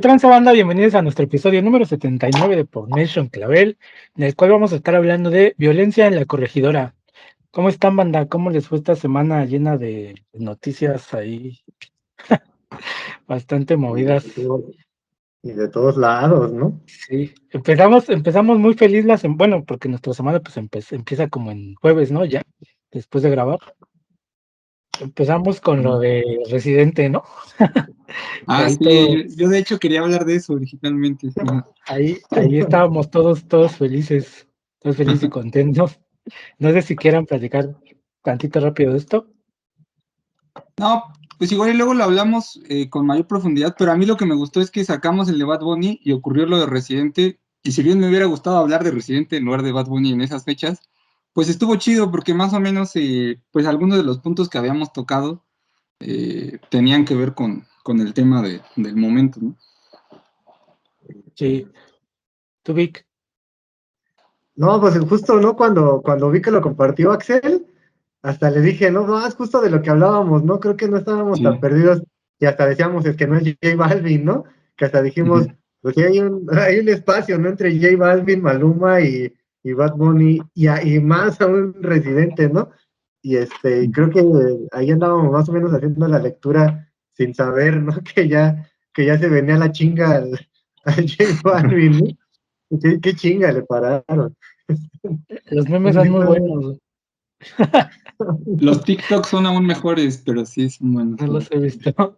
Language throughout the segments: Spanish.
¿Qué tranza banda? Bienvenidos a nuestro episodio número 79 de Por Nation Clavel, en el cual vamos a estar hablando de violencia en la corregidora. ¿Cómo están, banda? ¿Cómo les fue esta semana llena de noticias ahí bastante movidas? Y de todos lados, ¿no? Sí, empezamos muy feliz bueno, porque nuestra semana pues empieza como en jueves, ¿no? Ya, después de grabar. Empezamos con lo de Residente, ¿no? Que ahí todo, Sí, yo de hecho quería hablar de eso originalmente. Ajá. ahí estábamos todos felices y contentos. No sé si quieran platicar tantito rápido de esto. No, pues igual y luego lo hablamos con mayor profundidad, pero a mí lo que me gustó es que sacamos el de Bad Bunny y ocurrió lo de Residente, y si bien me hubiera gustado hablar de Residente en lugar de Bad Bunny en esas fechas, pues estuvo chido porque más o menos pues algunos de los puntos que habíamos tocado tenían que ver con el tema del momento, ¿no? Sí, tú, Vic. No, pues justo, ¿no? Cuando vi que lo compartió Axel, hasta le dije, no, más justo de lo que hablábamos, ¿no? Creo que no estábamos tan Sí. perdidos y hasta decíamos, es que no es J Balvin, ¿no? Que hasta dijimos, Ujú. pues sí hay un espacio, ¿no? Entre J Balvin, Maluma y Bad Bunny y más aún Residente, ¿no? Y creo que ahí andábamos más o menos haciendo la lectura sin saber, ¿no? Que ya se venía la chinga al J Balvin, ¿no? Qué chinga le pararon. Los memes Eso son sí muy fue. buenos. Los TikToks son aún mejores, pero sí son buenos. No los he visto.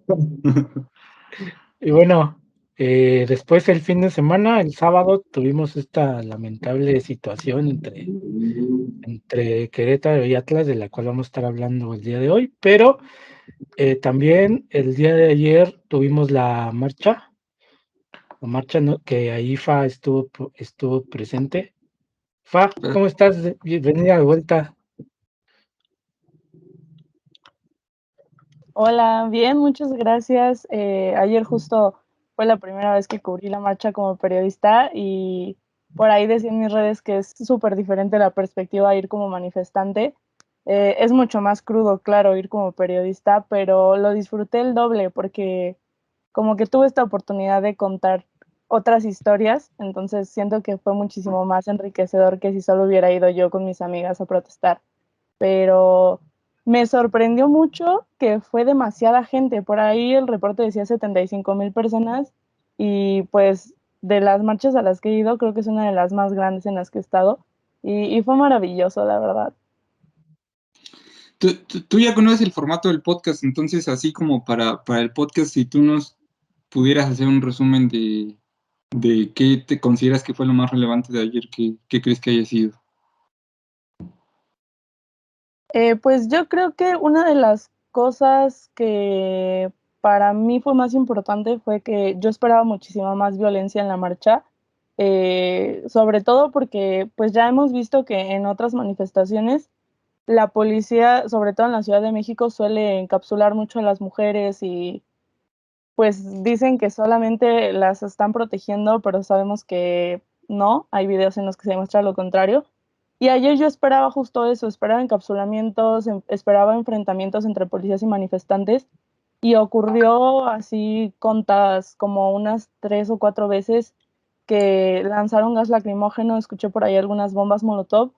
Y bueno, después el fin de semana, el sábado, tuvimos esta lamentable situación entre Querétaro y Atlas, de la cual vamos a estar hablando el día de hoy, pero también el día de ayer tuvimos la marcha, ¿no? Que ahí Fa estuvo presente. Fa, ¿cómo estás? Bienvenida de vuelta. Hola, bien, muchas gracias. Ayer justo fue la primera vez que cubrí la marcha como periodista y por ahí decía en mis redes que es súper diferente la perspectiva a ir como manifestante. Es mucho más crudo, claro, ir como periodista, pero lo disfruté el doble porque como que tuve esta oportunidad de contar otras historias, entonces siento que fue muchísimo más enriquecedor que si solo hubiera ido yo con mis amigas a protestar. Pero me sorprendió mucho que fue demasiada gente. Por ahí el reporte decía 75,000 personas y pues de las marchas a las que he ido, creo que es una de las más grandes en las que he estado y fue maravilloso, la verdad. Tú ya conoces el formato del podcast, entonces así como para el podcast, si tú nos pudieras hacer un resumen de qué te consideras que fue lo más relevante de ayer, qué crees que haya sido. Pues yo creo que una de las cosas que para mí fue más importante fue que yo esperaba muchísima más violencia en la marcha, sobre todo porque pues ya hemos visto que en otras manifestaciones la policía, sobre todo en la Ciudad de México, suele encapsular mucho a las mujeres y pues dicen que solamente las están protegiendo, pero sabemos que no, hay videos en los que se demuestra lo contrario. Y ayer yo esperaba justo eso, esperaba encapsulamientos, esperaba enfrentamientos entre policías y manifestantes, y ocurrió así contadas, como unas 3 o 4 veces que lanzaron gas lacrimógeno, escuché por ahí algunas bombas molotov,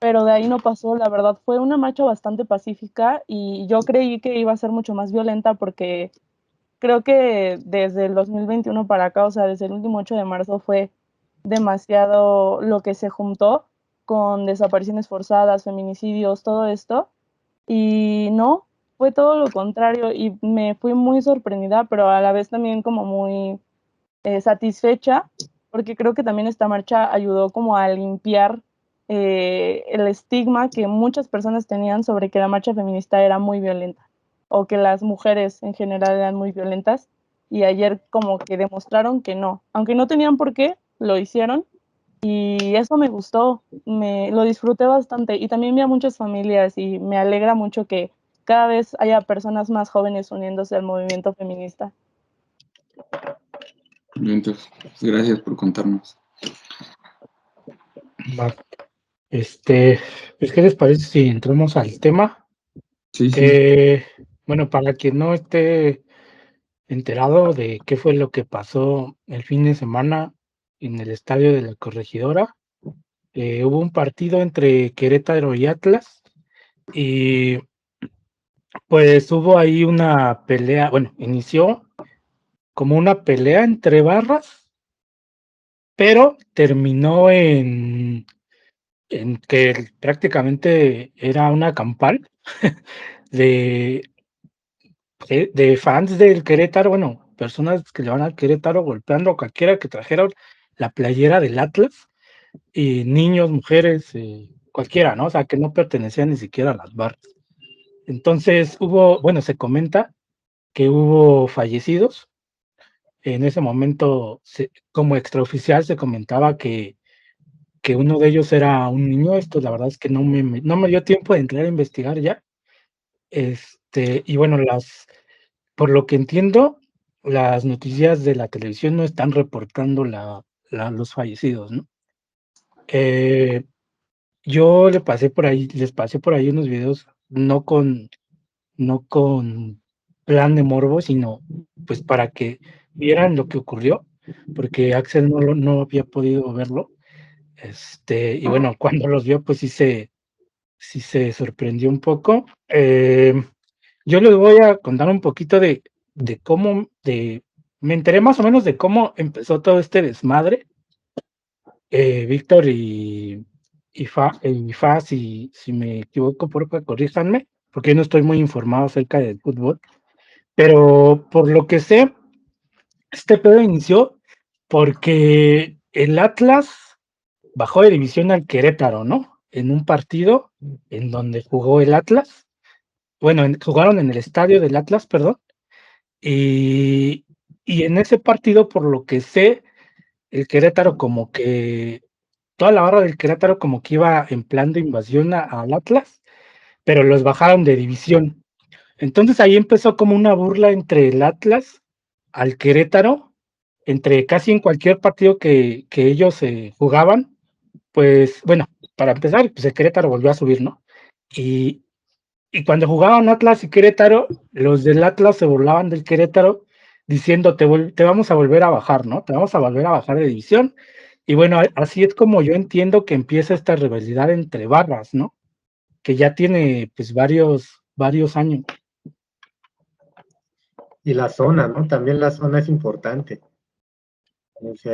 pero de ahí no pasó, la verdad fue una marcha bastante pacífica y yo creí que iba a ser mucho más violenta porque creo que desde el 2021 para acá, o sea, desde el último 8 de marzo fue demasiado lo que se juntó con desapariciones forzadas, feminicidios, todo esto. Y no, fue todo lo contrario y me fui muy sorprendida, pero a la vez también como muy satisfecha, porque creo que también esta marcha ayudó como a limpiar el estigma que muchas personas tenían sobre que la marcha feminista era muy violenta o que las mujeres en general eran muy violentas y ayer como que demostraron que no, aunque no tenían por qué, lo hicieron y eso me gustó, lo disfruté bastante y también vi a muchas familias y me alegra mucho que cada vez haya personas más jóvenes uniéndose al movimiento feminista. Entonces, pues, gracias por contarnos. Va. Pues, ¿qué les parece si entramos al tema? Sí. Que, bueno, para quien no esté enterado de qué fue lo que pasó el fin de semana en el estadio de la Corregidora. Hubo un partido entre Querétaro y Atlas y pues hubo ahí una pelea, bueno, inició como una pelea entre barras, pero terminó en que prácticamente era una campal de, de fans del Querétaro, bueno, personas que le van al Querétaro golpeando a cualquiera que trajeron la playera del Atlas, y niños, mujeres, cualquiera, ¿no? O sea, que no pertenecían ni siquiera a las barras. Entonces hubo, bueno, se comenta que hubo fallecidos. En ese momento, como extraoficial, se comentaba que uno de ellos era un niño. Esto la verdad es que no me dio tiempo de entrar a investigar ya. Y bueno, por lo que entiendo, las noticias de la televisión no están reportando los fallecidos, ¿no? Yo les pasé por ahí unos videos, no con plan de morbo, sino pues para que vieran lo que ocurrió, porque Axel no había podido verlo. Y bueno, cuando los vio, pues sí se sorprendió un poco. Yo les voy a contar un poquito de cómo, me enteré más o menos de cómo empezó todo este desmadre. Víctor y Fa, si me equivoco, por favor, corríjanme, porque yo no estoy muy informado acerca del fútbol, pero por lo que sé, este pedo inició porque el Atlas bajó de división al Querétaro, ¿no? En un partido en donde jugó el Atlas, bueno, jugaron en el estadio del Atlas, perdón, y, y en ese partido, por lo que sé, el Querétaro como que toda la barra del Querétaro como que iba en plan de invasión al Atlas, pero los bajaron de división. Entonces ahí empezó como una burla entre el Atlas al Querétaro, entre casi en cualquier partido que ellos jugaban, pues bueno, para empezar, pues el Querétaro volvió a subir, ¿no? Y, y cuando jugaban Atlas y Querétaro, los del Atlas se burlaban del Querétaro diciendo, te vamos a volver a bajar, ¿no? Te vamos a volver a bajar de división. Y bueno, así es como yo entiendo que empieza esta rivalidad entre barras, ¿no? Que ya tiene pues varios años. Y la zona, ¿no? También la zona es importante. Si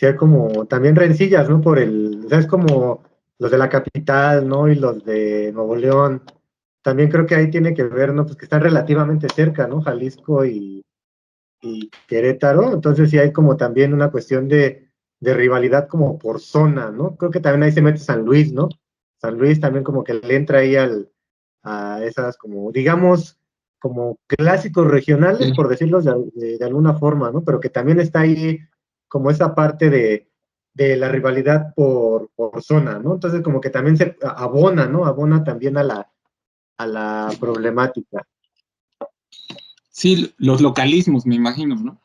hay como también rencillas, ¿no? O sea, es como los de la capital, ¿no? Y los de Nuevo León. También creo que ahí tiene que ver, ¿no? Pues que están relativamente cerca, ¿no? Jalisco y Querétaro. Entonces sí hay como también una cuestión de rivalidad como por zona, ¿no? Creo que también ahí se mete San Luis, ¿no? San Luis también como que le entra ahí a esas como, digamos, como clásicos regionales, por decirlo de alguna forma, ¿no? Pero que también está ahí como esa parte de la rivalidad por zona, ¿no? Entonces como que también se abona, ¿no? Abona también a la problemática. Sí, los localismos, me imagino, ¿no?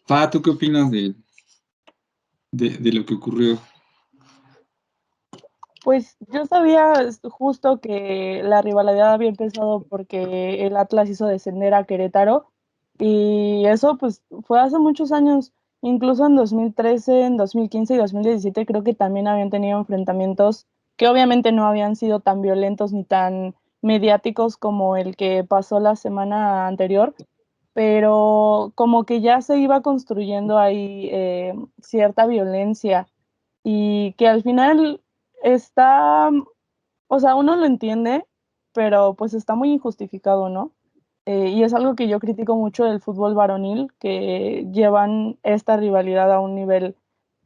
Pa, ¿tú qué opinas de lo que ocurrió? Pues yo sabía justo que la rivalidad había empezado porque el Atlas hizo descender a Querétaro y eso pues fue hace muchos años, incluso en 2013, en 2015 y 2017 creo que también habían tenido enfrentamientos que obviamente no habían sido tan violentos ni tan mediáticos como el que pasó la semana anterior, pero como que ya se iba construyendo ahí cierta violencia y que al final está, o sea, uno lo entiende, pero pues está muy injustificado, ¿no? Y es algo que yo critico mucho del fútbol varonil, que llevan esta rivalidad a un nivel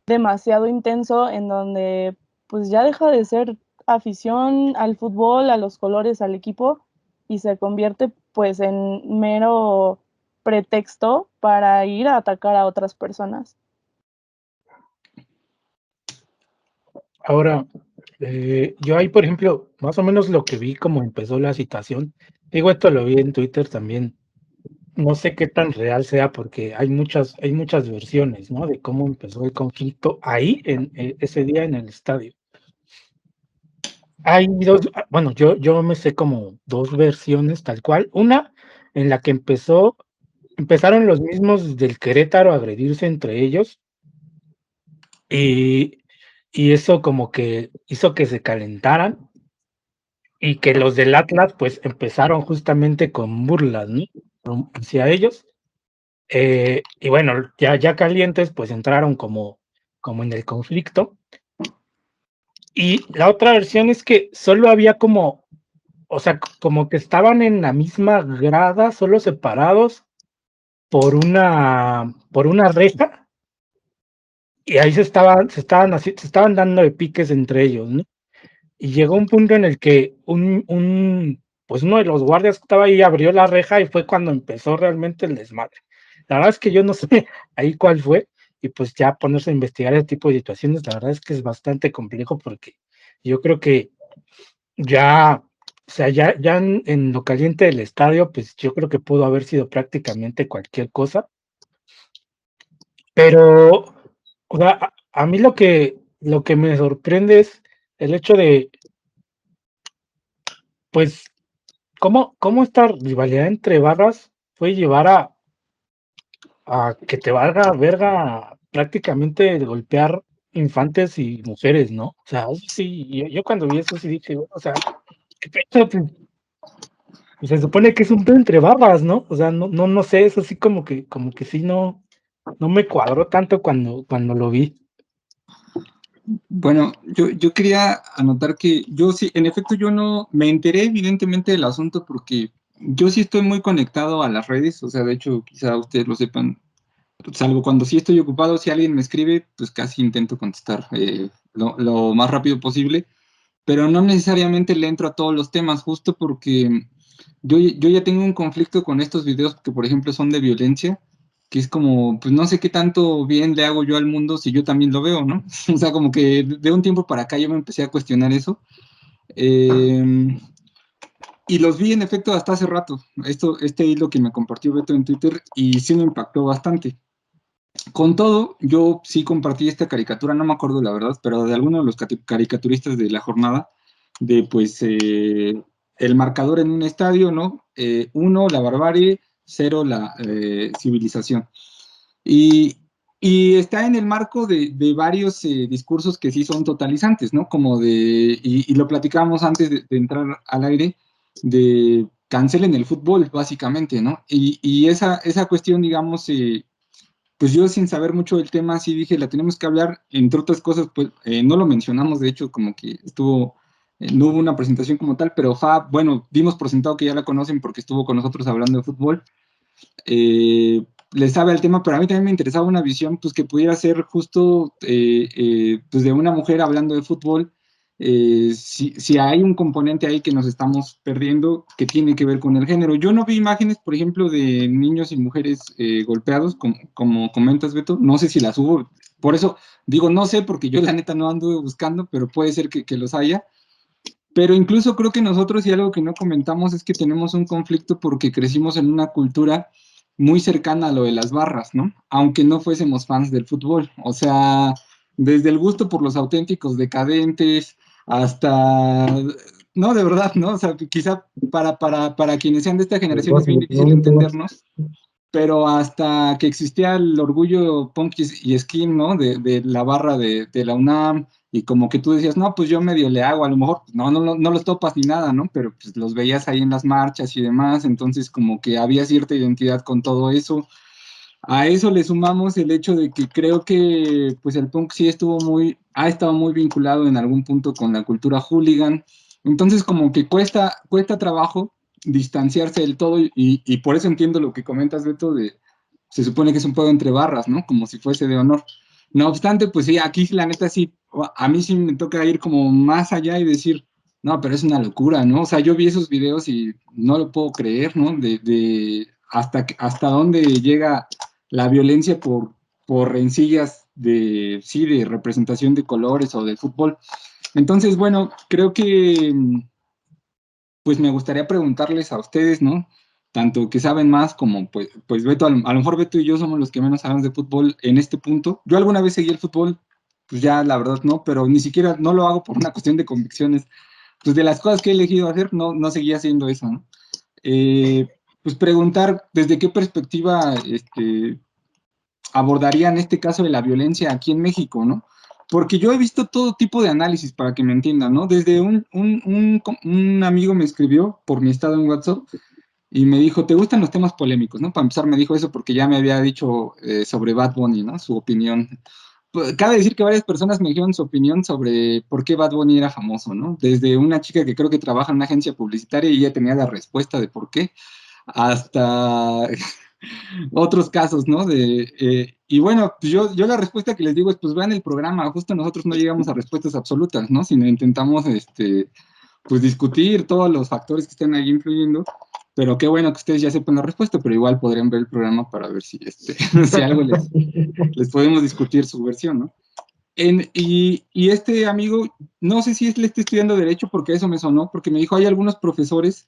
demasiado intenso en donde pues ya deja de ser afición al fútbol, a los colores, al equipo y se convierte pues en mero pretexto para ir a atacar a otras personas. Ahora, yo ahí, por ejemplo, más o menos lo que vi como empezó la situación, digo, esto lo vi en Twitter también, no sé qué tan real sea porque hay muchas versiones, ¿no? De cómo empezó el conflicto ahí, ese día en el estadio. Hay dos, bueno, yo me sé como dos versiones tal cual. Una en la que empezaron los mismos del Querétaro a agredirse entre ellos y, y eso como que hizo que se calentaran y que los del Atlas pues empezaron justamente con burlas, ¿no? Hacia ellos. Y bueno, ya calientes pues entraron como en el conflicto. Y la otra versión es que solo había como, o sea, como que estaban en la misma grada, solo separados por una reja, y ahí se estaban dando de piques entre ellos, ¿no? Y llegó un punto en el que pues uno de los guardias que estaba ahí abrió la reja y fue cuando empezó realmente el desmadre. La verdad es que yo no sé ahí cuál fue, y pues ya ponerse a investigar ese tipo de situaciones, la verdad es que es bastante complejo porque yo creo que ya, o sea, ya en lo caliente del estadio, pues yo creo que pudo haber sido prácticamente cualquier cosa, pero, o sea, a mí lo que me sorprende es el hecho de, pues, cómo esta rivalidad entre barras puede llevar a que te valga verga prácticamente golpear infantes y mujeres, ¿no? O sea, eso sí, yo cuando vi eso sí dije, o sea, qué pedo, pues se supone que es un pedo entre barras, ¿no? O sea, no sé, eso sí como que sí no me cuadró tanto cuando lo vi. Bueno, yo quería anotar que yo sí, en efecto, yo no me enteré evidentemente del asunto porque yo sí estoy muy conectado a las redes, o sea, de hecho, quizá ustedes lo sepan, salvo cuando sí estoy ocupado, si alguien me escribe, pues casi intento contestar lo más rápido posible, pero no necesariamente le entro a todos los temas, justo porque yo ya tengo un conflicto con estos videos que, por ejemplo, son de violencia, que es como, pues no sé qué tanto bien le hago yo al mundo si yo también lo veo, ¿no? O sea, como que de un tiempo para acá yo me empecé a cuestionar eso. Y los vi en efecto hasta hace rato, este hilo que me compartió Beto en Twitter y sí me impactó bastante. Con todo, yo sí compartí esta caricatura, no me acuerdo la verdad, pero de alguno de los caricaturistas de la jornada, de pues el marcador en un estadio, ¿no? 1, la barbarie, 0, la civilización. Y, y está en el marco de varios discursos que sí son totalizantes, ¿no? Como y lo platicábamos antes de entrar al aire, de cancelen el fútbol, básicamente, ¿no? Y esa cuestión, digamos, pues yo sin saber mucho del tema, sí dije, la tenemos que hablar, entre otras cosas, pues no lo mencionamos, de hecho, como que no hubo una presentación como tal, pero bueno, dimos por sentado que ya la conocen porque estuvo con nosotros hablando de fútbol, le sabe al tema, pero a mí también me interesaba una visión, pues que pudiera ser justo, pues de una mujer hablando de fútbol, si hay un componente ahí que nos estamos perdiendo que tiene que ver con el género. Yo no vi imágenes, por ejemplo, de niños y mujeres golpeados, como comentas, Beto. No sé si las hubo. Por eso digo, no sé, porque yo la neta no anduve buscando, pero puede ser que los haya. Pero incluso creo que nosotros, y algo que no comentamos, es que tenemos un conflicto porque crecimos en una cultura muy cercana a lo de las barras, ¿no? Aunque no fuésemos fans del fútbol. O sea, desde el gusto por los auténticos decadentes hasta, no, de verdad, ¿no? O sea, quizá para quienes sean de esta generación es bien difícil entendernos, pero hasta que existía el orgullo punk y skin, ¿no? De la barra de la UNAM, y como que tú decías, no, pues yo medio le hago, a lo mejor, no los topas ni nada, ¿no? Pero pues los veías ahí en las marchas y demás, entonces como que había cierta identidad con todo eso. A eso le sumamos el hecho de que creo que pues el punk sí ha estado muy vinculado en algún punto con la cultura hooligan, entonces como que cuesta trabajo distanciarse del todo y por eso entiendo lo que comentas, Beto, se supone que es un juego entre barras, ¿no? Como si fuese de honor. No obstante, pues sí, aquí la neta sí, a mí sí me toca ir como más allá y decir, no, pero es una locura, ¿no? O sea, yo vi esos videos y no lo puedo creer, ¿no? Hasta dónde llega la violencia por rencillas sí, de representación de colores o de fútbol. Entonces, bueno, creo que pues me gustaría preguntarles a ustedes, ¿no? Tanto que saben más como, pues Beto, a lo mejor Beto y yo somos los que menos sabemos de fútbol en este punto. Yo alguna vez seguí el fútbol, pues ya la verdad no, pero ni siquiera no lo hago por una cuestión de convicciones, pues de las cosas que he elegido hacer, no seguía haciendo eso, ¿no? Pues preguntar desde qué perspectiva abordaría en este caso de la violencia aquí en México, ¿no? Porque yo he visto todo tipo de análisis, para que me entiendan, ¿no? Desde un amigo me escribió por mi estado en WhatsApp y me dijo, ¿te gustan los temas polémicos, no? Para empezar me dijo eso porque ya me había dicho sobre Bad Bunny, ¿no? Su opinión. Pues, cabe decir que varias personas me dijeron su opinión sobre por qué Bad Bunny era famoso, ¿no? Desde una chica que creo que trabaja en una agencia publicitaria y ella tenía la respuesta de por qué, hasta otros casos, ¿no? Y bueno, pues yo la respuesta que les digo es, pues vean el programa, justo nosotros no llegamos a respuestas absolutas, ¿no? Sino intentamos, pues discutir todos los factores que estén ahí influyendo, pero qué bueno que ustedes ya sepan la respuesta, pero igual podrían ver el programa para ver si, si algo les podemos discutir su versión, ¿no? Y este amigo, no sé si le está estudiando Derecho, porque eso me sonó, porque me dijo, hay algunos profesores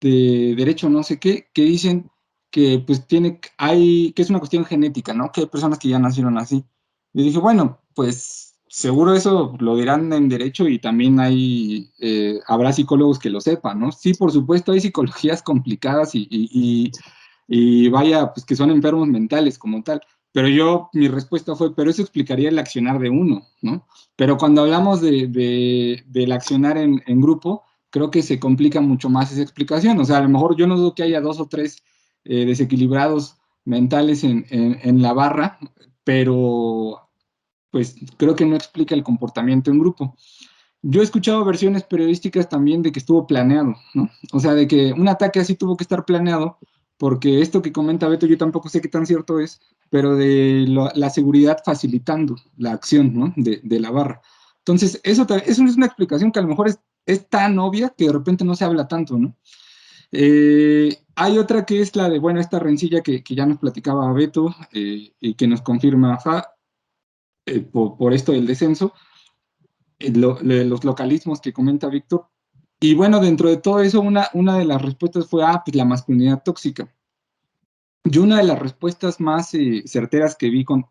de Derecho, no sé qué, que dicen que pues que es una cuestión genética, ¿no? Que hay personas que ya nacieron así. Y dije, bueno, pues seguro eso lo dirán en Derecho y también habrá psicólogos que lo sepan, ¿no? Sí, por supuesto, hay psicologías complicadas y vaya, pues que son enfermos mentales como tal. Pero mi respuesta fue, pero eso explicaría el accionar de uno, ¿no? Pero cuando hablamos del accionar en grupo, creo que se complica mucho más esa explicación. O sea, a lo mejor yo no dudo que haya 2 o 3 desequilibrados mentales en la barra, pero pues creo que no explica el comportamiento en grupo. Yo he escuchado versiones periodísticas también de que estuvo planeado, ¿no? O sea, de que un ataque así tuvo que estar planeado, porque esto que comenta Beto, yo tampoco sé qué tan cierto es, pero de la seguridad facilitando la acción, ¿no? De la barra. Entonces, eso es una explicación que a lo mejor es tan obvia que de repente no se habla tanto, ¿no? Hay otra que es la de, bueno, esta rencilla que ya nos platicaba Beto y que nos confirma por esto del descenso, los localismos que comenta Víctor. Y bueno, dentro de todo eso, una de las respuestas fue, pues la masculinidad tóxica. Y una de las respuestas más certeras que vi con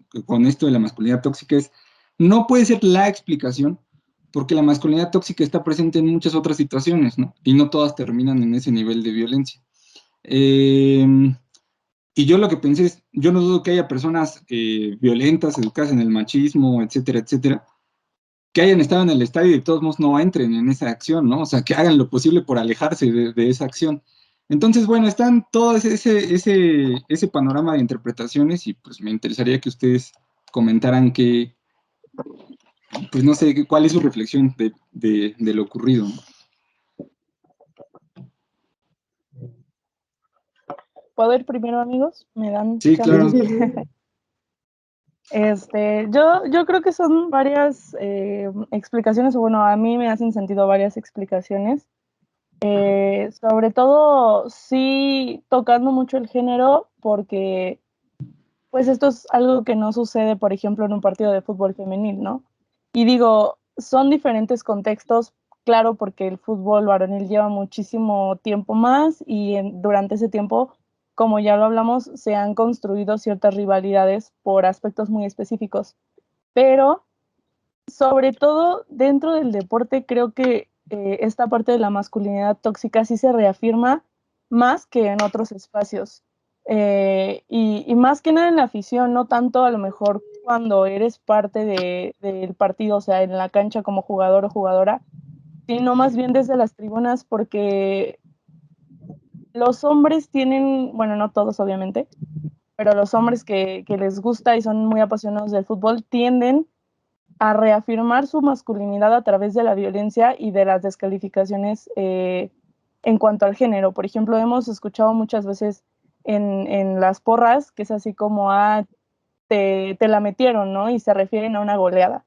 esto de la masculinidad tóxica es, no puede ser la explicación, porque la masculinidad tóxica está presente en muchas otras situaciones, ¿no? Y no todas terminan en ese nivel de violencia. Y yo lo que pensé es, yo no dudo que haya personas violentas, educadas en el machismo, etcétera, etcétera, que hayan estado en el estadio y de todos modos no entren en esa acción, ¿no? O sea, que hagan lo posible por alejarse de esa acción. Entonces, bueno, están todo ese panorama de interpretaciones y pues me interesaría que ustedes comentaran pues no sé, cuál es su reflexión de lo ocurrido. ¿Puedo ir primero, amigos? ¿Me dan Sí, chance? claro. Yo creo que son varias explicaciones, o bueno, a mí me hacen sentido varias explicaciones. Sobre todo, sí, tocando mucho el género, porque pues esto es algo que no sucede, por ejemplo, en un partido de fútbol femenil, ¿no? Y digo, son diferentes contextos, claro, porque el fútbol varonil lleva muchísimo tiempo más y durante ese tiempo, como ya lo hablamos, se han construido ciertas rivalidades por aspectos muy específicos. Pero, sobre todo, dentro del deporte, creo que esta parte de la masculinidad tóxica sí se reafirma más que en otros espacios. Y más que nada en la afición, no tanto a lo mejor cuando eres parte del partido, o sea, en la cancha como jugador o jugadora, sino más bien desde las tribunas, porque los hombres tienen, bueno, no todos obviamente, pero los hombres que les gusta y son muy apasionados del fútbol tienden a reafirmar su masculinidad a través de la violencia y de las descalificaciones en cuanto al género. Por ejemplo, hemos escuchado muchas veces en las porras que es así como, te la metieron, ¿no? Y se refieren a una goleada.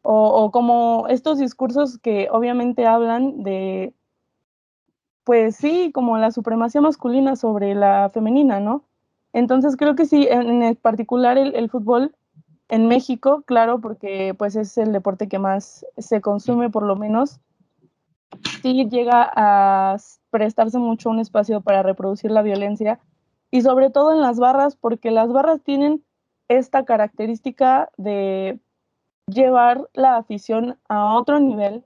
O como estos discursos que obviamente hablan de, pues sí, como la supremacía masculina sobre la femenina, ¿no? Entonces creo que sí, en particular el fútbol en México, claro, porque pues es el deporte que más se consume por lo menos, sí llega a prestarse mucho un espacio para reproducir la violencia y sobre todo en las barras, porque las barras tienen esta característica de llevar la afición a otro nivel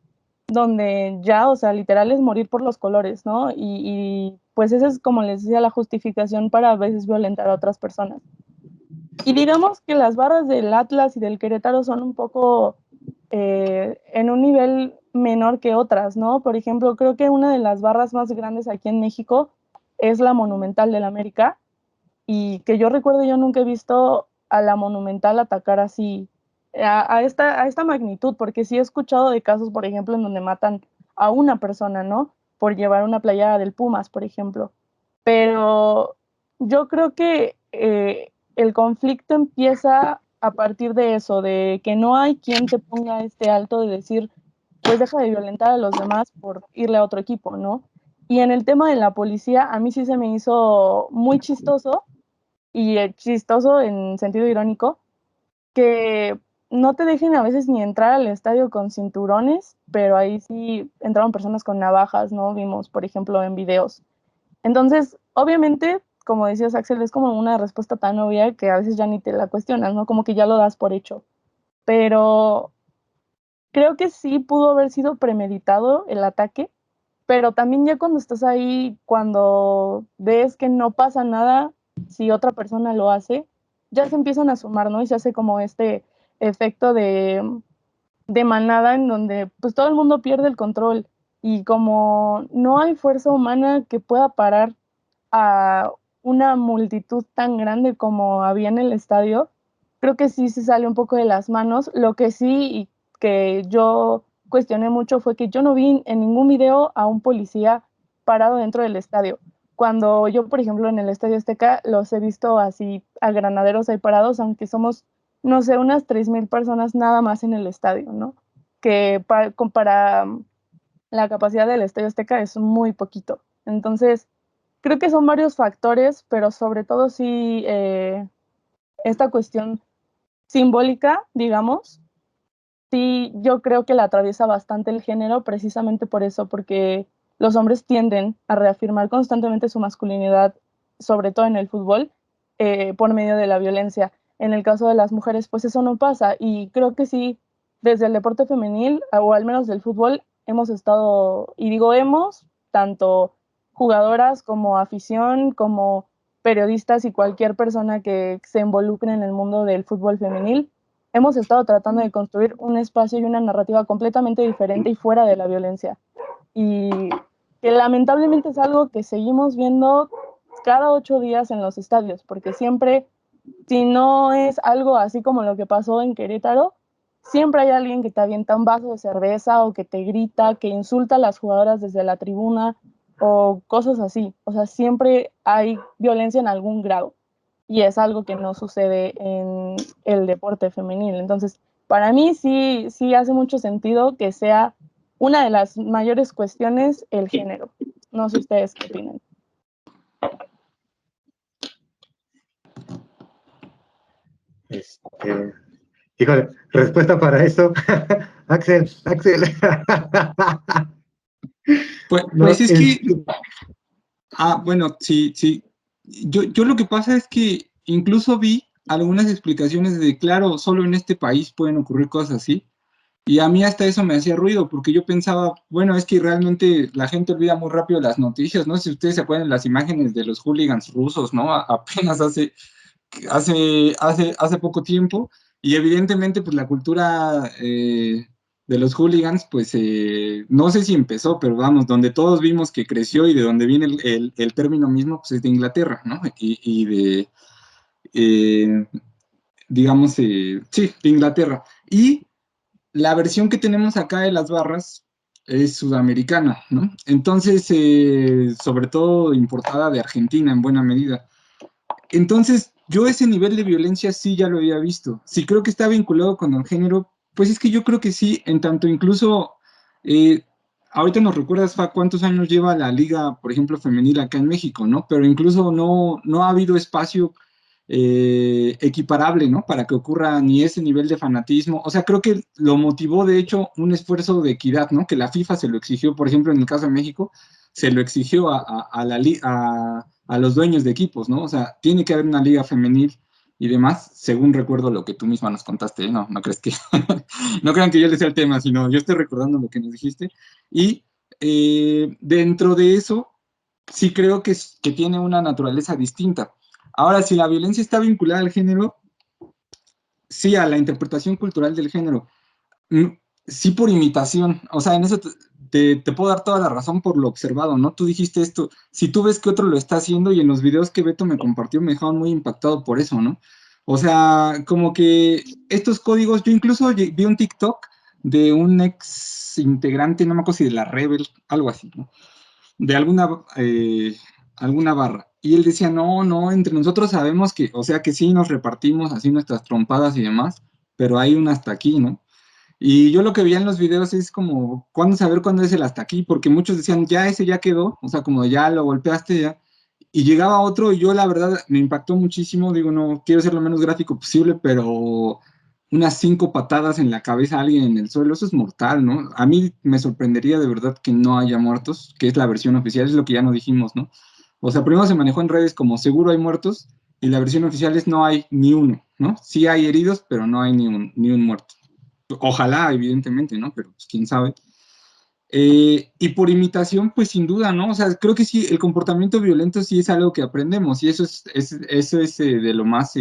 donde ya, o sea, literal es morir por los colores, ¿no? Y pues esa es, como les decía, la justificación para a veces violentar a otras personas. Y digamos que las barras del Atlas y del Querétaro son un poco en un nivel menor que otras, ¿no? Por ejemplo, creo que una de las barras más grandes aquí en México es la Monumental del América, y que yo recuerdo, yo nunca he visto a la Monumental atacar así a esta magnitud, porque sí he escuchado de casos, por ejemplo, en donde matan a una persona, ¿no? Por llevar una playera del Pumas, por ejemplo. Pero yo creo que el conflicto empieza a partir de eso, de que no hay quien te ponga este alto de decir, pues deja de violentar a los demás por irle a otro equipo, ¿no? Y en el tema de la policía, a mí sí se me hizo muy chistoso, y chistoso en sentido irónico, que no te dejen a veces ni entrar al estadio con cinturones, pero ahí sí entraron personas con navajas, ¿no? Vimos, por ejemplo, en videos. Entonces, obviamente, como decías, Axel, es como una respuesta tan obvia que a veces ya ni te la cuestionas, ¿no? Como que ya lo das por hecho. Pero creo que sí pudo haber sido premeditado el ataque, pero también ya cuando estás ahí, cuando ves que no pasa nada, si otra persona lo hace, ya se empiezan a sumar, ¿no? Y se hace como este efecto de manada en donde pues todo el mundo pierde el control, y como no hay fuerza humana que pueda parar a una multitud tan grande como había en el estadio, creo que sí se sale un poco de las manos. Lo que sí, y que yo cuestioné mucho, fue que yo no vi en ningún video a un policía parado dentro del estadio. Cuando yo, por ejemplo, en el Estadio Azteca los he visto así a granaderos ahí parados, aunque somos, no sé, unas 3,000 personas nada más en el estadio, ¿no? Que para la capacidad del Estadio Azteca es muy poquito. Entonces, creo que son varios factores, pero sobre todo sí esta cuestión simbólica, digamos, sí yo creo que la atraviesa bastante el género, precisamente por eso, porque los hombres tienden a reafirmar constantemente su masculinidad, sobre todo en el fútbol, por medio de la violencia. En el caso de las mujeres, pues eso no pasa, y creo que sí, desde el deporte femenil, o al menos del fútbol, hemos estado, y digo hemos, tanto jugadoras como afición, como periodistas y cualquier persona que se involucre en el mundo del fútbol femenil, hemos estado tratando de construir un espacio y una narrativa completamente diferente y fuera de la violencia. Y que lamentablemente es algo que seguimos viendo cada 8 días en los estadios, porque siempre, si no es algo así como lo que pasó en Querétaro, siempre hay alguien que te avienta un vaso de cerveza, o que te grita, que insulta a las jugadoras desde la tribuna, o cosas así. O sea, siempre hay violencia en algún grado, y es algo que no sucede en el deporte femenil. Entonces, para mí sí hace mucho sentido que sea una de las mayores cuestiones el género. No sé ustedes qué opinan. Híjole, respuesta para eso. Axel. Pues, No, pues es que, bueno, sí, sí. Yo lo que pasa es que incluso vi algunas explicaciones de, claro, solo en este país pueden ocurrir cosas así. Y a mí hasta eso me hacía ruido, porque yo pensaba, bueno, es que realmente la gente olvida muy rápido las noticias, ¿no? Si ustedes se acuerdan las imágenes de los hooligans rusos, ¿no? Apenas hace poco tiempo, y evidentemente pues la cultura de los hooligans, pues no sé si empezó, pero vamos, donde todos vimos que creció y de donde viene el término mismo, pues es de Inglaterra, ¿no? Y de, eh, digamos, sí, de Inglaterra. Y la versión que tenemos acá de las barras es sudamericana, ¿no? Entonces, sobre todo importada de Argentina en buena medida. Entonces, yo ese nivel de violencia sí ya lo había visto. Si creo que está vinculado con el género, pues es que yo creo que sí, en tanto incluso, eh, ahorita nos recuerdas, Fa, cuántos años lleva la liga, por ejemplo, femenil acá en México, ¿no? Pero incluso no ha habido espacio equiparable, ¿no? Para que ocurra ni ese nivel de fanatismo. O sea, creo que lo motivó, de hecho, un esfuerzo de equidad, ¿no? Que la FIFA se lo exigió, por ejemplo, en el caso de México, se lo exigió a los dueños de equipos, ¿no? O sea, tiene que haber una liga femenil y demás, según recuerdo lo que tú misma nos contaste, ¿eh? No crees que, no crean que yo les sea el tema, sino yo estoy recordando lo que nos dijiste, y dentro de eso, sí creo que tiene una naturaleza distinta. Ahora, si la violencia está vinculada al género, sí, a la interpretación cultural del género, sí por imitación, o sea, en eso te puedo dar toda la razón por lo observado, ¿no? Tú dijiste esto, si tú ves que otro lo está haciendo y en los videos que Beto me compartió me dejaron muy impactado por eso, ¿no? O sea, como que estos códigos, yo incluso vi un TikTok de un ex integrante, no me acuerdo si de la Rebel, algo así, ¿no? De alguna barra. Y él decía, no, entre nosotros sabemos que, o sea, que sí nos repartimos así nuestras trompadas y demás, pero hay un hasta aquí, ¿no? Y yo lo que veía en los videos es como, ¿cuándo saber cuándo es el hasta aquí? Porque muchos decían, ya ese ya quedó, o sea, como ya lo golpeaste ya. Y llegaba otro y yo la verdad me impactó muchísimo, digo, no quiero ser lo menos gráfico posible, pero unas 5 patadas en la cabeza a alguien en el suelo, eso es mortal, ¿no? A mí me sorprendería de verdad que no haya muertos, que es la versión oficial, es lo que ya no dijimos, ¿no? O sea, primero se manejó en redes como seguro hay muertos y la versión oficial es no hay ni uno, ¿no? Sí hay heridos, pero no hay ni un muerto. Ojalá, evidentemente, ¿no? Pero pues, quién sabe. Y por imitación, pues sin duda, ¿no? O sea, creo que sí, el comportamiento violento sí es algo que aprendemos y eso es de lo más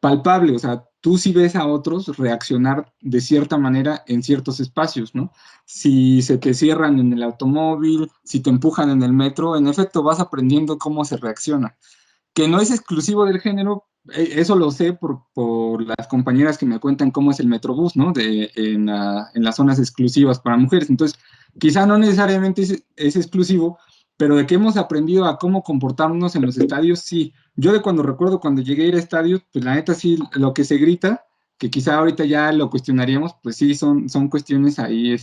palpable. O sea, tú sí ves a otros reaccionar de cierta manera en ciertos espacios, ¿no? Si se te cierran en el automóvil, si te empujan en el metro, en efecto vas aprendiendo cómo se reacciona. Que no es exclusivo del género, eso lo sé por las compañeras que me cuentan cómo es el Metrobús, ¿no? En las zonas exclusivas para mujeres. Entonces, quizá no necesariamente es exclusivo, pero de que hemos aprendido a cómo comportarnos en los estadios, sí. Yo de cuando recuerdo cuando llegué a ir a estadios, pues la neta sí, lo que se grita, que quizá ahorita ya lo cuestionaríamos, pues sí, son cuestiones ahí,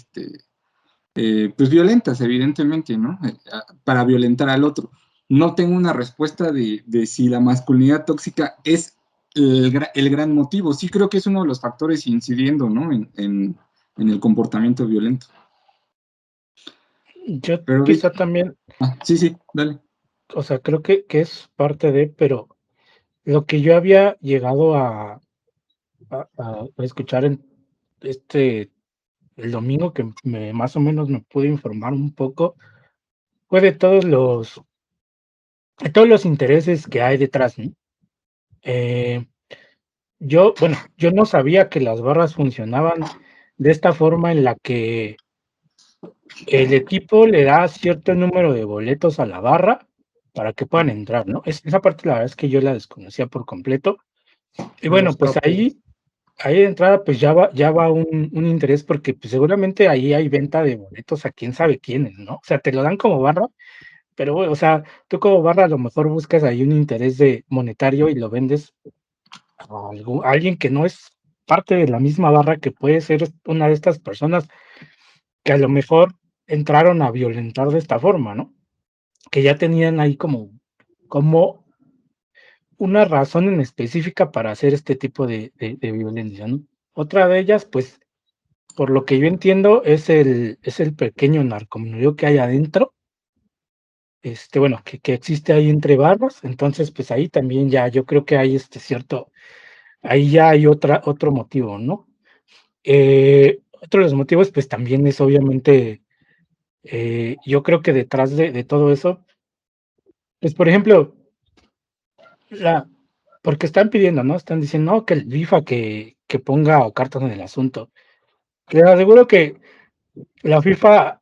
pues violentas, evidentemente, ¿no? Para violentar al otro. No tengo una respuesta de si la masculinidad tóxica es el gran motivo. Sí creo que es uno de los factores incidiendo, ¿no? En el comportamiento violento. Yo Pero quizá también, sí, dale. o sea, creo que es parte de, pero lo que yo había llegado a escuchar en el domingo que más o menos me pude informar un poco, fue de todos los intereses que hay detrás, ¿no? Yo no sabía que las barras funcionaban de esta forma en la que el equipo le da cierto número de boletos a la barra para que puedan entrar, ¿no? Esa parte la verdad es que yo la desconocía por completo. Y A bueno, los pues topes. ahí de entrada pues ya va un interés porque pues seguramente ahí hay venta de boletos a quién sabe quiénes, ¿no? O sea, te lo dan como barra, pero o sea, tú como barra a lo mejor buscas ahí un interés de monetario y lo vendes a alguien que no es parte de la misma barra, que puede ser una de estas personas que a lo mejor entraron a violentar de esta forma, ¿no? Que ya tenían ahí como una razón en específica para hacer este tipo de violencia, ¿no? Otra de ellas, pues, por lo que yo entiendo, es el pequeño narcomenudeo que hay adentro, bueno, que existe ahí entre barras, entonces, pues, ahí también ya yo creo que hay ahí ya hay otro motivo, ¿no? Otro de los motivos, pues, también es obviamente, yo creo que detrás de todo eso, pues, por ejemplo, la porque están pidiendo, ¿no? Están diciendo: "No, que el FIFA que ponga cartas en el asunto". Les aseguro que la FIFA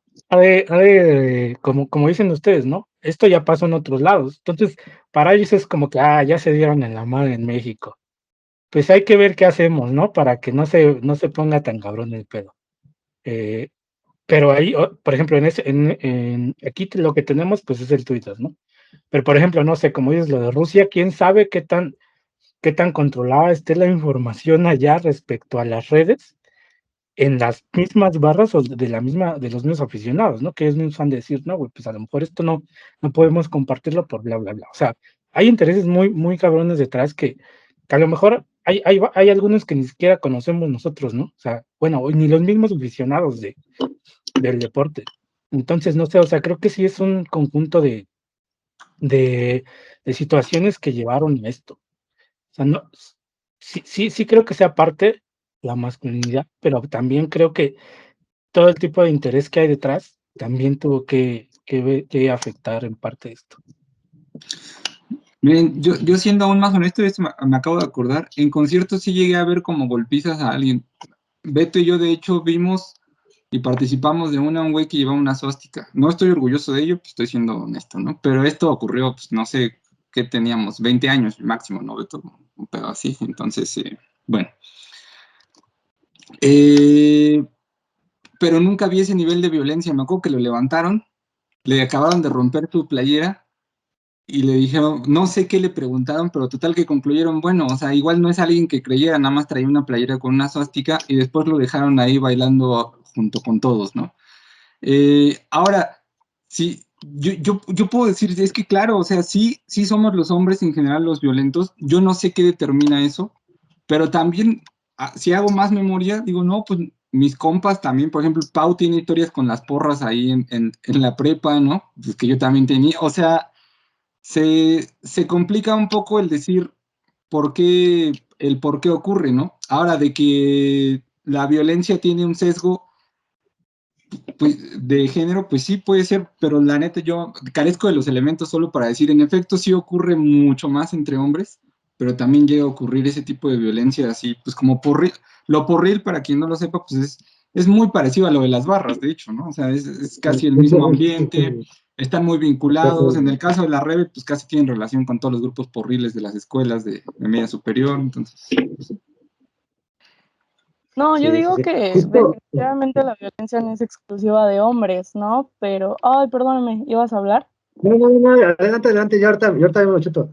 como dicen ustedes, ¿no? Esto ya pasó en otros lados. Entonces, para ellos es como que, ya se dieron en la madre en México. Pues hay que ver qué hacemos, ¿no? Para que no se ponga tan cabrón el pedo. Eh, pero ahí, por ejemplo, aquí lo que tenemos, pues, es el Twitter, ¿no? Pero, por ejemplo, no sé, como dices lo de Rusia, quién sabe qué tan controlada esté la información allá respecto a las redes en las mismas barras o de los mismos aficionados, ¿no? Que ellos mismos han de decir, no, güey, pues a lo mejor esto no podemos compartirlo por bla, bla, bla. O sea, hay intereses muy cabrones detrás que a lo mejor hay algunos que ni siquiera conocemos nosotros, ¿no? O sea, bueno, ni los mismos aficionados del deporte. Entonces, no sé, o sea, creo que sí es un conjunto de situaciones que llevaron a esto. O sea, no, sí creo que sea parte la masculinidad, pero también creo que todo el tipo de interés que hay detrás también tuvo que afectar en parte esto. Miren, yo siendo aún más honesto, esto me acabo de acordar, en conciertos sí llegué a ver como golpizas a alguien. Beto y yo, de hecho, vimos y participamos de un güey que llevaba una suástica. No estoy orgulloso de ello, pues estoy siendo honesto, ¿no? Pero esto ocurrió, pues no sé qué teníamos, 20 años máximo, ¿no, Beto? Un pedo así. Entonces, bueno. Pero nunca vi ese nivel de violencia. Me acuerdo que lo levantaron, le acabaron de romper su playera y le dijeron, no sé qué le preguntaron, pero total que concluyeron, bueno, o sea, igual no es alguien que creyera, nada más traía una playera con una suástica y después lo dejaron ahí bailando junto con todos, ¿no? Ahora, sí, yo puedo decir, es que claro, o sea, sí somos los hombres en general los violentos, yo no sé qué determina eso, pero también, si hago más memoria, digo, no, pues mis compas también, por ejemplo, Pau tiene historias con las porras ahí en la prepa, ¿no? Pues que yo también tenía, o sea, se complica un poco el decir el por qué ocurre, ¿no? Ahora, de que la violencia tiene un sesgo pues, de género, pues sí puede ser, pero la neta yo carezco de los elementos solo para decir, en efecto sí ocurre mucho más entre hombres, pero también llega a ocurrir ese tipo de violencia así, pues como lo porril, para quien no lo sepa, pues es muy parecido a lo de las barras, de hecho, ¿no? O sea, es casi el mismo ambiente, están muy vinculados, en el caso de la Rebe, pues casi tienen relación con todos los grupos porriles de las escuelas de media superior, entonces... No, yo digo Sí. que Justo, definitivamente la violencia no es exclusiva de hombres, ¿no? Pero, ay, perdóname, ¿ibas a hablar? no, adelante, yo ahorita me lo chuto.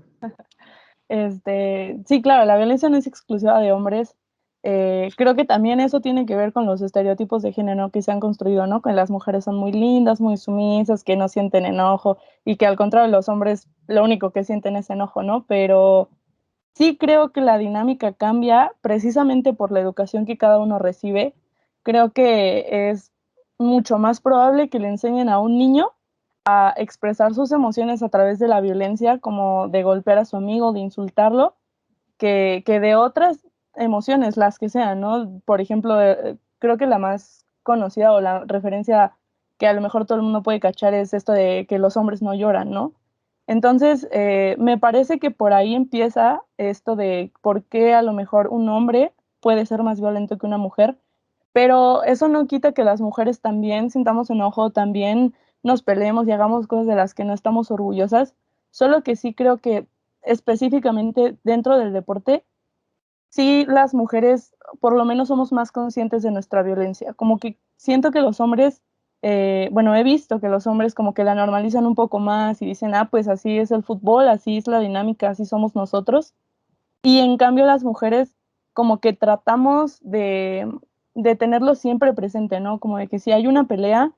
Sí, claro, la violencia no es exclusiva de hombres. Creo que también eso tiene que ver con los estereotipos de género que se han construido, ¿no? Que las mujeres son muy lindas, muy sumisas, que no sienten enojo y que al contrario los hombres lo único que sienten es enojo, ¿no? Pero sí creo que la dinámica cambia precisamente por la educación que cada uno recibe. Creo que es mucho más probable que le enseñen a un niño a expresar sus emociones a través de la violencia, como de golpear a su amigo, de insultarlo, que de otras emociones, las que sean, ¿no? Por ejemplo, creo que la más conocida o la referencia que a lo mejor todo el mundo puede cachar es esto de que los hombres no lloran, ¿no? Entonces, me parece que por ahí empieza esto de por qué a lo mejor un hombre puede ser más violento que una mujer, pero eso no quita que las mujeres también sintamos enojo, también nos peleemos y hagamos cosas de las que no estamos orgullosas, solo que sí creo que específicamente dentro del deporte, sí las mujeres por lo menos somos más conscientes de nuestra violencia, como que siento que los hombres, bueno, he visto que los hombres como que la normalizan un poco más y dicen, ah, pues así es el fútbol, así es la dinámica, así somos nosotros, y en cambio las mujeres como que tratamos de tenerlo siempre presente, ¿no? Como de que si hay una pelea,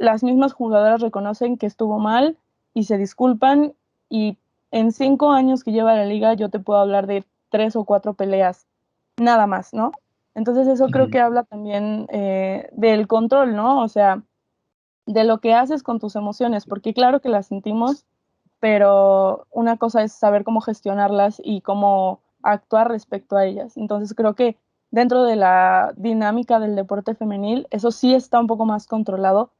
las mismas jugadoras reconocen que estuvo mal y se disculpan y en 5 años que lleva la liga yo te puedo hablar de 3 o 4 peleas, nada más, ¿no? Entonces eso creo que habla también del control, ¿no? O sea, de lo que haces con tus emociones, porque claro que las sentimos, pero una cosa es saber cómo gestionarlas y cómo actuar respecto a ellas. Entonces creo que dentro de la dinámica del deporte femenil, eso sí está un poco más controlado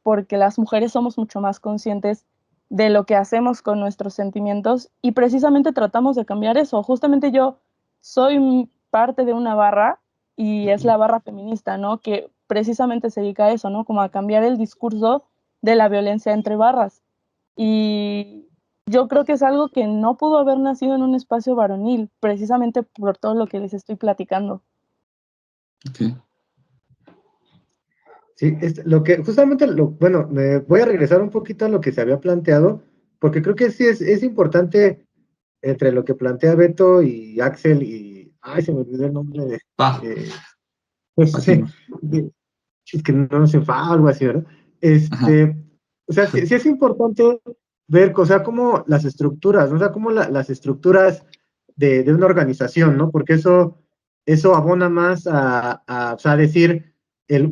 porque las mujeres somos mucho más conscientes de lo que hacemos con nuestros sentimientos y precisamente tratamos de cambiar eso. Justamente yo soy parte de una barra y es la barra feminista, ¿no? Que precisamente se dedica a eso, ¿no? Como a cambiar el discurso de la violencia entre barras. Y yo creo que es algo que no pudo haber nacido en un espacio varonil, precisamente por todo lo que les estoy platicando. Okay. Sí, bueno, me voy a regresar un poquito a lo que se había planteado, porque creo que sí es importante entre lo que plantea Beto y Axel ay, se me olvidó el nombre Así no. es que no se va, algo así, ¿verdad? Ajá. O sea, sí es importante ver, o sea, como las estructuras, ¿no? O sea, como las estructuras de una organización, ¿no? Porque eso abona más o sea, decir,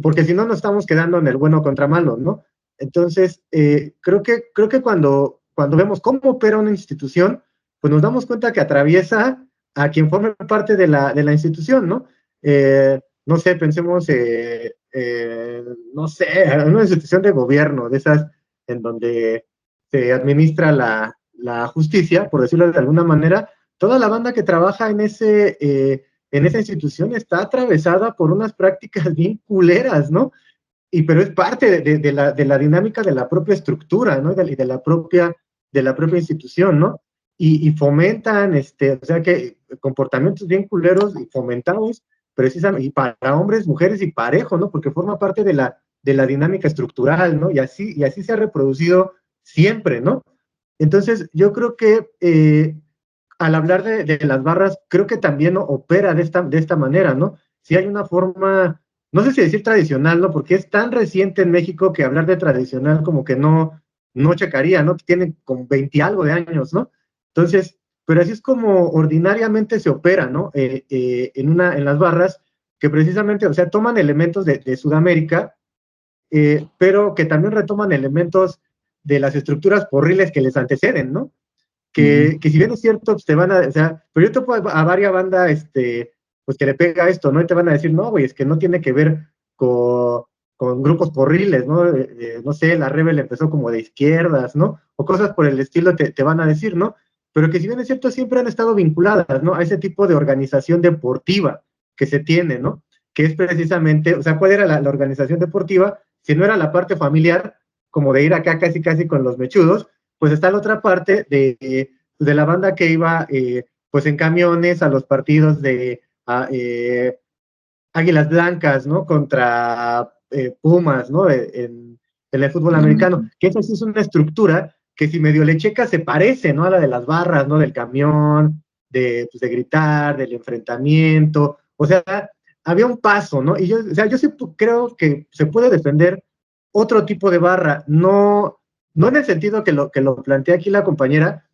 porque si no nos estamos quedando en el bueno contra malo, ¿no? Entonces, creo que cuando vemos cómo opera una institución, pues nos damos cuenta que atraviesa a quien forme parte de la institución, ¿no? No sé, pensemos, no sé, en una institución de gobierno, de esas en donde se administra la justicia, por decirlo de alguna manera. Toda la banda que trabaja en esa institución está atravesada por unas prácticas bien culeras, ¿no? Pero es parte de la dinámica de la propia estructura, ¿no? Y de la propia institución, ¿no? Y fomentan, o sea, que comportamientos bien culeros y fomentados precisamente, y para hombres, mujeres y parejo, ¿no? Porque forma parte de la dinámica estructural, ¿no? Y así se ha reproducido siempre, ¿no? Entonces, yo creo que al hablar de las barras, creo que también opera de esta manera, ¿no? Si hay una forma, no sé si decir tradicional, ¿no? Porque es tan reciente en México que hablar de tradicional como que no checaría, ¿no? Tienen como 20 y algo de años, ¿no? Entonces, pero así es como ordinariamente se opera, ¿no? En las barras, que precisamente, o sea, toman elementos de Sudamérica, pero que también retoman elementos de las estructuras porriles que les anteceden, ¿no? Que si bien es cierto, pues te van a, o sea, pero yo topo a varias bandas, pues que le pega esto, ¿no? Y te van a decir, no, güey, es que no tiene que ver con grupos porriles, ¿no? No sé, la Rebel empezó como de izquierdas, ¿no? O cosas por el estilo te van a decir, ¿no? Pero que si bien es cierto, siempre han estado vinculadas, ¿no? A ese tipo de organización deportiva que se tiene, ¿no? Que es precisamente, o sea, ¿cuál era la organización deportiva? Si no era la parte familiar, como de ir acá casi con los mechudos, pues está la otra parte de la banda que iba pues en camiones a los partidos de Águilas Blancas, ¿no? Contra Pumas, ¿no? En el fútbol americano, que esa sí es una estructura que si medio le checa se parece, ¿no? A la de las barras, ¿no? Del camión, pues, de gritar, del enfrentamiento, o sea, había un paso, ¿no? Y yo, o sea, yo sí creo que se puede defender otro tipo de barra, no en el sentido que lo plantea aquí la compañera,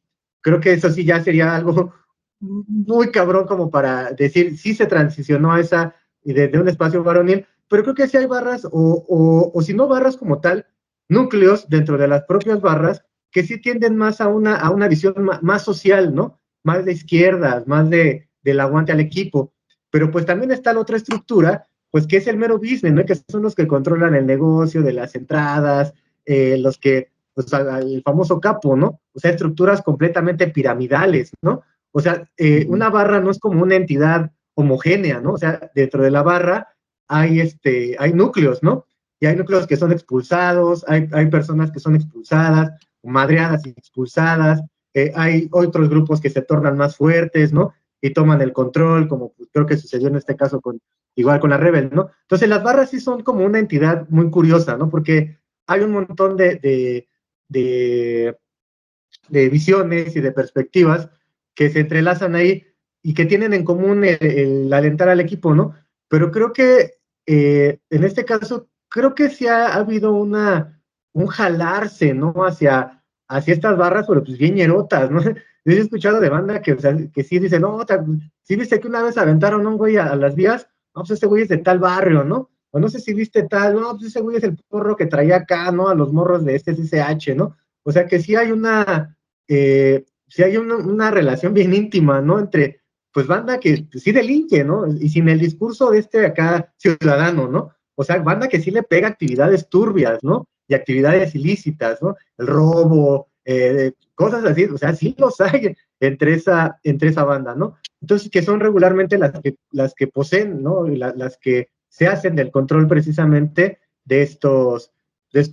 creo que eso sí ya sería algo muy cabrón como para decir, sí se transicionó a esa, de un espacio varonil, pero creo que sí hay barras, o si no barras como tal, núcleos dentro de las propias barras que sí tienden más a una visión más social, ¿no? Más de izquierdas, más del aguante al equipo. Pero pues también está la otra estructura, pues que es el mero business, ¿no? Que son los que controlan el negocio de las entradas, los que, pues el famoso capo, ¿no? O sea, estructuras completamente piramidales, ¿no? O sea, una barra no es como una entidad homogénea, ¿no? O sea, dentro de la barra hay núcleos, ¿no? Y hay núcleos que son expulsados, hay personas que son expulsadas, madreadas y expulsadas, hay otros grupos que se tornan más fuertes, ¿no? Y toman el control, como pues, creo que sucedió en este caso igual con la Rebel, ¿no? Entonces las barras sí son como una entidad muy curiosa, ¿no? Porque hay un montón de visiones y de perspectivas que se entrelazan ahí y que tienen en común el alentar al equipo, ¿no? Pero creo que en este caso, creo que sí ha habido un jalarse, ¿no? Hacia estas barras, pero pues bien ñerotas, ¿no? Yo he escuchado de banda que, o sea, que sí dice, no, sí viste que una vez aventaron a un güey a las vías, no, pues ese güey es de tal barrio, ¿no? O no sé si viste tal, no, pues ese güey es el porro que traía acá, ¿no? A los morros de CCH, ¿no? O sea que sí hay una relación bien íntima, ¿no? Entre, pues, banda que pues, sí delinque, ¿no? Y sin el discurso de acá ciudadano, ¿no? O sea, banda que sí le pega actividades turbias, ¿no? Y actividades ilícitas, ¿no? El robo, cosas así, o sea, sí los hay entre esa banda, ¿no? Entonces, que son regularmente las que poseen, ¿no? Y las que se hacen del control precisamente de estos, pues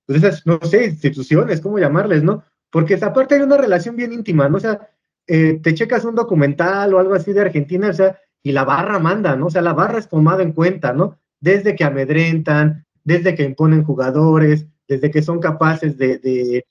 esas, no sé, instituciones, ¿cómo llamarles, no? Porque aparte hay una relación bien íntima, ¿no? O sea, te checas un documental o algo así de Argentina, o sea, y la barra manda, ¿no? O sea, la barra es tomada en cuenta, ¿no? Desde que amedrentan, desde que imponen jugadores, desde que son capaces de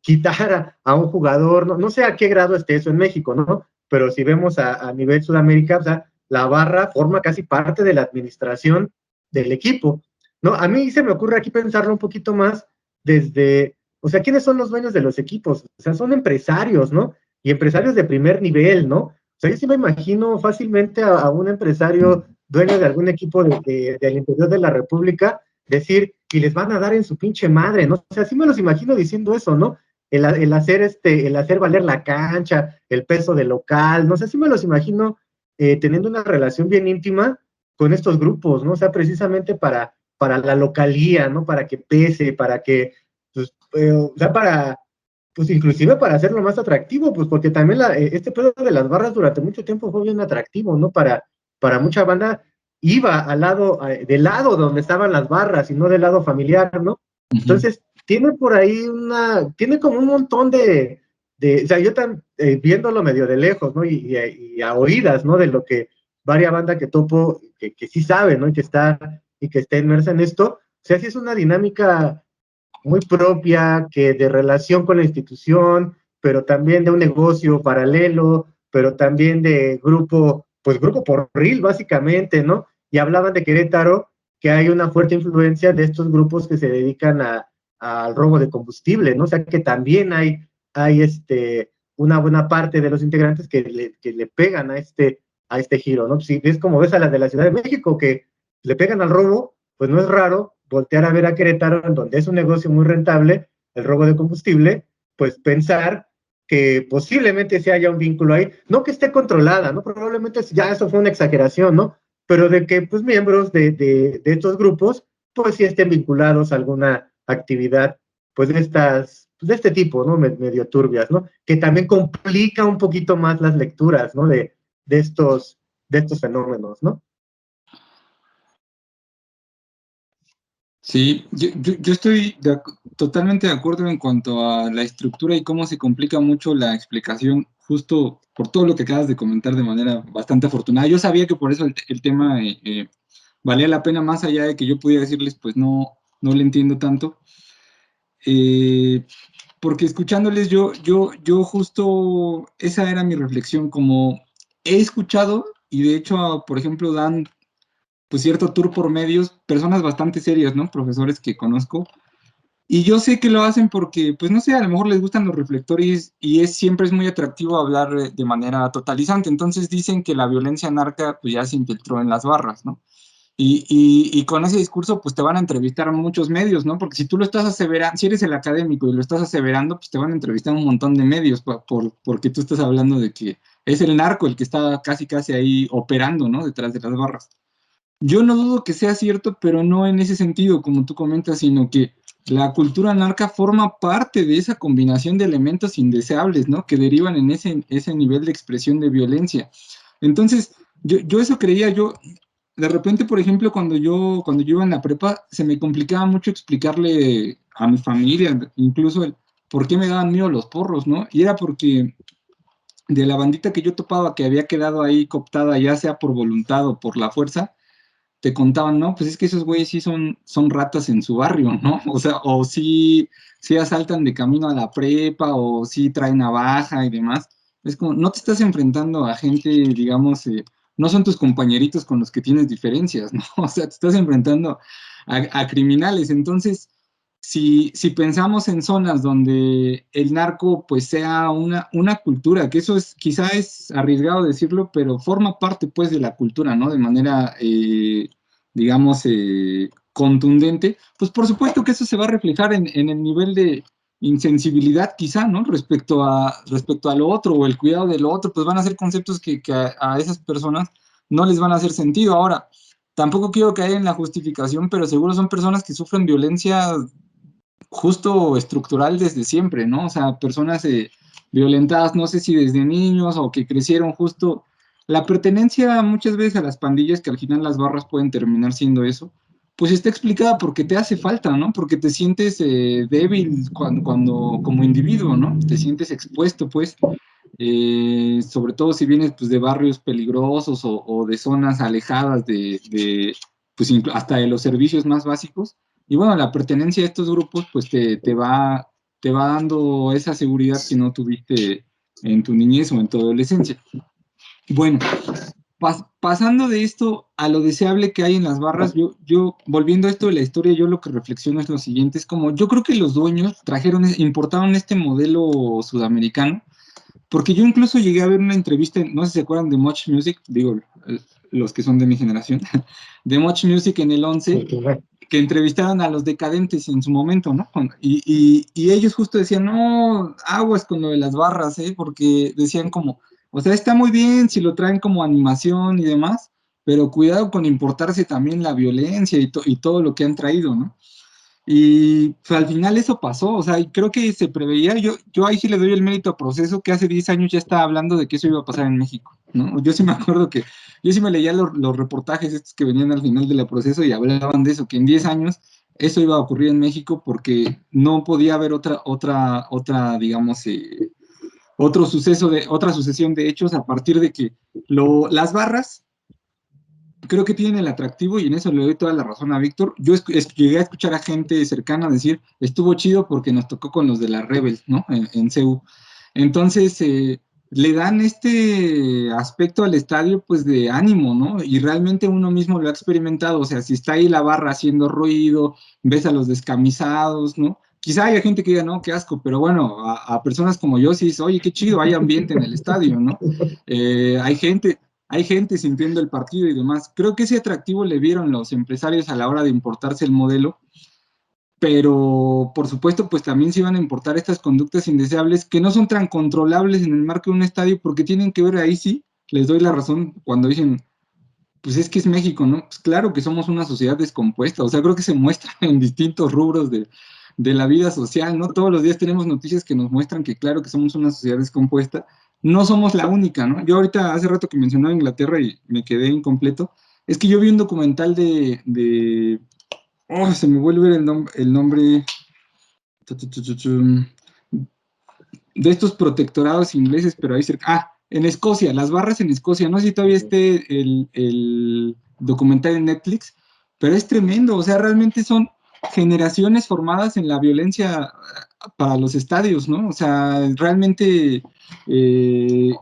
quitar a un jugador, ¿no? No sé a qué grado esté eso en México, ¿no? Pero si vemos a nivel Sudamérica, o sea, la barra forma casi parte de la administración del equipo. ¿No? A mí se me ocurre aquí pensarlo un poquito más desde, o sea, ¿quiénes son los dueños de los equipos? O sea, son empresarios, ¿no? Y empresarios de primer nivel, ¿no? O sea, yo sí me imagino fácilmente a un empresario dueño de algún equipo del interior de la República decir, y les van a dar en su pinche madre, ¿no? O sea, sí me los imagino diciendo eso, ¿no? el hacer valer la cancha, el peso del local, no sé si me los imagino teniendo una relación bien íntima con estos grupos, ¿no? O sea, precisamente para la localía, ¿no? Para que pese, para que, pues, o sea, pues inclusive para hacerlo más atractivo, pues porque también este pedo de las barras durante mucho tiempo fue bien atractivo, ¿no? Para mucha banda iba del lado donde estaban las barras y no del lado familiar, ¿no? Entonces, tiene por ahí tiene como un montón o sea, yo viéndolo medio de lejos, ¿no? Y a oídas, ¿no? De lo que varias bandas que topo, que sí sabe, ¿no? Y que está inmersa en esto, o sea, sí es una dinámica muy propia, que de relación con la institución, pero también de un negocio paralelo, pero también de grupo porril, básicamente, ¿no? Y hablaban de Querétaro, que hay una fuerte influencia de estos grupos que se dedican al robo de combustible, ¿no? O sea, que también hay una buena parte de los integrantes que le pegan a este giro, ¿no? Si es como ves a las de la Ciudad de México, que le pegan al robo, pues no es raro voltear a ver a Querétaro, en donde es un negocio muy rentable, el robo de combustible, pues pensar que posiblemente se haya un vínculo ahí, no que esté controlada, ¿no? Probablemente ya eso fue una exageración, ¿no? Pero de que pues miembros de estos grupos, pues sí estén vinculados a alguna actividad, pues de este tipo, ¿no? Medio turbias, ¿no? Que también complica un poquito más las lecturas, ¿no? De estos fenómenos, ¿no? Sí, yo estoy totalmente de acuerdo en cuanto a la estructura y cómo se complica mucho la explicación, justo por todo lo que acabas de comentar de manera bastante afortunada. Yo sabía que por eso el tema valía la pena, más allá de que yo pudiera decirles, pues no le entiendo tanto. Porque escuchándoles yo justo, esa era mi reflexión, como he escuchado, y de hecho, por ejemplo, dan pues cierto tour por medios, personas bastante serias, ¿no? Profesores que conozco. Y yo sé que lo hacen porque, pues no sé, a lo mejor les gustan los reflectores y siempre es muy atractivo hablar de manera totalizante. Entonces dicen que la violencia narca pues ya se infiltró en las barras, ¿no? Y con ese discurso pues te van a entrevistar muchos medios, ¿no? Porque si tú lo estás aseverando, si eres el académico y lo estás aseverando, pues te van a entrevistar un montón de medios porque tú estás hablando de que es el narco el que está casi ahí operando, ¿no? Detrás de las barras. Yo no dudo que sea cierto, pero no en ese sentido, como tú comentas, sino que la cultura narca forma parte de esa combinación de elementos indeseables, ¿no? Que derivan en ese nivel de expresión de violencia. Entonces, yo eso creía, de repente, por ejemplo, cuando yo iba en la prepa, se me complicaba mucho explicarle a mi familia, incluso el por qué me daban miedo los porros, ¿no? Y era porque de la bandita que yo topaba que había quedado ahí cooptada, ya sea por voluntad o por la fuerza, te contaban, no, pues es que esos güeyes sí son ratas en su barrio, ¿no? O sea, o sí asaltan de camino a la prepa, o sí traen navaja y demás. Es como, no te estás enfrentando a gente, digamos, no son tus compañeritos con los que tienes diferencias, ¿no? O sea, te estás enfrentando a criminales. Entonces, si pensamos en zonas donde el narco pues sea una cultura, que eso quizá es arriesgado decirlo, pero forma parte pues de la cultura, ¿no? De manera, digamos, contundente, pues por supuesto que eso se va a reflejar en el nivel de insensibilidad quizá, ¿no? Respecto a lo otro o el cuidado de lo otro, pues van a ser conceptos que a esas personas no les van a hacer sentido. Ahora, tampoco quiero caer en la justificación, pero seguro son personas que sufren violencia justo estructural desde siempre, ¿no? O sea, personas violentadas, no sé si desde niños o que crecieron justo. La pertenencia muchas veces a las pandillas, que al final las barras pueden terminar siendo eso, pues está explicada porque te hace falta, ¿no? Porque te sientes débil cuando como individuo, ¿no? Te sientes expuesto, pues, sobre todo si vienes pues, de barrios peligrosos o de zonas alejadas pues hasta de los servicios más básicos. Y bueno, la pertenencia a estos grupos pues te va dando esa seguridad que no tuviste en tu niñez o en tu adolescencia. Bueno, pasando de esto a lo deseable que hay en las barras, yo volviendo a esto de la historia, yo lo que reflexiono es lo siguiente, es como yo creo que los dueños importaron este modelo sudamericano, porque yo incluso llegué a ver una entrevista, no sé si se acuerdan de Much Music, digo, los que son de mi generación, de Much Music en el 11, que entrevistaron a los decadentes en su momento, ¿no? Y ellos justo decían, no, aguas con lo de las barras, porque decían como, o sea, está muy bien si lo traen como animación y demás, pero cuidado con importarse también la violencia y todo lo que han traído, ¿no? Y pues, al final eso pasó, o sea, y creo que se preveía, yo ahí sí le doy el mérito a Proceso, que hace 10 años ya estaba hablando de que eso iba a pasar en México, ¿no? Yo sí me acuerdo que, yo sí me leía los reportajes estos que venían al final de la Proceso y hablaban de eso, que en 10 años eso iba a ocurrir en México porque no podía haber otra, digamos, otra sucesión de hechos a partir de que las barras creo que tienen el atractivo y en eso le doy toda la razón a Víctor. Yo llegué a escuchar a gente cercana decir, estuvo chido porque nos tocó con los de la Rebel, ¿no? En CU. Entonces, le dan este aspecto al estadio, pues, de ánimo, ¿no? Y realmente uno mismo lo ha experimentado, o sea, si está ahí la barra haciendo ruido, ves a los descamisados, ¿no? Quizá haya gente que diga, no, qué asco, pero bueno, a personas como yo sí dice, oye, qué chido, hay ambiente en el estadio, ¿no? Hay gente sintiendo el partido y demás. Creo que ese atractivo le vieron los empresarios a la hora de importarse el modelo, pero por supuesto, pues también se iban a importar estas conductas indeseables que no son tan controlables en el marco de un estadio porque tienen que ver, ahí sí, les doy la razón cuando dicen, pues es que es México, ¿no? Pues claro que somos una sociedad descompuesta, o sea, creo que se muestra en distintos rubros de la vida social, ¿no? Todos los días tenemos noticias que nos muestran que claro que somos una sociedad descompuesta, no somos la única, ¿no? Yo ahorita hace rato que mencionaba Inglaterra y me quedé incompleto, es que yo vi un documental se me vuelve el nombre de estos protectorados ingleses, pero ahí cerca, en Escocia, las barras en Escocia, no sé si todavía esté el documental en Netflix, pero es tremendo, o sea, realmente son generaciones formadas en la violencia para los estadios, ¿no? O sea, realmente, y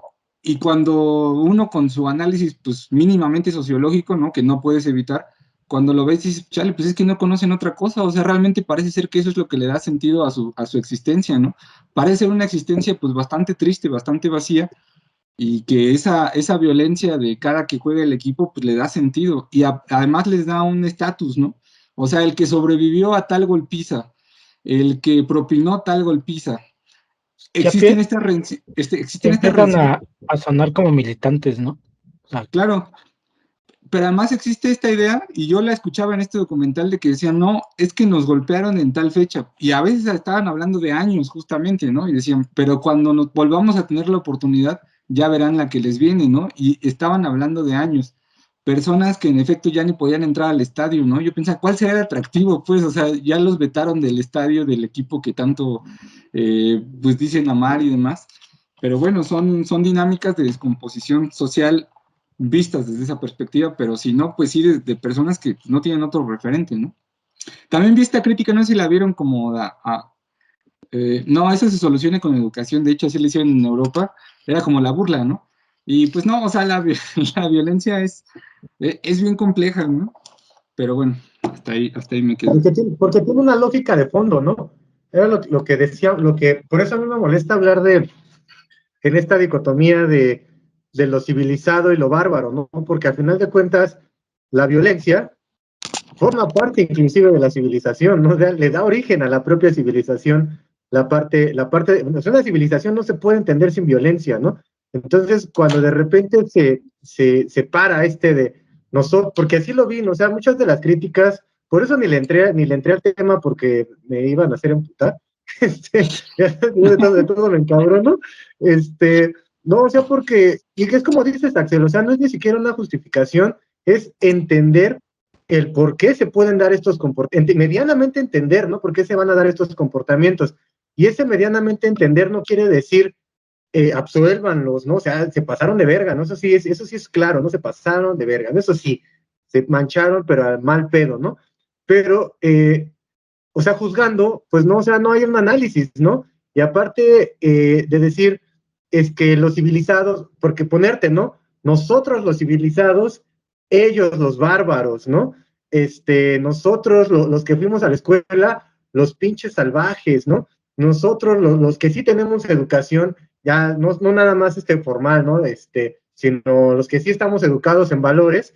cuando uno con su análisis, pues mínimamente sociológico, ¿no? Que no puedes evitar, cuando lo ves dices, chale, pues es que no conocen otra cosa, o sea, realmente parece ser que eso es lo que le da sentido a su existencia, ¿no? Parece ser una existencia pues bastante triste, bastante vacía, y que esa violencia de cada que juega el equipo pues le da sentido y además les da un estatus, ¿no? O sea, el que sobrevivió a tal golpiza, el que propinó tal golpiza, Ya, existen ya estas empiezan a sonar como militantes, ¿no? O sea, claro, pero además existe esta idea, y yo la escuchaba en este documental de que decían, no, es que nos golpearon en tal fecha, y a veces estaban hablando de años justamente, ¿no? Y decían, pero cuando nos volvamos a tener la oportunidad, ya verán la que les viene, ¿no? Y estaban hablando de años, personas que en efecto ya ni podían entrar al estadio, ¿no? Yo pensaba, ¿cuál será el atractivo? Pues, o sea, ya los vetaron del estadio, del equipo que tanto, pues dicen amar y demás, pero bueno, son dinámicas de descomposición social vistas desde esa perspectiva, pero si no, pues sí, de personas que no tienen otro referente, ¿no? También vi esta crítica, no sé si la vieron como no, eso se soluciona con educación, de hecho así lo hicieron en Europa, era como la burla, ¿no? Y pues no, o sea, la violencia es bien compleja, ¿no? Pero bueno, hasta ahí me quedo. Porque tiene una lógica de fondo, ¿no? Era lo que decía, por eso a mí me molesta hablar en esta dicotomía de lo civilizado y lo bárbaro, ¿no? Porque al final de cuentas, la violencia forma parte inclusive de la civilización, ¿no? Le da origen a la propia civilización, una civilización no se puede entender sin violencia, ¿no? Entonces, cuando de repente se para nosotros, porque así lo vi, ¿no? O sea, muchas de las críticas, por eso ni le entré al tema porque me iban a hacer emputar, de todo me encabrono, no, o sea, porque, y es como dices, Axel, o sea, no es ni siquiera una justificación, es entender el por qué se pueden dar estos comportamientos, medianamente entender, ¿no? ¿Por qué se van a dar estos comportamientos? Y ese medianamente entender no quiere decir absuélvanlos, ¿no? O sea, se pasaron de verga, ¿no? Eso sí es claro, ¿no? Se pasaron de verga, ¿no? Eso sí, se mancharon, pero al mal pedo, ¿no? Pero, o sea, juzgando, pues no, o sea, no hay un análisis, ¿no? Y aparte de decir, es que los civilizados, porque ponerte, ¿no? Nosotros los civilizados, ellos los bárbaros, ¿no? Nosotros los que fuimos a la escuela, los pinches salvajes, ¿no? Nosotros los que sí tenemos educación, ya no nada más formal, ¿no? Sino los que sí estamos educados en valores,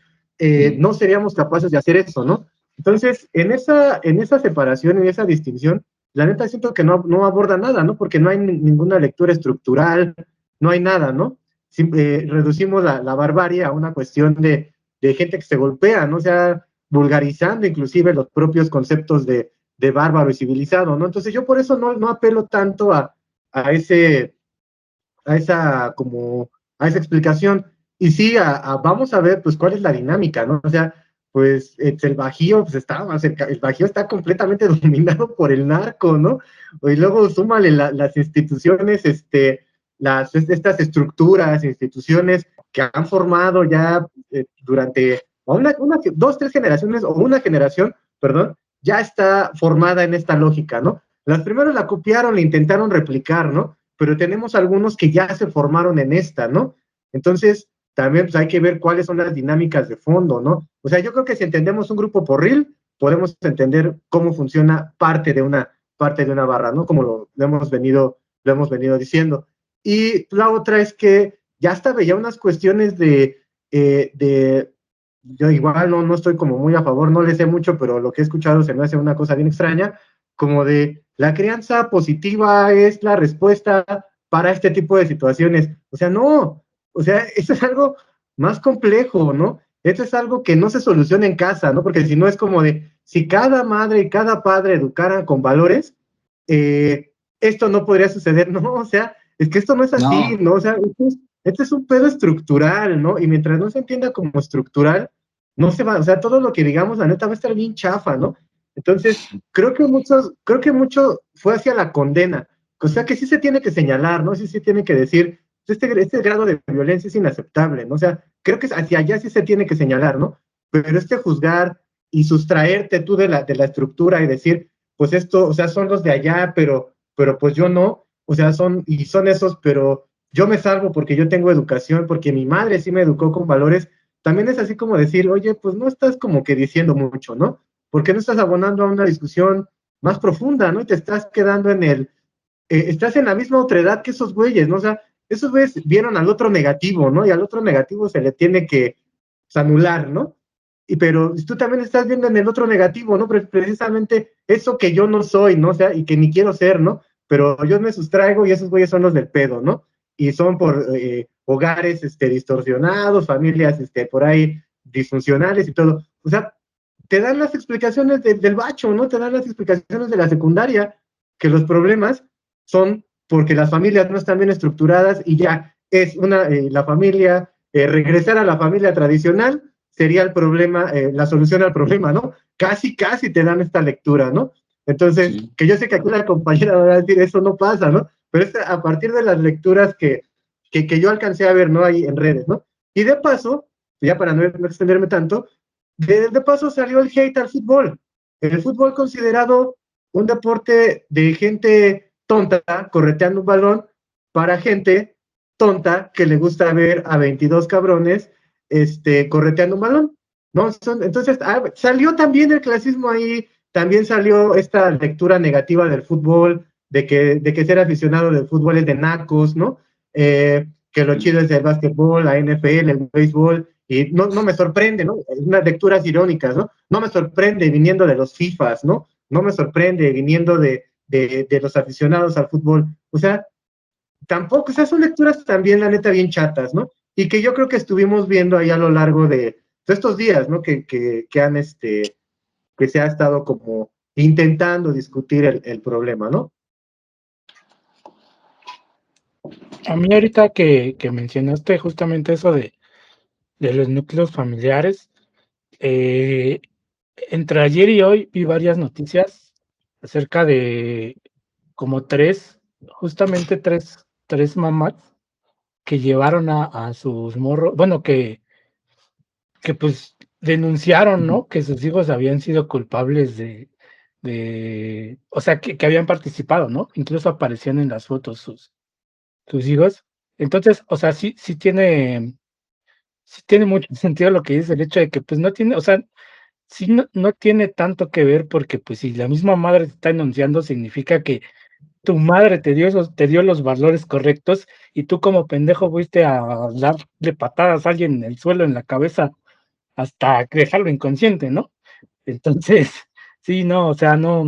no seríamos capaces de hacer eso, ¿no? Entonces, en esa separación, en esa distinción, la neta siento que no aborda nada, ¿no? Porque no hay ninguna lectura estructural, no hay nada, ¿no? Reducimos la barbarie a una cuestión de gente que se golpea, ¿no? O sea, vulgarizando inclusive los propios conceptos de bárbaro y civilizado, ¿no? Entonces yo por eso no apelo tanto a ese, a esa como, a esa explicación. Y sí, vamos a ver, pues, cuál es la dinámica, ¿no? O sea, pues, el Bajío, pues, el Bajío está completamente dominado por el narco, ¿no? Y luego súmale las instituciones, estas estructuras, instituciones que han formado ya durante dos, tres generaciones, o una generación, perdón, ya está formada en esta lógica, ¿no? Las primeras la copiaron, la intentaron replicar, ¿no? Pero tenemos algunos que ya se formaron en esta, ¿no? Entonces, también pues, hay que ver cuáles son las dinámicas de fondo, ¿no? O sea, yo creo que si entendemos un grupo porril, podemos entender cómo funciona parte de una barra, ¿no? Como lo hemos venido diciendo. Y la otra es que ya hasta veía unas cuestiones yo igual no estoy como muy a favor, no le sé mucho, pero lo que he escuchado se me hace una cosa bien extraña, como de la crianza positiva es la respuesta para este tipo de situaciones. O sea, no, o sea, eso es algo más complejo, ¿no? Esto es algo que no se soluciona en casa, ¿no? Porque si no es como de, si cada madre y cada padre educaran con valores, esto no podría suceder, ¿no? O sea, es que esto no es así, ¿no? O sea, este es un pedo estructural, ¿no? Y mientras no se entienda como estructural, no se va, o sea, todo lo que digamos, la neta, va a estar bien chafa, ¿no? Entonces, creo que mucho fue hacia la condena, o sea, que sí se tiene que señalar, ¿no? Sí se tiene que decir, este grado de violencia es inaceptable, ¿no? O sea, creo que hacia allá sí se tiene que señalar, ¿no? Pero juzgar y sustraerte tú de la estructura y decir, pues esto, o sea, son los de allá, pero pues yo no, o sea, son esos, pero yo me salvo porque yo tengo educación, porque mi madre sí me educó con valores, también es así como decir, oye, pues no estás como que diciendo mucho, ¿no? ¿Por qué no estás abonando a una discusión más profunda, ¿no? Y te estás quedando estás en la misma otredad que esos güeyes, ¿no? O sea, esos güeyes vieron al otro negativo, ¿no? Y al otro negativo se le tiene que anular, ¿no? Pero tú también estás viendo en el otro negativo, ¿no? Precisamente eso que yo no soy, ¿no? O sea, y que ni quiero ser, ¿no? Pero yo me sustraigo y esos güeyes son los del pedo, ¿no? Y son por hogares distorsionados, familias por ahí disfuncionales y todo. O sea, te dan las explicaciones del bacho, ¿no? Te dan las explicaciones de la secundaria, que los problemas son porque las familias no están bien estructuradas y ya es la familia, regresar a la familia tradicional sería el problema, la solución al problema, ¿no? Casi te dan esta lectura, ¿no? Entonces, sí, que yo sé que aquí la compañera va a decir, eso no pasa, ¿no? Pero es a partir de las lecturas que yo alcancé a ver, ¿no? Ahí en redes, ¿no? Y de paso, ya para no extenderme tanto, de paso salió el hate al fútbol. El fútbol considerado un deporte de gente tonta correteando un balón para gente tonta que le gusta ver a 22 cabrones correteando un balón, ¿no? Entonces, salió también el clasismo ahí, también salió esta lectura negativa del fútbol, de que ser aficionado del fútbol es de nacos, ¿no? Que lo chido es el básquetbol, la NFL, el béisbol, y no me sorprende, ¿no? Unas lecturas irónicas, ¿no? No me sorprende viniendo de los FIFAs, ¿no? No me sorprende viniendo de los aficionados al fútbol. O sea, tampoco, o sea, son lecturas también, la neta, bien chatas, ¿no? Y que yo creo que estuvimos viendo ahí a lo largo de estos días, ¿no? Que se ha estado como intentando discutir el problema, ¿no? A mí ahorita que mencionaste justamente eso de los núcleos familiares, entre ayer y hoy vi varias noticias acerca de como justamente tres mamás que llevaron a sus morros, bueno, que pues denunciaron, ¿no? Que sus hijos habían sido culpables o sea, que habían participado, ¿no? Incluso aparecían en las fotos sus hijos. Entonces, o sea, sí tiene mucho sentido lo que dice el hecho de que pues no tiene, o sea, sí no tiene tanto que ver porque pues si la misma madre te está denunciando significa que tu madre te dio los valores correctos y tú como pendejo fuiste a darle patadas a alguien en el suelo, en la cabeza, hasta dejarlo inconsciente, ¿no? Entonces, sí, no, o sea, no,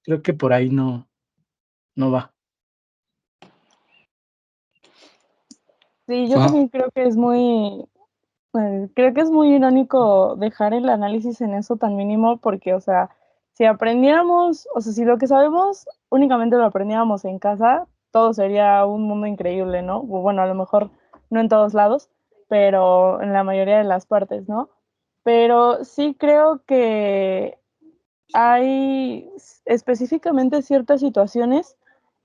creo que por ahí no va. Sí, yo también creo que es muy irónico dejar el análisis en eso tan mínimo porque, o sea, si aprendiéramos, o sea, si lo que sabemos únicamente lo aprendiéramos en casa, todo sería un mundo increíble, ¿no? O bueno, a lo mejor no en todos lados, pero en la mayoría de las partes, ¿no? Pero sí creo que hay específicamente ciertas situaciones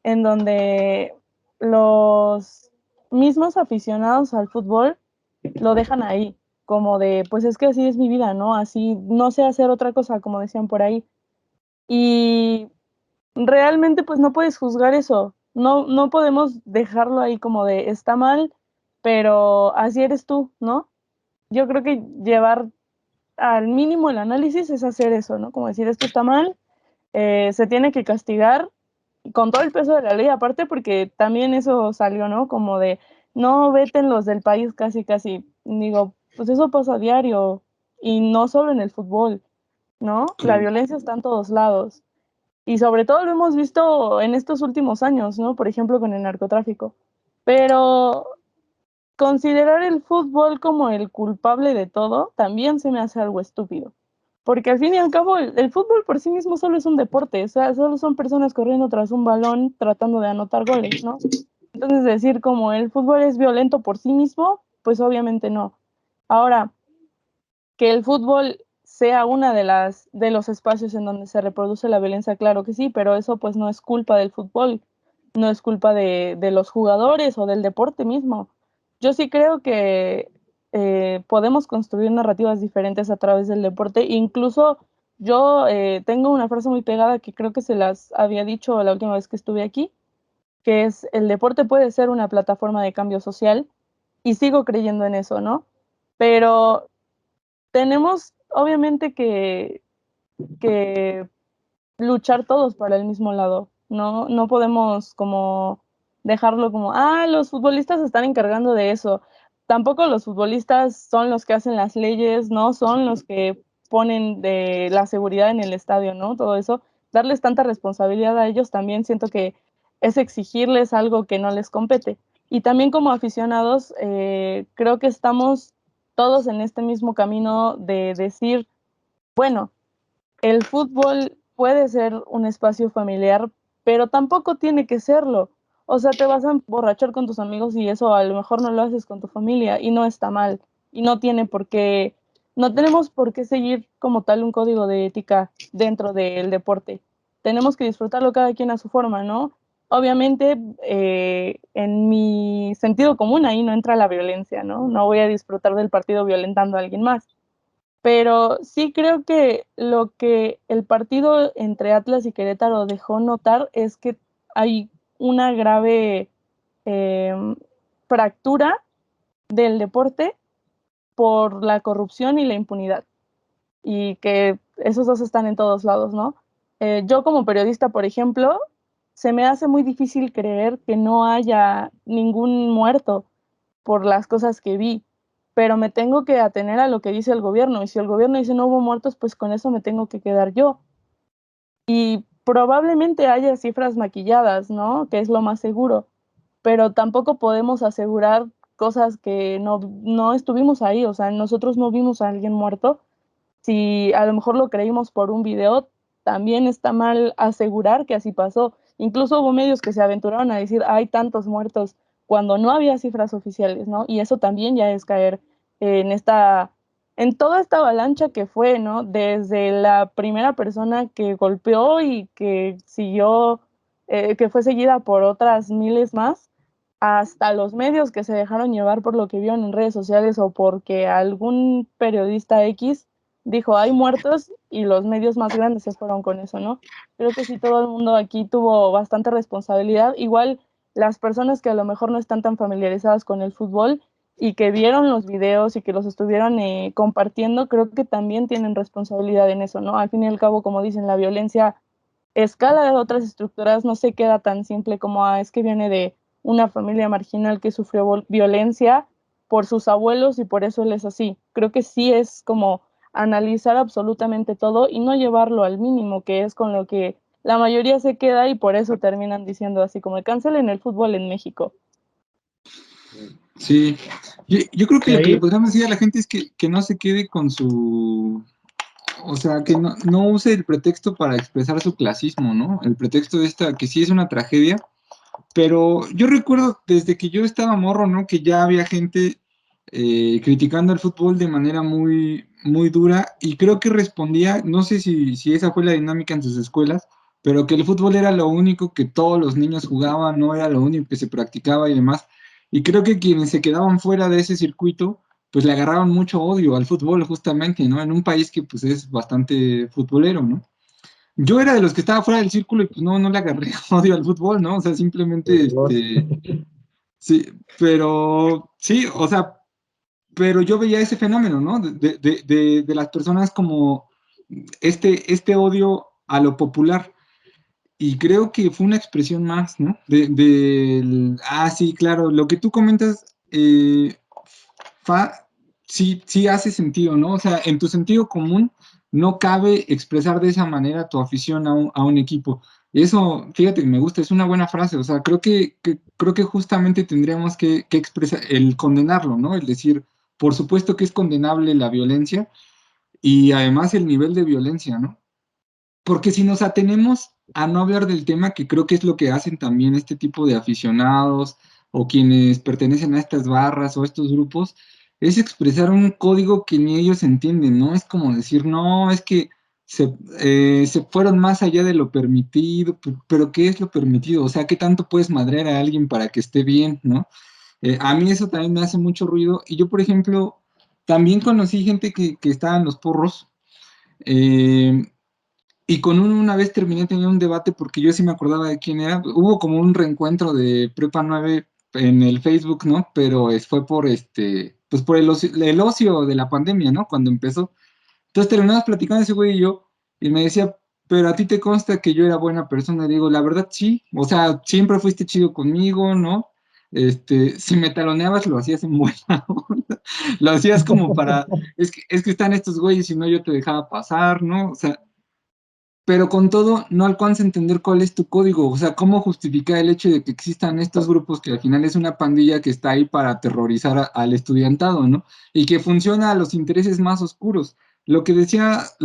en donde los mismos aficionados al fútbol lo dejan ahí, como de, pues es que así es mi vida, ¿no? Así no sé hacer otra cosa, como decían por ahí. Y realmente pues no puedes juzgar eso, no podemos dejarlo ahí como de está mal, pero así eres tú, ¿no? Yo creo que llevar al mínimo el análisis es hacer eso, ¿no? Como decir esto está mal, se tiene que castigar con todo el peso de la ley, aparte porque también eso salió, ¿no? Como de no veten los del país casi, casi. Digo, pues eso pasa a diario y no solo en el fútbol, ¿no? La violencia está en todos lados y sobre todo lo hemos visto en estos últimos años, ¿no? Por ejemplo, con el narcotráfico. Pero considerar el fútbol como el culpable de todo también se me hace algo estúpido. Porque al fin y al cabo el fútbol por sí mismo solo es un deporte, o sea, solo son personas corriendo tras un balón tratando de anotar goles, ¿no? Entonces decir como el fútbol es violento por sí mismo, pues obviamente no. Ahora, que el fútbol sea una de los espacios en donde se reproduce la violencia, claro que sí, pero eso pues no es culpa del fútbol, no es culpa de los jugadores o del deporte mismo. Yo sí creo que podemos construir narrativas diferentes a través del deporte. Incluso yo tengo una frase muy pegada que creo que se las había dicho la última vez que estuve aquí, que es el deporte puede ser una plataforma de cambio social y sigo creyendo en eso, ¿no? Pero tenemos obviamente que luchar todos para el mismo lado. No podemos como dejarlo como, los futbolistas se están encargando de eso. Tampoco los futbolistas son los que hacen las leyes, no son los que ponen de la seguridad en el estadio, ¿no? Todo eso, darles tanta responsabilidad a ellos también siento que es exigirles algo que no les compete. Y también como aficionados, creo que estamos todos en este mismo camino de decir, bueno, el fútbol puede ser un espacio familiar, pero tampoco tiene que serlo. O sea, te vas a emborrachar con tus amigos y eso a lo mejor no lo haces con tu familia y no está mal. Y no tiene por qué, no tenemos por qué seguir como tal un código de ética dentro del deporte. Tenemos que disfrutarlo cada quien a su forma, ¿no? Obviamente, en mi sentido común ahí no entra la violencia, ¿no? No voy a disfrutar del partido violentando a alguien más, pero sí creo que lo que el partido entre Atlas y Querétaro dejó notar es que hay una grave eh, fractura del deporte por la corrupción y la impunidad, y que esos dos están en todos lados, ¿no? Yo como periodista, por ejemplo, se me hace muy difícil creer que no haya ningún muerto por las cosas que vi, pero me tengo que atener a lo que dice el gobierno, y si el gobierno dice no hubo muertos, pues con eso me tengo que quedar yo. Y probablemente haya cifras maquilladas, ¿no? Que es lo más seguro, pero tampoco podemos asegurar cosas que no estuvimos ahí, o sea, nosotros no vimos a alguien muerto. Si a lo mejor lo creímos por un video, también está mal asegurar que así pasó. Incluso hubo medios que se aventuraron a decir hay tantos muertos cuando no había cifras oficiales, ¿no? Y eso también ya es caer en toda esta avalancha que fue, ¿no? Desde la primera persona que golpeó y que siguió, que fue seguida por otras miles más, hasta los medios que se dejaron llevar por lo que vieron en redes sociales o porque algún periodista X dijo hay muertos y los medios más grandes se fueron con eso, ¿no? Creo que sí, todo el mundo aquí tuvo bastante responsabilidad. Igual las personas que a lo mejor no están tan familiarizadas con el fútbol y que vieron los videos y que los estuvieron compartiendo, creo que también tienen responsabilidad en eso, ¿no? Al fin y al cabo, como dicen, la violencia escala de otras estructuras, no se queda tan simple como es que viene de una familia marginal que sufrió violencia por sus abuelos y por eso él es así. Creo que sí es como analizar absolutamente todo y no llevarlo al mínimo, que es con lo que la mayoría se queda y por eso terminan diciendo así como cancelen el fútbol en México. Sí, yo creo que lo que le Ahí, podríamos decir a la gente es que no se quede con su, o sea, que no use el pretexto para expresar su clasismo, ¿no? El pretexto de esta, que sí es una tragedia, pero yo recuerdo desde que yo estaba morro, ¿no? Que ya había gente criticando el fútbol de manera muy, muy dura y creo que respondía, no sé si esa fue la dinámica en sus escuelas, pero que el fútbol era lo único que todos los niños jugaban, no era lo único que se practicaba y demás. Y creo que quienes se quedaban fuera de ese circuito, pues le agarraron mucho odio al fútbol justamente, ¿no? En un país que pues es bastante futbolero, ¿no? Yo era de los que estaba fuera del círculo y pues no le agarré odio al fútbol, ¿no? O sea, simplemente, sí, pero sí, o sea, pero yo veía ese fenómeno, ¿no? De las personas como este odio a lo popular. Y creo que fue una expresión más, ¿no? Sí, claro, lo que tú comentas, Fa, sí hace sentido, ¿no? O sea, en tu sentido común no cabe expresar de esa manera tu afición a un equipo. Y eso, fíjate, me gusta, es una buena frase, o sea, creo que justamente tendríamos que expresar el condenarlo, ¿no? El decir, por supuesto que es condenable la violencia y además el nivel de violencia, ¿no? Porque si nos atenemos a no hablar del tema, que creo que es lo que hacen también este tipo de aficionados o quienes pertenecen a estas barras o estos grupos, es expresar un código que ni ellos entienden, ¿no? Es como decir, no, es que se fueron más allá de lo permitido, pero ¿qué es lo permitido? O sea, ¿qué tanto puedes madrear a alguien para que esté bien, ¿no? A mí eso también me hace mucho ruido. Y yo, por ejemplo, también conocí gente que estaba en los porros. eh, y con una vez terminé teniendo un debate porque yo sí me acordaba de quién era. Hubo como un reencuentro de Prepa 9 en el Facebook, ¿no? Pero fue por pues por el ocio de la pandemia, ¿no? Cuando empezó. Entonces terminamos platicando ese güey y yo, y me decía, pero a ti te consta que yo era buena persona. Y digo, la verdad sí, o sea, siempre fuiste chido conmigo, ¿no? Si me taloneabas, lo hacías en buena onda. Lo hacías como para, es que están estos güeyes y no yo te dejaba pasar, ¿no? O sea, pero con todo no alcanza a entender cuál es tu código, o sea, cómo justificar el hecho de que existan estos grupos que al final es una pandilla que está ahí para aterrorizar al estudiantado, ¿no? Y que funciona a los intereses más oscuros. Lo que decías,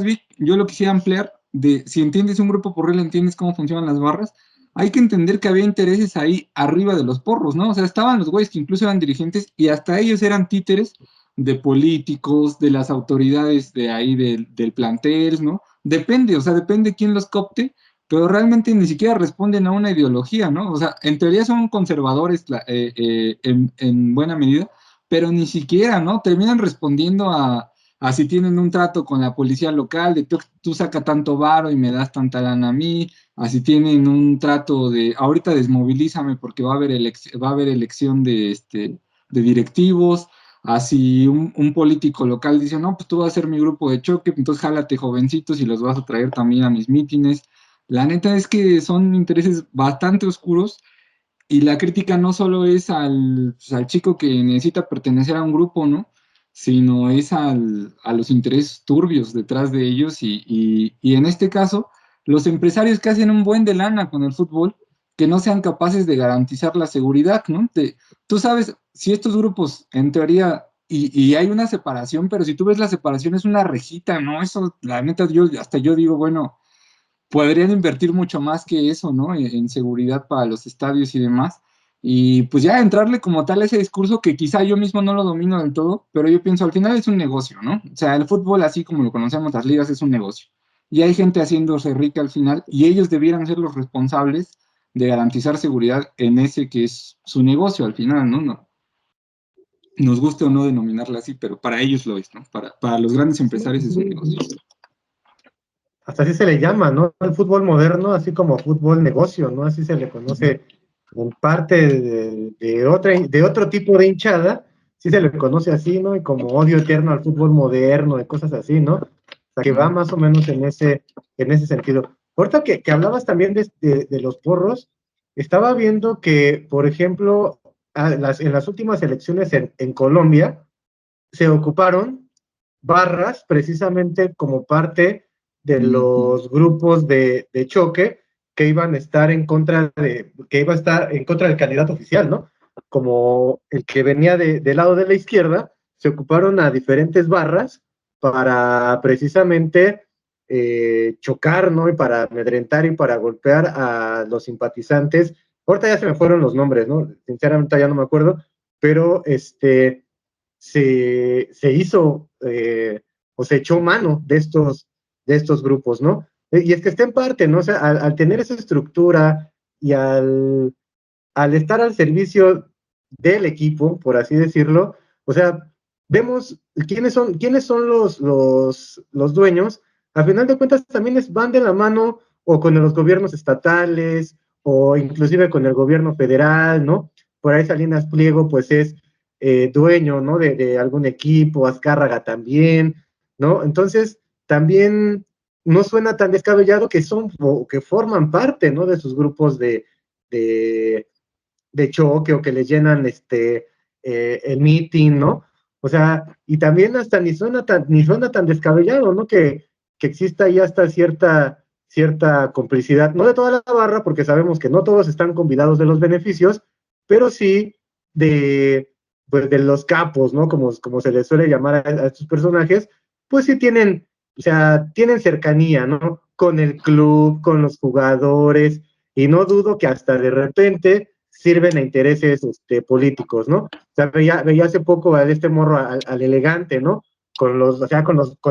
Vic, yo lo quisiera ampliar de si entiendes un grupo porrero, entiendes cómo funcionan las barras, hay que entender que había intereses ahí arriba de los porros, ¿no? O sea, estaban los güeyes que incluso eran dirigentes y hasta ellos eran títeres de políticos, de las autoridades de ahí del plantel, ¿no? Depende, o sea, depende quién los copte, pero realmente ni siquiera responden a una ideología, ¿no? O sea, en teoría son conservadores en buena medida, pero ni siquiera, ¿no? Terminan respondiendo a si tienen un trato con la policía local, de tú saca tanto varo y me das tanta lana a mí, a si tienen un trato de ahorita desmovilízame porque va a haber elección de directivos, así un político local dice, no, pues tú vas a ser mi grupo de choque, entonces jálate jovencitos y los vas a traer también a mis mítines. La neta es que son intereses bastante oscuros y la crítica no solo es al chico que necesita pertenecer a un grupo, ¿no? Sino es a los intereses turbios detrás de ellos y en este caso, los empresarios que hacen un buen de lana con el fútbol, que no sean capaces de garantizar la seguridad, ¿no? Tú sabes, si estos grupos, en teoría, y hay una separación, pero si tú ves la separación es una rejita, ¿no? Eso, la neta, hasta yo digo, bueno, podrían invertir mucho más que eso, ¿no? En seguridad para los estadios y demás. Y pues ya entrarle como tal a ese discurso que quizá yo mismo no lo domino del todo, pero yo pienso al final es un negocio, ¿no? O sea, el fútbol así como lo conocemos, las ligas, es un negocio. Y hay gente haciéndose rica al final y ellos debieran ser los responsables de garantizar seguridad en ese que es su negocio al final, ¿no? Nos guste o no denominarla así, pero para ellos lo es, ¿no? Para los grandes empresarios es un negocio. Hasta así se le llama, ¿no? El fútbol moderno, así como fútbol negocio, ¿no? Así se le conoce en parte de otro tipo de hinchada, sí se le conoce así, ¿no? Y como odio eterno al fútbol moderno, y cosas así, ¿no? O sea, que va más o menos en ese sentido. Ahorita que hablabas también de los porros, estaba viendo que, por ejemplo, en las últimas elecciones en Colombia, se ocuparon barras precisamente como parte de los grupos de choque que iban a estar en contra del candidato oficial, ¿no? Como el que venía del lado de la izquierda, se ocuparon a diferentes barras para precisamente chocar, ¿no? Y para amedrentar y para golpear a los simpatizantes. Ahorita ya se me fueron los nombres, ¿no? Sinceramente ya no me acuerdo, pero se hizo o se echó mano de estos grupos, ¿no? Y es que está en parte, ¿no? O sea, al tener esa estructura y al estar al servicio del equipo, por así decirlo, o sea, vemos quiénes son los dueños. Al final de cuentas también van de la mano o con los gobiernos estatales o inclusive con el gobierno federal, ¿no? Por ahí Salinas Pliego pues es dueño, ¿no? De algún equipo, Azcárraga también, ¿no? Entonces, también no suena tan descabellado que son o que forman parte, ¿no? De sus grupos de, de choque o que les llenan el meeting, ¿no? O sea, y también hasta ni suena tan descabellado, ¿no? Que exista ahí hasta cierta complicidad, no de toda la barra, porque sabemos que no todos están convidados de los beneficios, pero sí pues de los capos, ¿no? Como se les suele llamar a estos personajes, pues sí tienen, o sea, tienen cercanía, ¿no? Con el club, con los jugadores, y no dudo que hasta de repente sirven a intereses políticos, ¿no? O sea, veía hace poco a este morro, al elegante, ¿no? Con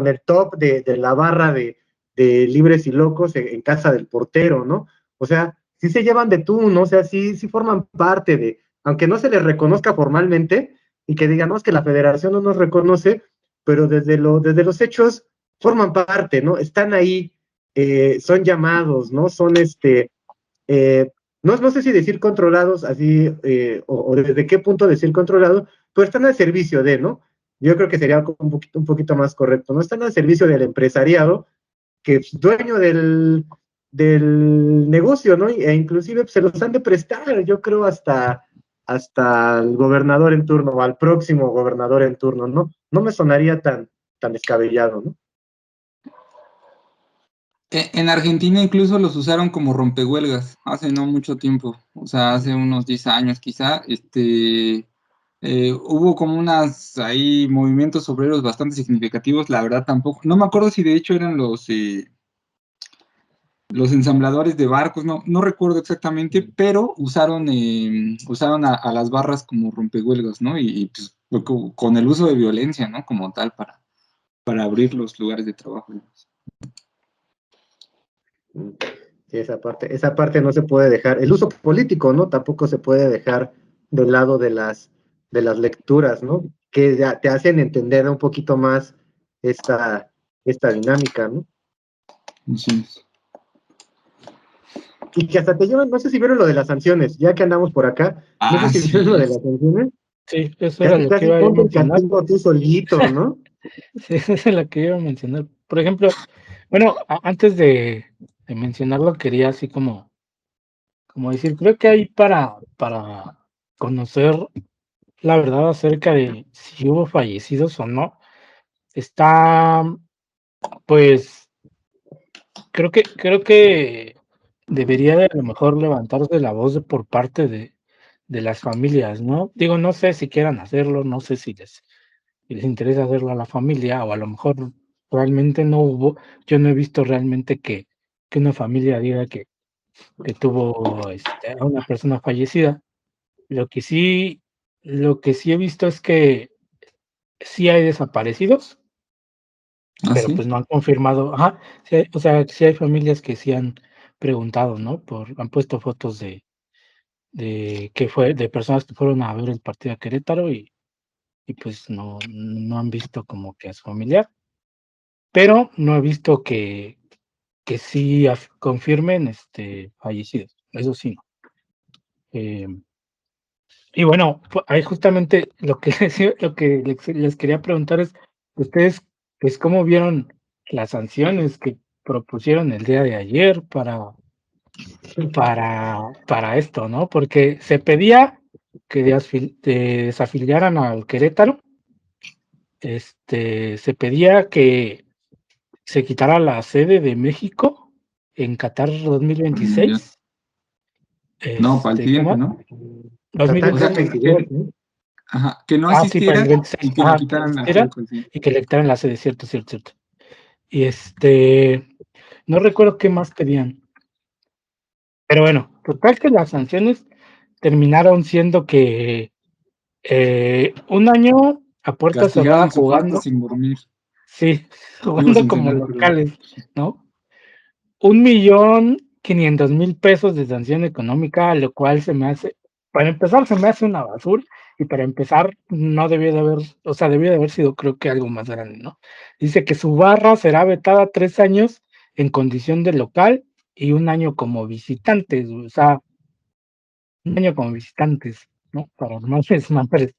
el top de la barra de libres y locos en casa del portero, ¿no? O sea, sí se llevan de tú, ¿no? O sea, sí forman parte aunque no se les reconozca formalmente, y que digan, no, es que la federación no nos reconoce, pero desde los hechos forman parte, ¿no? Están ahí, son llamados, ¿no? Son no sé si decir controlados, así, o desde qué punto decir controlado, pero están al servicio de, ¿no? Yo creo que sería un poquito más correcto, ¿no? Están al servicio del empresariado, que es dueño del negocio, ¿no? E inclusive se los han de prestar, yo creo, hasta al gobernador en turno, o al próximo gobernador en turno, ¿no? No me sonaría tan descabellado, ¿no? En Argentina incluso los usaron como rompehuelgas hace no mucho tiempo, o sea, hace unos 10 años quizá, hubo como unas ahí movimientos obreros bastante significativos, la verdad tampoco, no me acuerdo si de hecho eran los ensambladores de barcos, no recuerdo exactamente, pero usaron a las barras como rompehuelgas, ¿no? Y pues, con el uso de violencia, ¿no? Como tal, para abrir los lugares de trabajo. Sí, esa parte no se puede dejar. El uso político, ¿no? Tampoco se puede dejar del lado de las lecturas, ¿no? Que te hacen entender un poquito más esta dinámica, ¿no? Sí. Y que hasta te llevan, no sé si vieron lo de las sanciones, ya que andamos por acá, no sé si Sí. vieron lo de las sanciones. Sí, eso era lo que Casi iba a ponte el mencionar. castigo tú solito, ¿no? Sí, eso es lo que iba a mencionar. Por ejemplo, bueno, antes de mencionarlo, quería así como decir, creo que hay para conocer la verdad acerca de si hubo fallecidos o no, está, pues, creo que debería de a lo mejor levantarse la voz por parte de las familias, ¿no? Digo, no sé si quieran hacerlo, no sé si les interesa hacerlo a la familia, o a lo mejor realmente no hubo. Yo no he visto realmente que una familia diga que tuvo, a una persona fallecida. Lo que sí lo que sí he visto es que sí hay desaparecidos, ¿Ah, pero, sí? pues, no han confirmado, ajá, sí hay, o sea, sí hay familias que sí han preguntado, ¿no? Han puesto fotos de personas que fueron a ver el partido a Querétaro y, pues, no han visto como que a su familiar, pero no he visto que sí confirmen, fallecidos, eso sí, no. Y bueno, ahí justamente lo que lo que les quería preguntar es, ustedes, pues, ¿cómo vieron las sanciones que propusieron el día de ayer para esto, no? Porque se pedía que desafiliaran al Querétaro, se pedía que se quitara la sede de México en Qatar Para el Mundial. 2026. No, para el ¿Qué siguiente, más? ¿no? Qatar O sea, 2026. 2022, ¿no? ajá, que no Sí, para el asistieran 26. y que le Que quitaran la existiera sede con el siguiente. y que le quitaran la sede, cierto. Y no recuerdo qué más pedían. Pero bueno, total que las sanciones terminaron siendo que un año a puerta Castigado cerrada en su cuarto jugando, sin dormir. sí, Digo, jugando sin como cenar, perdón. locales, ¿no? 1,500,000 pesos de sanción económica, lo cual para empezar, se me hace una basura, y para empezar, no debió de haber, o sea, debió de haber sido, creo que algo más grande, ¿no? Dice que su barra será vetada 3 años en condición de local y 1 año como visitantes, o sea, 1 año como visitantes, ¿no? Para más desmadres.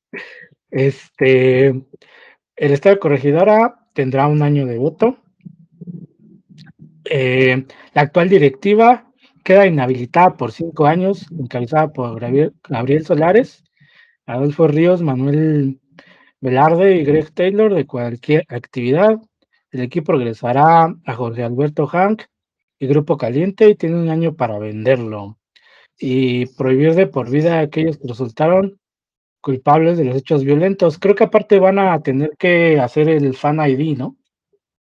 El estado de Corregidora tendrá 1 año de voto. La actual directiva queda inhabilitada por 5 años, encabezada por Gabriel Solares, Adolfo Ríos, Manuel Velarde y Greg Taylor de cualquier actividad. El equipo regresará a Jorge Alberto Hank y Grupo Caliente y tiene 1 año para venderlo. Y prohibir de por vida a aquellos que resultaron culpables de los hechos violentos. Creo que aparte van a tener que hacer el Fan ID, ¿no?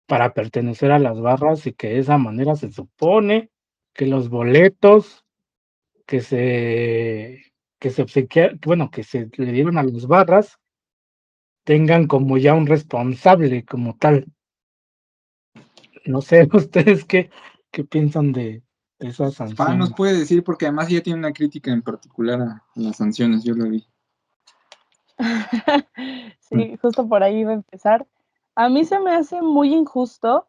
Para pertenecer a las barras, y que de esa manera se supone que los boletos que que se le dieron a las barras tengan como ya un responsable como tal. No sé, ¿ustedes qué piensan de esas Nos sanciones? puede decir, porque además ella tiene una crítica en particular a las sanciones, yo lo vi. Sí, justo por ahí iba a empezar. A mí se me hace muy injusto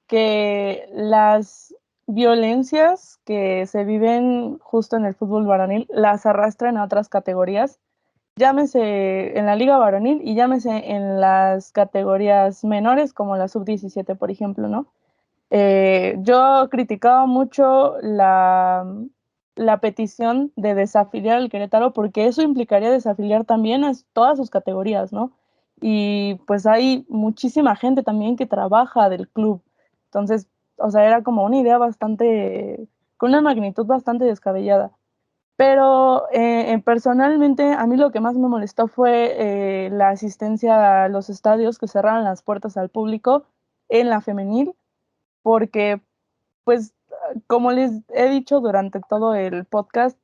que las violencias que se viven justo en el fútbol varonil las arrastren a otras categorías, llámese en la liga varonil y llámese en las categorías menores como la sub-17, por ejemplo, ¿no? Yo criticaba mucho la petición de desafiliar al Querétaro porque eso implicaría desafiliar también a todas sus categorías, ¿no? Y pues hay muchísima gente también que trabaja del club. Entonces, o sea, era como una idea con una magnitud bastante descabellada. Pero personalmente a mí lo que más me molestó fue la asistencia a los estadios, que cerraran las puertas al público en la femenil, porque pues como les he dicho durante todo el podcast,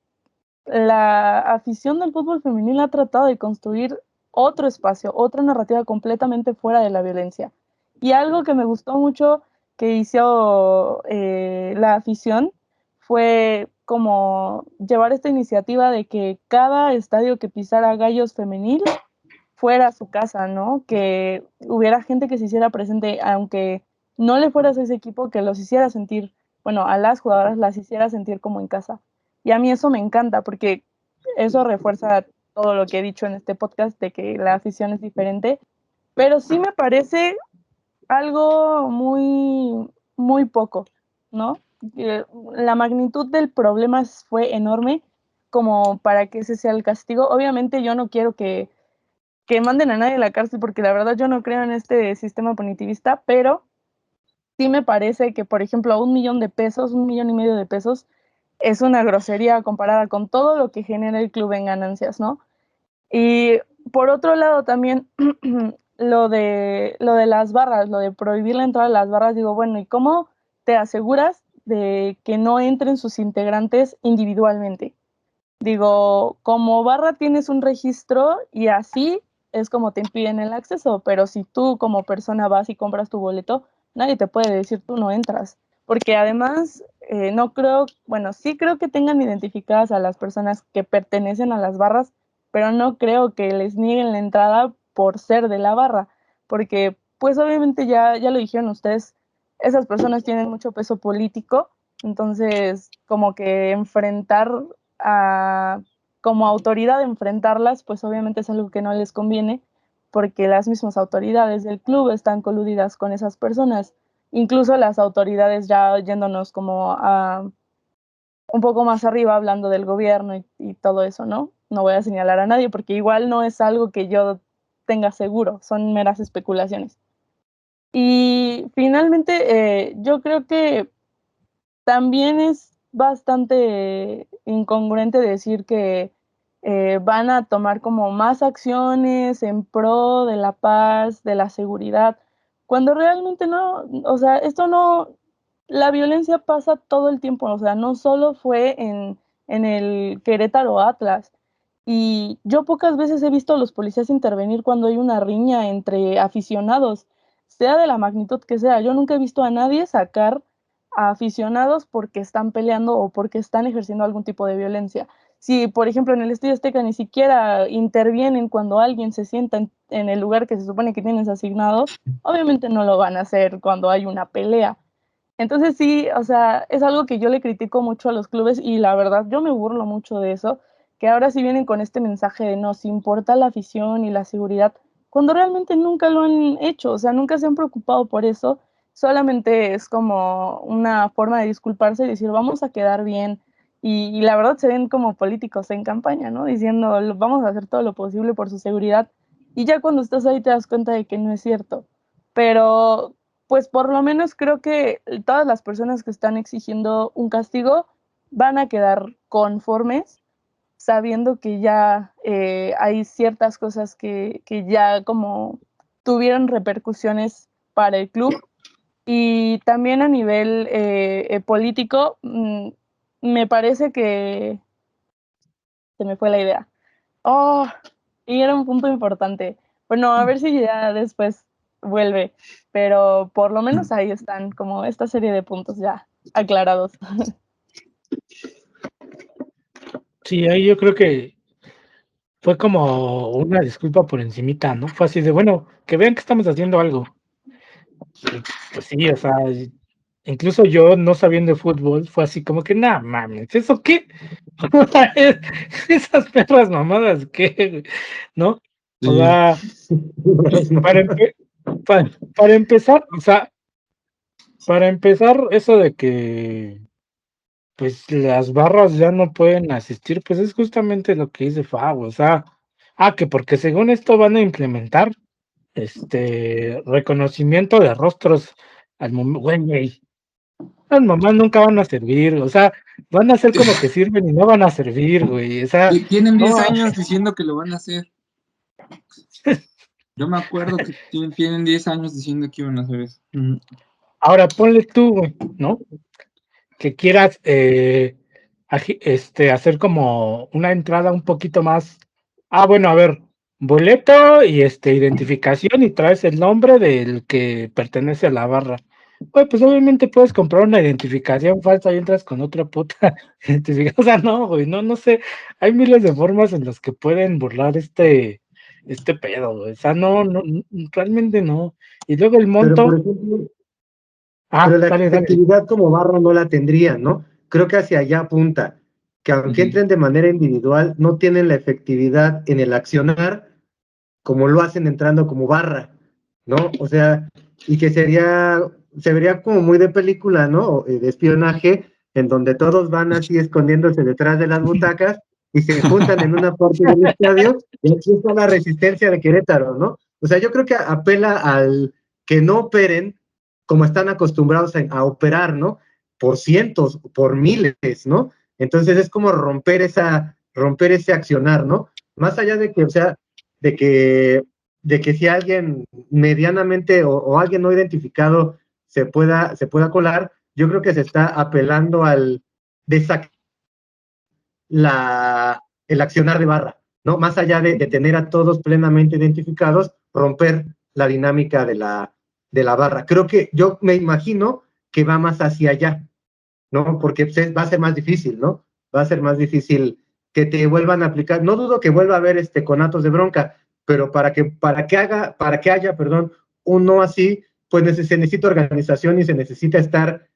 la afición del fútbol femenil ha tratado de construir otro espacio, otra narrativa completamente fuera de la violencia. Y algo que me gustó mucho que hizo la afición fue como llevar esta iniciativa de que cada estadio que pisara Gallos Femenil fuera su casa, ¿no? Que hubiera gente que se hiciera presente, aunque no le fueras a ese equipo, que los hiciera sentir, bueno, a las jugadoras las hiciera sentir como en casa. Y a mí eso me encanta porque eso refuerza todo lo que he dicho en este podcast de que la afición es diferente, pero sí me parece algo muy, muy poco, ¿no? La magnitud del problema fue enorme como para que ese sea el castigo. Obviamente yo no quiero que manden a nadie a la cárcel, porque la verdad yo no creo en este sistema punitivista, pero sí me parece que, por ejemplo, 1 millón de pesos, 1,5 millones de pesos, es una grosería comparada con todo lo que genera el club en ganancias, ¿no? Y por otro lado también lo de las barras, lo de prohibir la entrada a las barras, digo, bueno, ¿y cómo te aseguras de que no entren sus integrantes individualmente? Digo, como barra tienes un registro y así es como te impiden el acceso, pero si tú como persona vas y compras tu boleto, nadie te puede decir tú no entras, porque además no creo, bueno, sí creo que tengan identificadas a las personas que pertenecen a las barras, pero no creo que les nieguen la entrada por ser de la barra, porque pues obviamente ya lo dijeron ustedes, esas personas tienen mucho peso político, entonces como que enfrentar a, como autoridad, enfrentarlas, pues obviamente es algo que no les conviene porque las mismas autoridades del club están coludidas con esas personas. Incluso las autoridades ya yéndonos como a un poco más arriba hablando del gobierno y todo eso, ¿no? No voy a señalar a nadie porque igual no es algo que yo tenga seguro, son meras especulaciones. Y finalmente, yo creo que también es bastante incongruente decir que van a tomar como más acciones en pro de la paz, de la seguridad, cuando realmente no, o sea, esto no, la violencia pasa todo el tiempo, o sea, no solo fue en el Querétaro Atlas. Y yo pocas veces he visto a los policías intervenir cuando hay una riña entre aficionados, sea de la magnitud que sea. Yo nunca he visto a nadie sacar a aficionados porque están peleando o porque están ejerciendo algún tipo de violencia. Si, por ejemplo, en el Estadio Azteca ni siquiera intervienen cuando alguien se sienta en el lugar que se supone que tienes asignado, obviamente no lo van a hacer cuando hay una pelea. Entonces sí, o sea, es algo que yo le critico mucho a los clubes y la verdad yo me burlo mucho de eso, que ahora sí vienen con este mensaje de nos importa la afición y la seguridad, cuando realmente nunca lo han hecho, o sea, nunca se han preocupado por eso, solamente es como una forma de disculparse y decir vamos a quedar bien y la verdad se ven como políticos en campaña, ¿no? Diciendo vamos a hacer todo lo posible por su seguridad y ya cuando estás ahí te das cuenta de que no es cierto. Pero pues por lo menos creo que todas las personas que están exigiendo un castigo van a quedar conformes, sabiendo que ya hay ciertas cosas que ya como tuvieron repercusiones para el club y también a nivel político, me parece que se me fue la idea. Oh, y era un punto importante. Bueno, a ver si ya después vuelve, pero por lo menos ahí están como esta serie de puntos ya aclarados. Sí, ahí yo creo que fue como una disculpa por encimita, ¿no? Fue así de, bueno, que vean que estamos haciendo algo. Y, pues sí, o sea, incluso yo no sabiendo de fútbol, fue así como que, nah, mames, ¿eso qué? O sea, esas perras mamadas, ¿qué? ¿No? O Sí. sea, para, para empezar, o sea, para empezar, eso de que pues las barras ya no pueden asistir, pues es justamente lo que dice Fabo, o sea, que porque según esto van a implementar reconocimiento de rostros al momento, güey, las mamás nunca van a servir, o sea, van a ser como que sirven y no van a servir, güey, o sea, Tienen 10 no, años diciendo que lo van a hacer. Yo me acuerdo que tienen 10 años diciendo que iban a hacer eso. ahora ponle tú, güey, ¿no? Que quieras hacer como una entrada un poquito más. Bueno, a ver, boleto y identificación y traes el nombre del que pertenece a la barra. Güey, pues obviamente puedes comprar una identificación falsa y entras con otra puta identificación. O sea, no, güey, no sé. Hay miles de formas en las que pueden burlar este pedo, güey. O sea, no, realmente no. Y luego el Pero, por monto. ejemplo, pero la Dale, dale. efectividad como barra no la tendrían, ¿no? Creo que hacia allá apunta, que aunque entren de manera individual, no tienen la efectividad en el accionar como lo hacen entrando como barra, ¿no? O sea, y que se vería como muy de película, ¿no? De espionaje, en donde todos van así escondiéndose detrás de las butacas y se juntan en una parte del estadio, y aquí está la resistencia de Querétaro, ¿no? O sea, yo creo que apela al que no operen como están acostumbrados a operar, ¿no? Por cientos, por miles, ¿no? Entonces es como romper ese accionar, ¿no? Más allá de que, o sea, de que si alguien medianamente o alguien no identificado se pueda colar, yo creo que se está apelando al el accionar de barra, ¿no? Más allá de tener a todos plenamente identificados, romper la dinámica de la barra. Creo que yo me imagino que va más hacia allá, ¿no? Porque va a ser más difícil, ¿no? Va a ser más difícil que te vuelvan a aplicar. No dudo que vuelva a haber conatos de bronca, pero para que haya, perdón, uno así, pues se necesita organización y se necesita estar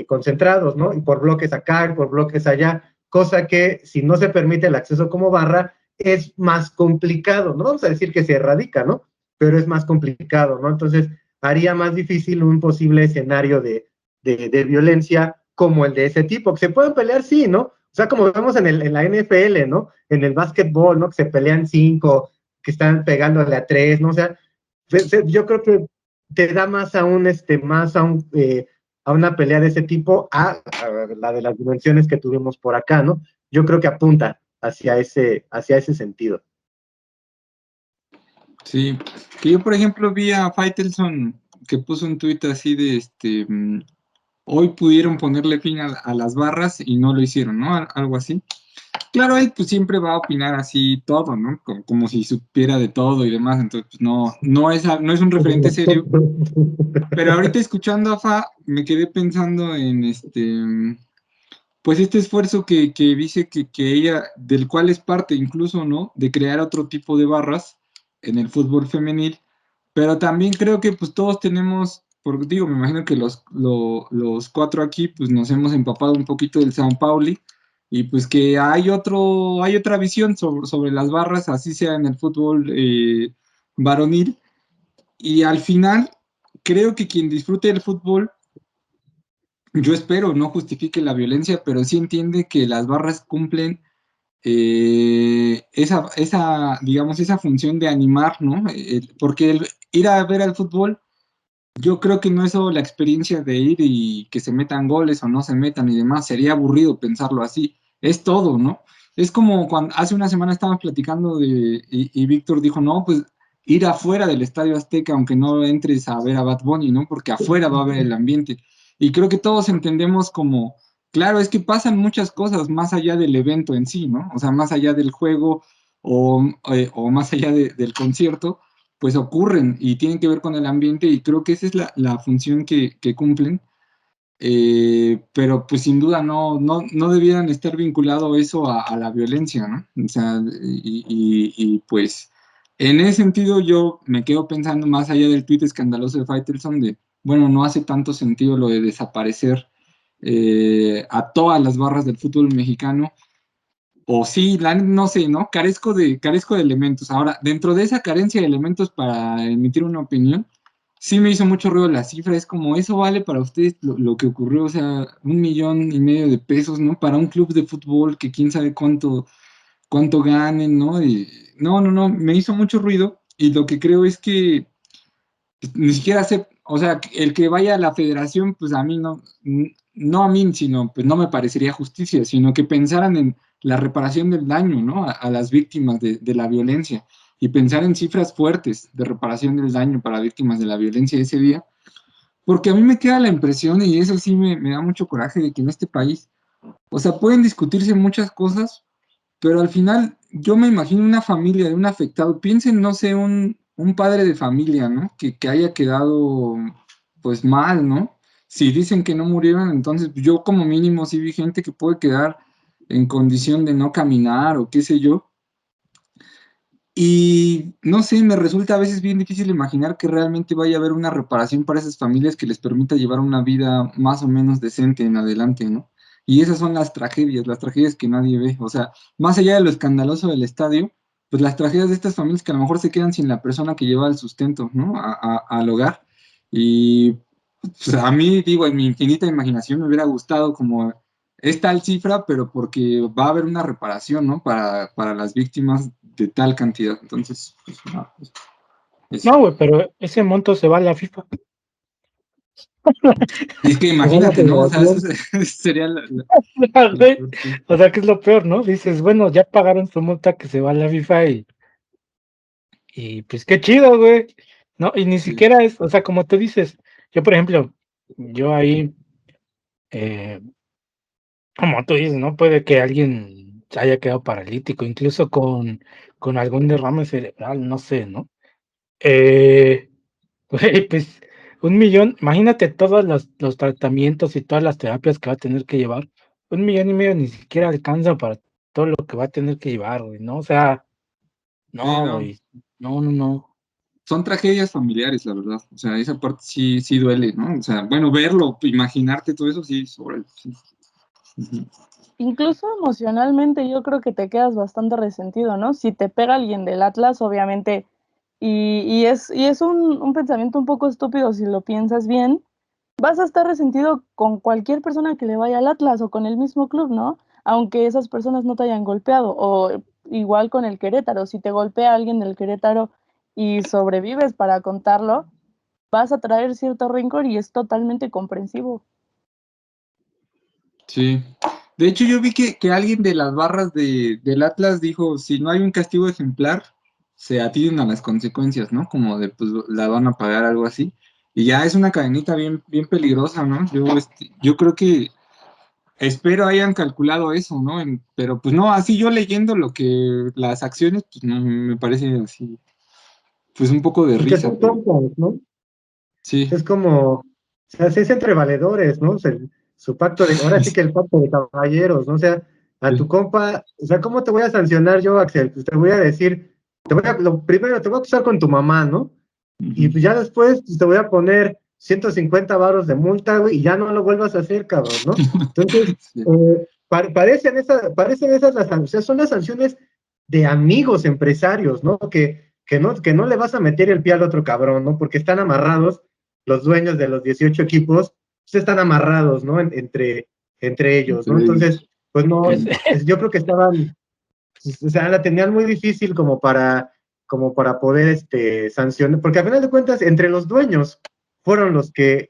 concentrados, ¿no? Y por bloques acá, por bloques allá, cosa que si no se permite el acceso como barra, es más complicado, no vamos a decir que se erradica, ¿no? Pero es más complicado, ¿no? Entonces, haría más difícil un posible escenario de violencia como el de ese tipo, que se pueden pelear, sí, ¿no? O sea, como vemos en la NFL, ¿no? En el básquetbol, ¿no? Que se pelean 5, que están pegándole a 3, ¿no? O sea, yo creo que te da más a una pelea de ese tipo, a la de las dimensiones que tuvimos por acá, ¿no? Yo creo que apunta hacia ese sentido. Sí, que yo por ejemplo vi a Faitelson que puso un tuit así de hoy pudieron ponerle fin a las barras y no lo hicieron, ¿no? Algo así. Claro, él pues siempre va a opinar así todo, ¿no? Como si supiera de todo y demás, entonces pues, no es un referente serio. Pero ahorita escuchando a Fa, me quedé pensando en pues este esfuerzo que dice que ella, del cual es parte incluso, ¿no? De crear otro tipo de barras en el fútbol femenil, pero también creo que pues todos tenemos, porque digo, me imagino que los cuatro aquí pues nos hemos empapado un poquito del Sao Pauli y pues que hay otra visión sobre las barras, así sea en el fútbol varonil, y al final creo que quien disfrute del fútbol, yo espero, no justifique la violencia, pero sí entiende que las barras cumplen digamos, esa función de animar, ¿no? Porque ir a ver al fútbol, yo creo que no es solo la experiencia de ir y que se metan goles o no se metan y demás, sería aburrido pensarlo así, es todo, ¿no? Es como cuando hace una semana estábamos platicando y Víctor dijo, no, pues ir afuera del Estadio Azteca, aunque no entres a ver a Bad Bunny, ¿no? Porque afuera va a haber el ambiente. Y creo que todos entendemos como, claro, es que pasan muchas cosas más allá del evento en sí, ¿no? O sea, más allá del juego o más allá del concierto, pues ocurren y tienen que ver con el ambiente y creo que esa es la función que cumplen. Pero pues sin duda no debieran estar vinculado eso a la violencia, ¿no? O sea, pues en ese sentido yo me quedo pensando más allá del tuit escandaloso de Faitelson de, bueno, no hace tanto sentido lo de desaparecer a todas las barras del fútbol mexicano, o sí, no sé, ¿no? Carezco de elementos. Ahora, dentro de esa carencia de elementos para emitir una opinión, sí me hizo mucho ruido la cifra. Es como, eso vale para ustedes lo que ocurrió, o sea, 1,5 millones de pesos, ¿no? Para un club de fútbol que quién sabe cuánto ganen, ¿no? Y, no, me hizo mucho ruido y lo que creo es que ni siquiera sé, o sea, el que vaya a la federación, pues a mí no a mí, sino pues no me parecería justicia, sino que pensaran en la reparación del daño, ¿no? A las víctimas de la violencia y pensar en cifras fuertes de reparación del daño para víctimas de la violencia ese día, porque a mí me queda la impresión, y eso sí me da mucho coraje, de que en este país, o sea, pueden discutirse muchas cosas, pero al final yo me imagino una familia de un afectado, piensen, no sé, un padre de familia, ¿no? Que haya quedado pues mal, ¿no? Si dicen que no murieron, entonces yo como mínimo sí vi gente que puede quedar en condición de no caminar o qué sé yo. Y no sé, me resulta a veces bien difícil imaginar que realmente vaya a haber una reparación para esas familias que les permita llevar una vida más o menos decente en adelante, ¿no? Y esas son las tragedias que nadie ve. O sea, más allá de lo escandaloso del estadio, pues las tragedias de estas familias que a lo mejor se quedan sin la persona que lleva el sustento, ¿no? Al hogar. Y pues, a mí, digo, en mi infinita imaginación me hubiera gustado como es tal cifra, pero porque va a haber una reparación, ¿no? Para las víctimas de tal cantidad. Entonces, pues, no, pues, eso. No, güey, pero ese monto se va a la FIFA. Y es que Se va a la imagínate, ¿no? O sea, eso federación. sería Güey, o sea, que es lo peor, ¿no? Dices, bueno, ya pagaron su multa que se va a la FIFA y pues qué chido, güey. No, y ni sí. siquiera es, o sea, como tú dices, yo por ejemplo, yo ahí, eh, como tú dices, ¿no? Puede que alguien se haya quedado paralítico, incluso con algún derrame cerebral, no sé, ¿no? Eh, güey, pues 1,000,000, imagínate todos los tratamientos y todas las terapias que va a tener que llevar. 1,500,000 ni siquiera alcanza para todo lo que va a tener que llevar, güey, ¿no? O sea, Sí, no, no. güey, no. Son tragedias familiares, la verdad. O sea, esa parte sí duele, ¿no? O sea, bueno, verlo, imaginarte todo eso, sí, sí. Ujú. Incluso emocionalmente yo creo que te quedas bastante resentido, ¿no? Si te pega alguien del Atlas, obviamente, y es un pensamiento un poco estúpido si lo piensas bien, vas a estar resentido con cualquier persona que le vaya al Atlas o con el mismo club, ¿no? Aunque esas personas no te hayan golpeado o igual con el Querétaro, si te golpea alguien del Querétaro y sobrevives para contarlo, vas a traer cierto rencor y es totalmente comprensivo. Sí. De hecho, yo vi que alguien de las barras del Atlas dijo, si no hay un castigo ejemplar, se atienden a las consecuencias, ¿no? Como de, pues, la van a pagar, algo así. Y ya es una cadenita bien, bien peligrosa, ¿no? Yo creo que espero hayan calculado eso, ¿no? Pero pues no, así yo leyendo las acciones, pues no, me parece así, pues un poco de Y que risa, son pero compas, ¿no? sí, Es como, o sea, es entre valedores, ¿no? O sea, su pacto de, ahora sí que el pacto de caballeros, ¿no? O sea, a tu sí, compa, o sea, ¿cómo te voy a sancionar yo, Axel? Pues te voy a decir, lo primero, te voy a acusar con tu mamá, ¿no? Y ujú, pues ya después pues, te voy a poner 150 varos de multa, güey, y ya no lo vuelvas a hacer, cabrón, ¿no? Entonces, sí, parecen esas las, o sea, son las sanciones de amigos empresarios, ¿no? Que no le vas a meter el pie al otro cabrón, ¿no? Porque están amarrados, los dueños de los 18 equipos, pues están amarrados, ¿no? Entre ellos, ¿no? entre Entonces, ellos. pues no, Pues, yo creo que estaban, o sea, la tenían muy difícil como para poder sancionar, porque a final de cuentas, entre los dueños fueron los que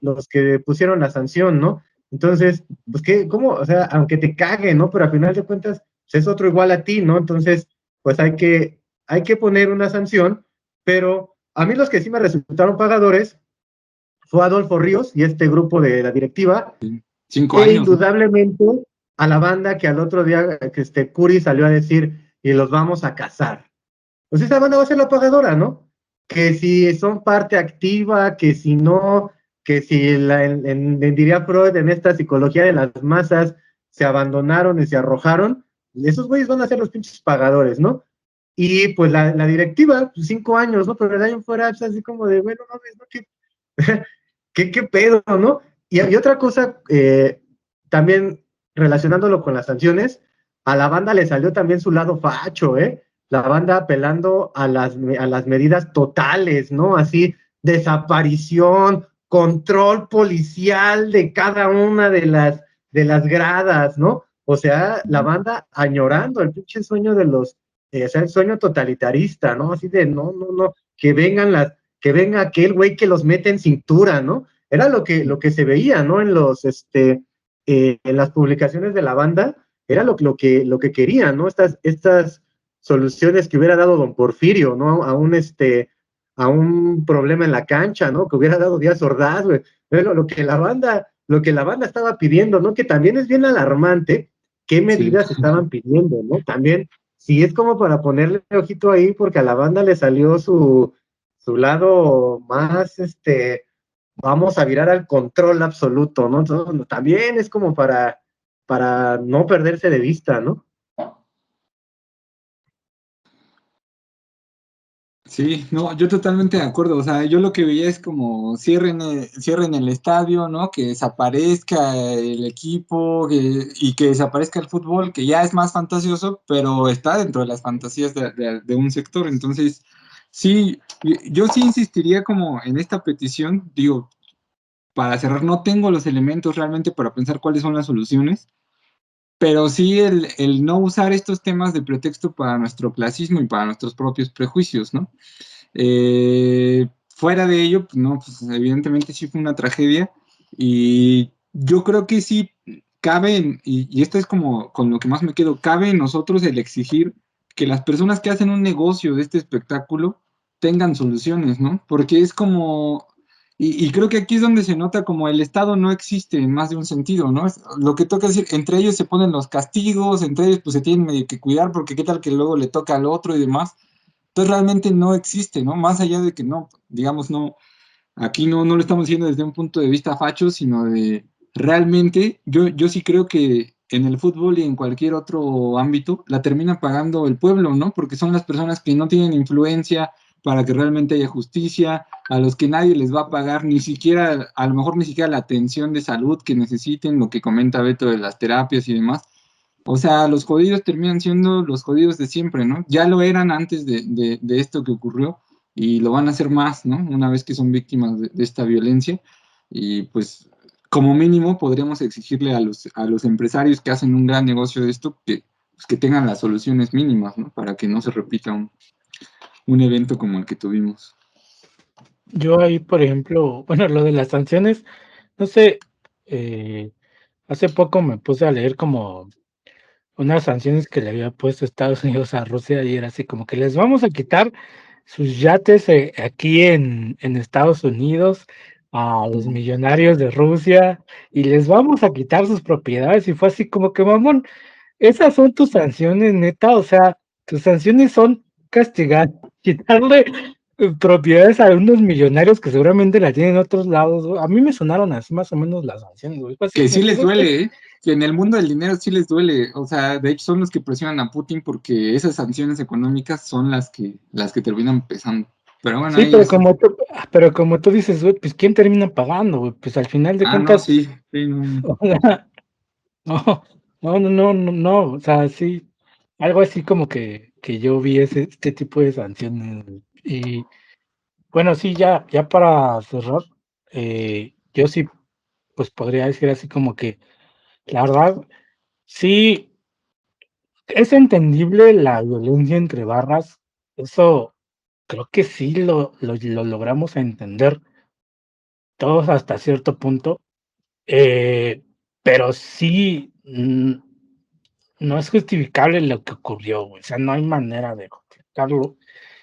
pusieron la sanción, ¿no? Entonces, pues ¿cómo? O sea, aunque te cague, ¿no? Pero a final de cuentas, pues es otro igual a ti, ¿no? Entonces, pues hay que poner una sanción, pero a mí los que sí me resultaron pagadores fue Adolfo Ríos y este grupo de la directiva, Sí. 5 años, ¿no? indudablemente a la banda que al otro día que Curi salió a decir y los vamos a casar. Pues esa banda va a ser la pagadora, ¿no? Que si son parte activa, que si no, que si diría Freud en esta psicología de las masas se abandonaron y se arrojaron, esos güeyes van a ser los pinches pagadores, ¿no? Y pues la directiva, pues 5 años, ¿no? Pero el año fuera, pues así como de, bueno, no, ¿no? ¿Qué pedo, no? Y otra cosa, también relacionándolo con las sanciones, a la banda le salió también su lado facho, ¿eh? La banda apelando a las medidas totales, ¿no? Así, desaparición, control policial de cada una de las gradas, ¿no? O sea, la banda añorando el pinche sueño o sea, el sueño totalitarista, ¿no? Así de, no, no, no, que venga aquel güey que los mete en cintura, ¿no? Era lo que se veía, ¿no? En las publicaciones de la banda, era lo que querían, ¿no? Estas soluciones que hubiera dado don Porfirio, ¿no? A un problema en la cancha, ¿no? Que hubiera dado Díaz Ordaz, güey. Lo que la banda estaba pidiendo, ¿no? Que también es bien alarmante qué Sí. medidas estaban pidiendo, ¿no? También, sí es como para ponerle ojito ahí, porque a la banda le salió su lado más, vamos a virar al control absoluto, ¿no? Entonces, también es como para no perderse de vista, ¿no? Sí, no, yo totalmente de acuerdo. O sea, yo lo que veía es como cierren el estadio, ¿no? Que desaparezca el equipo y que desaparezca el fútbol, que ya es más fantasioso, pero está dentro de las fantasías de un sector. Entonces, sí, yo sí insistiría como en esta petición, digo, para cerrar, no tengo los elementos realmente para pensar cuáles son las soluciones, pero sí el no usar estos temas de pretexto para nuestro clasismo y para nuestros propios prejuicios, ¿no? Fuera de ello, pues no, pues evidentemente sí fue una tragedia y yo creo que sí cabe, y esto es como con lo que más me quedo, cabe en nosotros el exigir que las personas que hacen un negocio de este espectáculo tengan soluciones, ¿no? Porque es como, y creo que aquí es donde se nota como el Estado no existe en más de un sentido, ¿no? Lo que toca decir, entre ellos se ponen los castigos, entre ellos pues se tienen medio que cuidar porque qué tal que luego le toca al otro y demás. Entonces realmente no existe, ¿no? Más allá de que no, digamos, no, aquí no lo estamos diciendo desde un punto de vista facho, sino de realmente, yo sí creo que en el fútbol y en cualquier otro ámbito la termina pagando el pueblo, ¿no? Porque son las personas que no tienen influencia para que realmente haya justicia, a los que nadie les va a pagar ni siquiera, a lo mejor ni siquiera la atención de salud que necesiten, lo que comenta Beto de las terapias y demás. O sea, los jodidos terminan siendo los jodidos de siempre, ¿no? Ya lo eran antes de esto que ocurrió y lo van a hacer más, ¿no? Una vez que son víctimas de esta violencia. Y pues, como mínimo, podríamos exigirle a los empresarios que hacen un gran negocio de esto que pues, que tengan las soluciones mínimas, ¿no? Para que no se repita un evento como el que tuvimos. Yo ahí, por ejemplo, bueno, lo de las sanciones, no sé, hace poco me puse a leer como unas sanciones que le había puesto Estados Unidos a Rusia y era así como que les vamos a quitar sus yates aquí en Estados Unidos a los millonarios de Rusia y les vamos a quitar sus propiedades y fue así como que mamón, esas son tus sanciones neta, o sea, tus sanciones son castigar, quitarle propiedades a unos millonarios que seguramente la tienen en otros lados, güey. A mí me sonaron así más o menos las sanciones, güey. Fue así Que como sí que, les güey, duele, ¿eh? Que en el mundo del dinero sí les duele. O sea, de hecho son los que presionan a Putin porque esas sanciones económicas son las que terminan pesando. Pero bueno, sí, ahí es. pero como tú dices, güey, pues ¿quién termina pagando, güey? Pues al final de Ah, no, cuentas, sí, sí, no. o sea, no, o sea, sí, algo así como que yo vi este tipo de sanciones, güey. Y bueno, sí, ya para cerrar, yo sí, pues podría decir así como que, la verdad, sí, es entendible la violencia entre barras, eso creo que sí lo logramos entender todos hasta cierto punto. Pero sí, no es justificable lo que ocurrió, güey, o sea, no hay manera de justificarlo.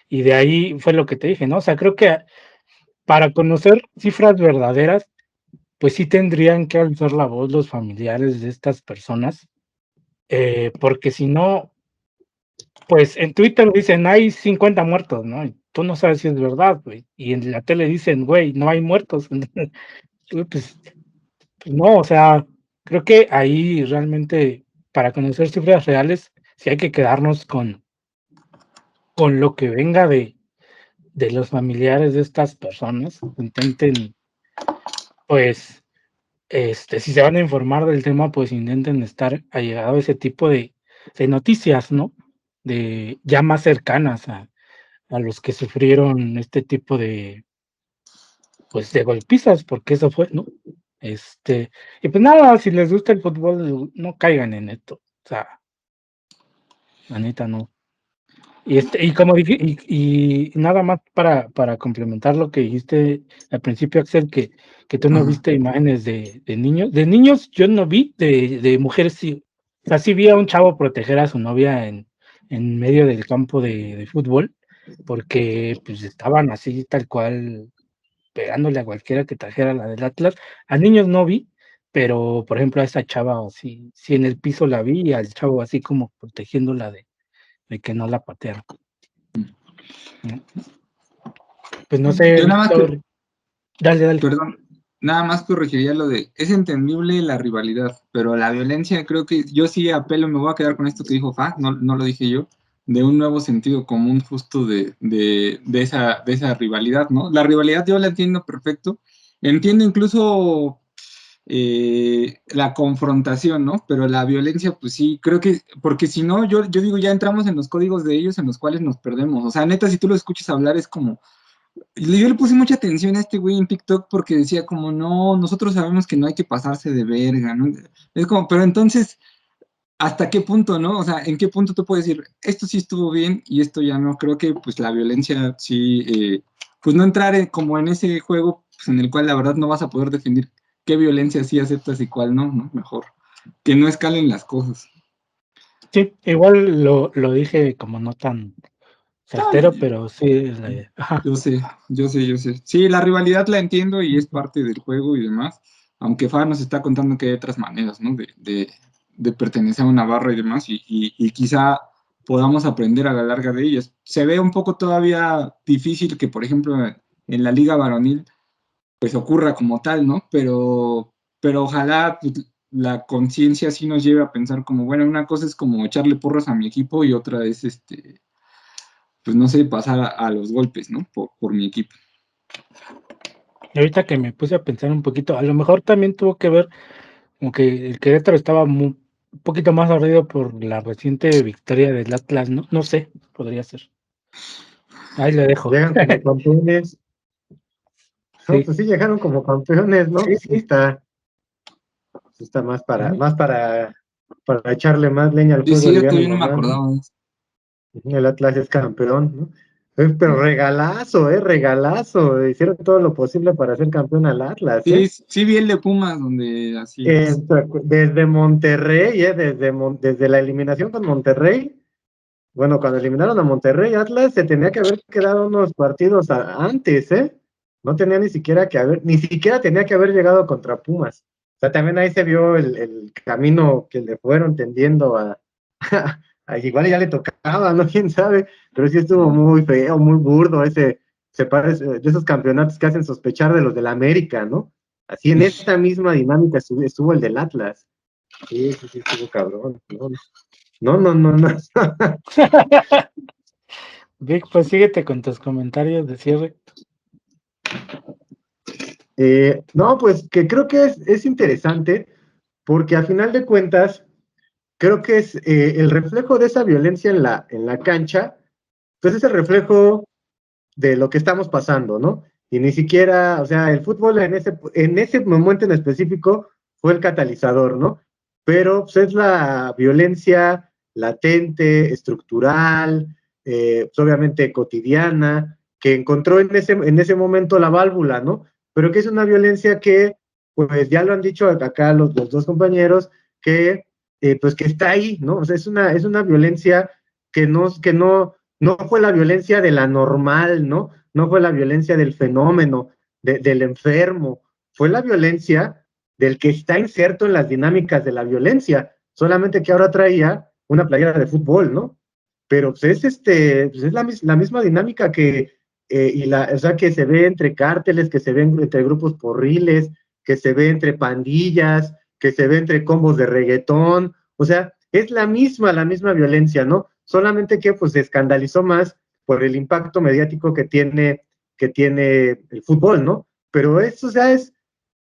Y de ahí fue lo que te dije, ¿no? O sea, creo que para conocer cifras verdaderas, pues sí tendrían que alzar la voz los familiares de estas personas, porque si no, pues en Twitter dicen: "Hay 50 muertos", ¿no? Y tú no sabes si es verdad, güey, y en la tele dicen: "Güey, no hay muertos". Güey, pues no, o sea, creo que ahí realmente para conocer cifras reales, sí hay que quedarnos con lo que venga de los familiares de estas personas. Intenten, pues, si se van a informar del tema, pues intenten estar allegado a ese tipo de noticias, ¿no? De ya más cercanas a los que sufrieron este tipo de, pues, de golpizas, porque eso fue, ¿no? Y pues nada, si les gusta el fútbol, no caigan en esto. O sea, la neta no. Y como dije, y nada más para complementar lo que dijiste al principio, Axel, que tú no Ajá. viste imágenes de niños. De niños yo no vi, de mujeres sí. O sea, sí vi a un chavo proteger a su novia en medio del campo de fútbol, porque pues estaban así tal cual pegándole a cualquiera que trajera la del Atlas. A niños no vi, pero por ejemplo a esa chava sí en el piso la vi y al chavo así como protegiéndola de que no la patearan, ¿no? Pues no sé, Yo nada más, Víctor, dale. perdón, nada más corregiría lo de, es entendible la rivalidad, pero la violencia creo que yo sí apelo, me voy a quedar con esto que dijo Fa, no lo dije yo, de un nuevo sentido común justo de esa rivalidad, ¿no? La rivalidad yo la entiendo perfecto, entiendo incluso la confrontación, ¿no? Pero la violencia, pues sí, creo que, porque si no, yo digo, ya entramos en los códigos de ellos en los cuales nos perdemos, o sea, neta, si tú lo escuchas hablar es como yo le puse mucha atención a este güey en TikTok porque decía como, no, nosotros sabemos que no hay que pasarse de verga, ¿no? Es como, pero entonces, ¿hasta qué punto, no? O sea, ¿en qué punto tú puedes decir, esto sí estuvo bien y esto ya no? Creo que pues la violencia sí, pues no entrar como en ese juego pues, en el cual la verdad no vas a poder definir qué violencia sí aceptas y cuál no, ¿no? Mejor que no escalen las cosas. Sí, igual lo dije como no tan Ah, certero, pero sí es la idea. Ajá. yo sé. Sí, la rivalidad la entiendo y es parte del juego y demás, aunque Fa nos está contando que hay otras maneras, ¿no? De pertenecer a una barra y demás, y quizá podamos aprender a la larga de ellas. Se ve un poco todavía difícil que, por ejemplo, en la liga varonil, pues ocurra como tal, ¿no? Pero ojalá pues, la conciencia sí nos lleve a pensar como, bueno, una cosa es como echarle porras a mi equipo y otra es pues no sé, pasar a los golpes, ¿no? Por mi equipo. Y ahorita que me puse a pensar un poquito, a lo mejor también tuvo que ver como que el Querétaro estaba un poquito más ardido por la reciente victoria del Atlas, ¿no? No sé, podría ser. Ahí lo dejo. Llegan como campeones. No, Sí, pues sí, llegaron como campeones, ¿no? sí, Pues sí. sí está más para para echarle más leña al Sí, es fuego, cierto, diría mi yo no me mamá, ¿no? acordaba de eso. El Atlas es campeón, ¿no? Pero regalazo, regalazo. Hicieron todo lo posible para ser campeón al Atlas, Sí, sí vi el de Pumas, donde así. Desde Monterrey, desde la eliminación con Monterrey, bueno, cuando eliminaron a Monterrey, Atlas se tenía que haber quedado unos partidos antes, ¿eh? No tenía ni siquiera tenía que haber llegado contra Pumas. O sea, también ahí se vio el camino que le fueron tendiendo igual ya le tocaba, ¿no? Quién sabe, pero sí estuvo muy feo, muy burdo se parece, de esos campeonatos que hacen sospechar de los del América, ¿no? Así en esta misma dinámica estuvo el del Atlas. Sí, sí, sí, estuvo cabrón. No, no, no, no. Vic, pues síguete con tus comentarios de cierre. No, pues que creo que es interesante porque a final de cuentas creo que es el reflejo de esa violencia en la cancha, pues es el reflejo de lo que estamos pasando, ¿no? Y ni siquiera, o sea, el fútbol en ese momento en específico fue el catalizador, ¿no? Pero pues, es la violencia latente, estructural, pues, obviamente cotidiana, que encontró en ese momento la válvula, ¿no? Pero que es una violencia que, pues ya lo han dicho acá los dos compañeros, pues que está ahí, ¿no? O sea, es una violencia que no fue la violencia de la normal, ¿no? No fue la violencia del fenómeno, del enfermo, fue la violencia del que está inserto en las dinámicas de la violencia, solamente que ahora traía una playera de fútbol, ¿no? Pero pues es la misma dinámica o sea, que se ve entre cárteles, que se ve entre grupos porriles, que se ve entre pandillas, que se ve entre combos de reggaetón, o sea, es la misma violencia, ¿no? Solamente que pues se escandalizó más por el impacto mediático que tiene el fútbol, ¿no? Pero eso, o sea,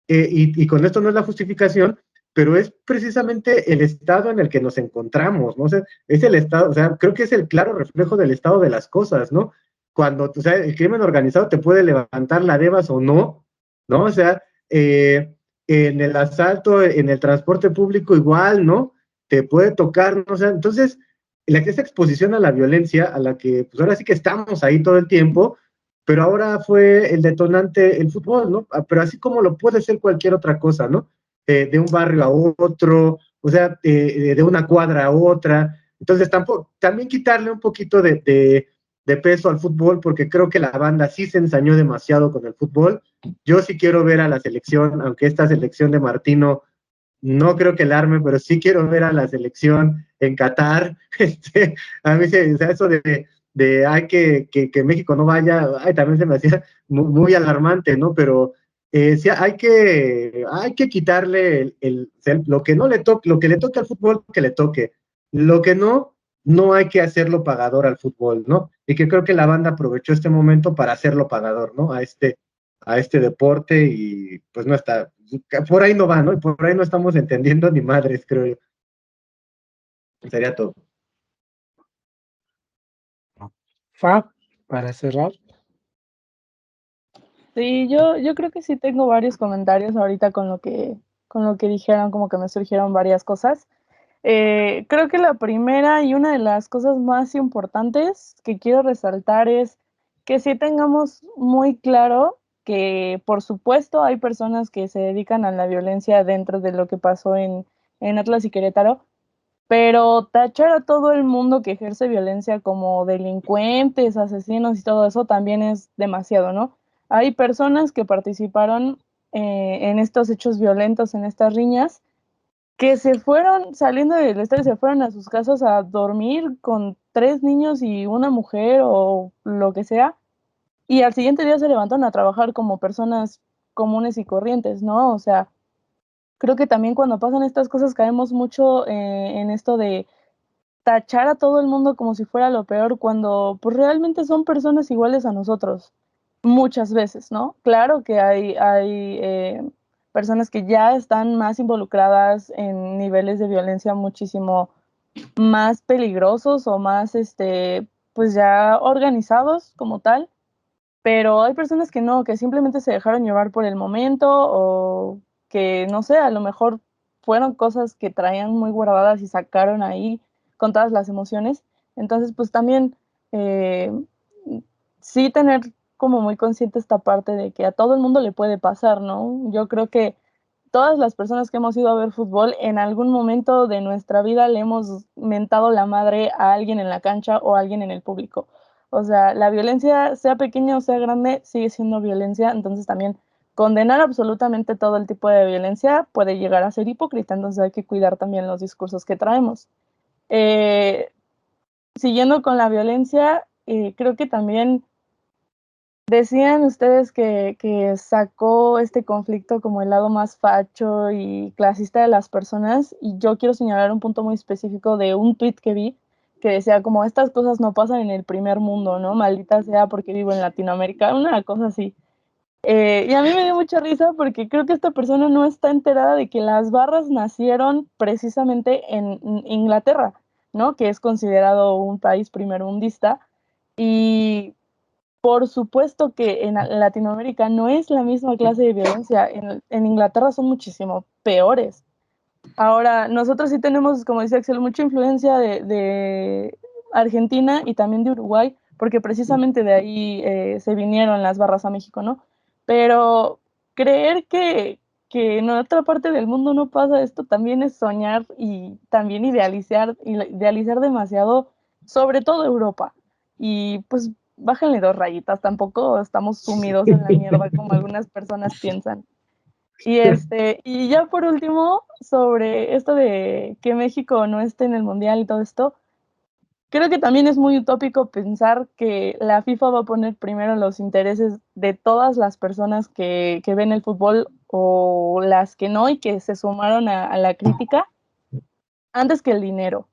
y con esto no es la justificación, pero es precisamente el estado en el que nos encontramos, ¿no? O sea, es el estado, o sea, creo que es el claro reflejo del estado de las cosas, ¿no? Cuando, o sea, el crimen organizado te puede levantar la debas o no, ¿no? O sea, en el asalto, en el transporte público igual, ¿no? Te puede tocar, ¿no? O sea, entonces, esa exposición a la violencia, a la que, pues ahora sí que estamos ahí todo el tiempo, pero ahora fue el detonante el fútbol, ¿no? Pero así como lo puede ser cualquier otra cosa, ¿no? De un barrio a otro, o sea, de una cuadra a otra. Entonces, también quitarle un poquito de peso al fútbol, porque creo que la banda sí se ensañó demasiado con el fútbol. Yo sí quiero ver a la selección, aunque esta selección de Martino no creo que la arme, pero sí quiero ver a la selección en Qatar. A mí o sea, eso de ay, que México no vaya, ay, también se me hacía muy alarmante, ¿no? Pero sí, hay que quitarle lo que no le toque, lo que le toque al fútbol, que le toque. Lo que no hay que hacerlo pagador al fútbol, ¿no? Y que creo que la banda aprovechó este momento para hacerlo pagador, ¿no? A este deporte y pues no está, por ahí no va, ¿no? Y por ahí no estamos entendiendo ni madres, creo yo. Sería todo. Fa, para cerrar. Sí, yo creo que sí tengo varios comentarios ahorita con lo que dijeron, como que me surgieron varias cosas. Creo que la primera y una de las cosas más importantes que quiero resaltar es que sí tengamos muy claro que, por supuesto, hay personas que se dedican a la violencia dentro de lo que pasó en Atlas y Querétaro, pero tachar a todo el mundo que ejerce violencia como delincuentes, asesinos y todo eso también es demasiado, ¿no? Hay personas que participaron en estos hechos violentos, en estas riñas, que se fueron saliendo del estadio, se fueron a sus casas a dormir con 3 niños y una mujer o lo que sea, y al siguiente día se levantaron a trabajar como personas comunes y corrientes, ¿no? O sea, creo que también cuando pasan estas cosas caemos mucho en esto de tachar a todo el mundo como si fuera lo peor, cuando pues realmente son personas iguales a nosotros, muchas veces, ¿no? Claro que hay personas que ya están más involucradas en niveles de violencia muchísimo más peligrosos o más, pues ya organizados como tal, pero hay personas que no, que simplemente se dejaron llevar por el momento o que, no sé, a lo mejor fueron cosas que traían muy guardadas y sacaron ahí con todas las emociones. Entonces, pues también sí tener como muy consciente esta parte de que a todo el mundo le puede pasar, ¿no? Yo creo que todas las personas que hemos ido a ver fútbol, en algún momento de nuestra vida le hemos mentado la madre a alguien en la cancha o a alguien en el público. O sea, la violencia, sea pequeña o sea grande, sigue siendo violencia. Entonces también condenar absolutamente todo el tipo de violencia puede llegar a ser hipócrita. Entonces hay que cuidar también los discursos que traemos. Siguiendo con la violencia, creo que también decían ustedes que sacó este conflicto como el lado más facho y clasista de las personas, y yo quiero señalar un punto muy específico de un tuit que vi que decía como estas cosas no pasan en el primer mundo, ¿no? Maldita sea porque vivo en Latinoamérica, una cosa así. Y a mí me dio mucha risa porque creo que esta persona no está enterada de que las barras nacieron precisamente en Inglaterra, ¿no? Que es considerado un país primermundista. Y por supuesto que en Latinoamérica no es la misma clase de violencia. En Inglaterra son muchísimo peores. Ahora, nosotros sí tenemos, como dice Axel, mucha influencia de Argentina y también de Uruguay, porque precisamente de ahí se vinieron las barras a México, ¿no? Pero creer que en otra parte del mundo no pasa esto también es soñar y también idealizar demasiado, sobre todo Europa. Y pues bájenle 2 rayitas, tampoco estamos sumidos en la mierda como algunas personas piensan. Y ya por último, sobre esto de que México no esté en el Mundial y todo esto, creo que también es muy utópico pensar que la FIFA va a poner primero los intereses de todas las personas que ven el fútbol o las que no y que se sumaron a la crítica antes que el dinero.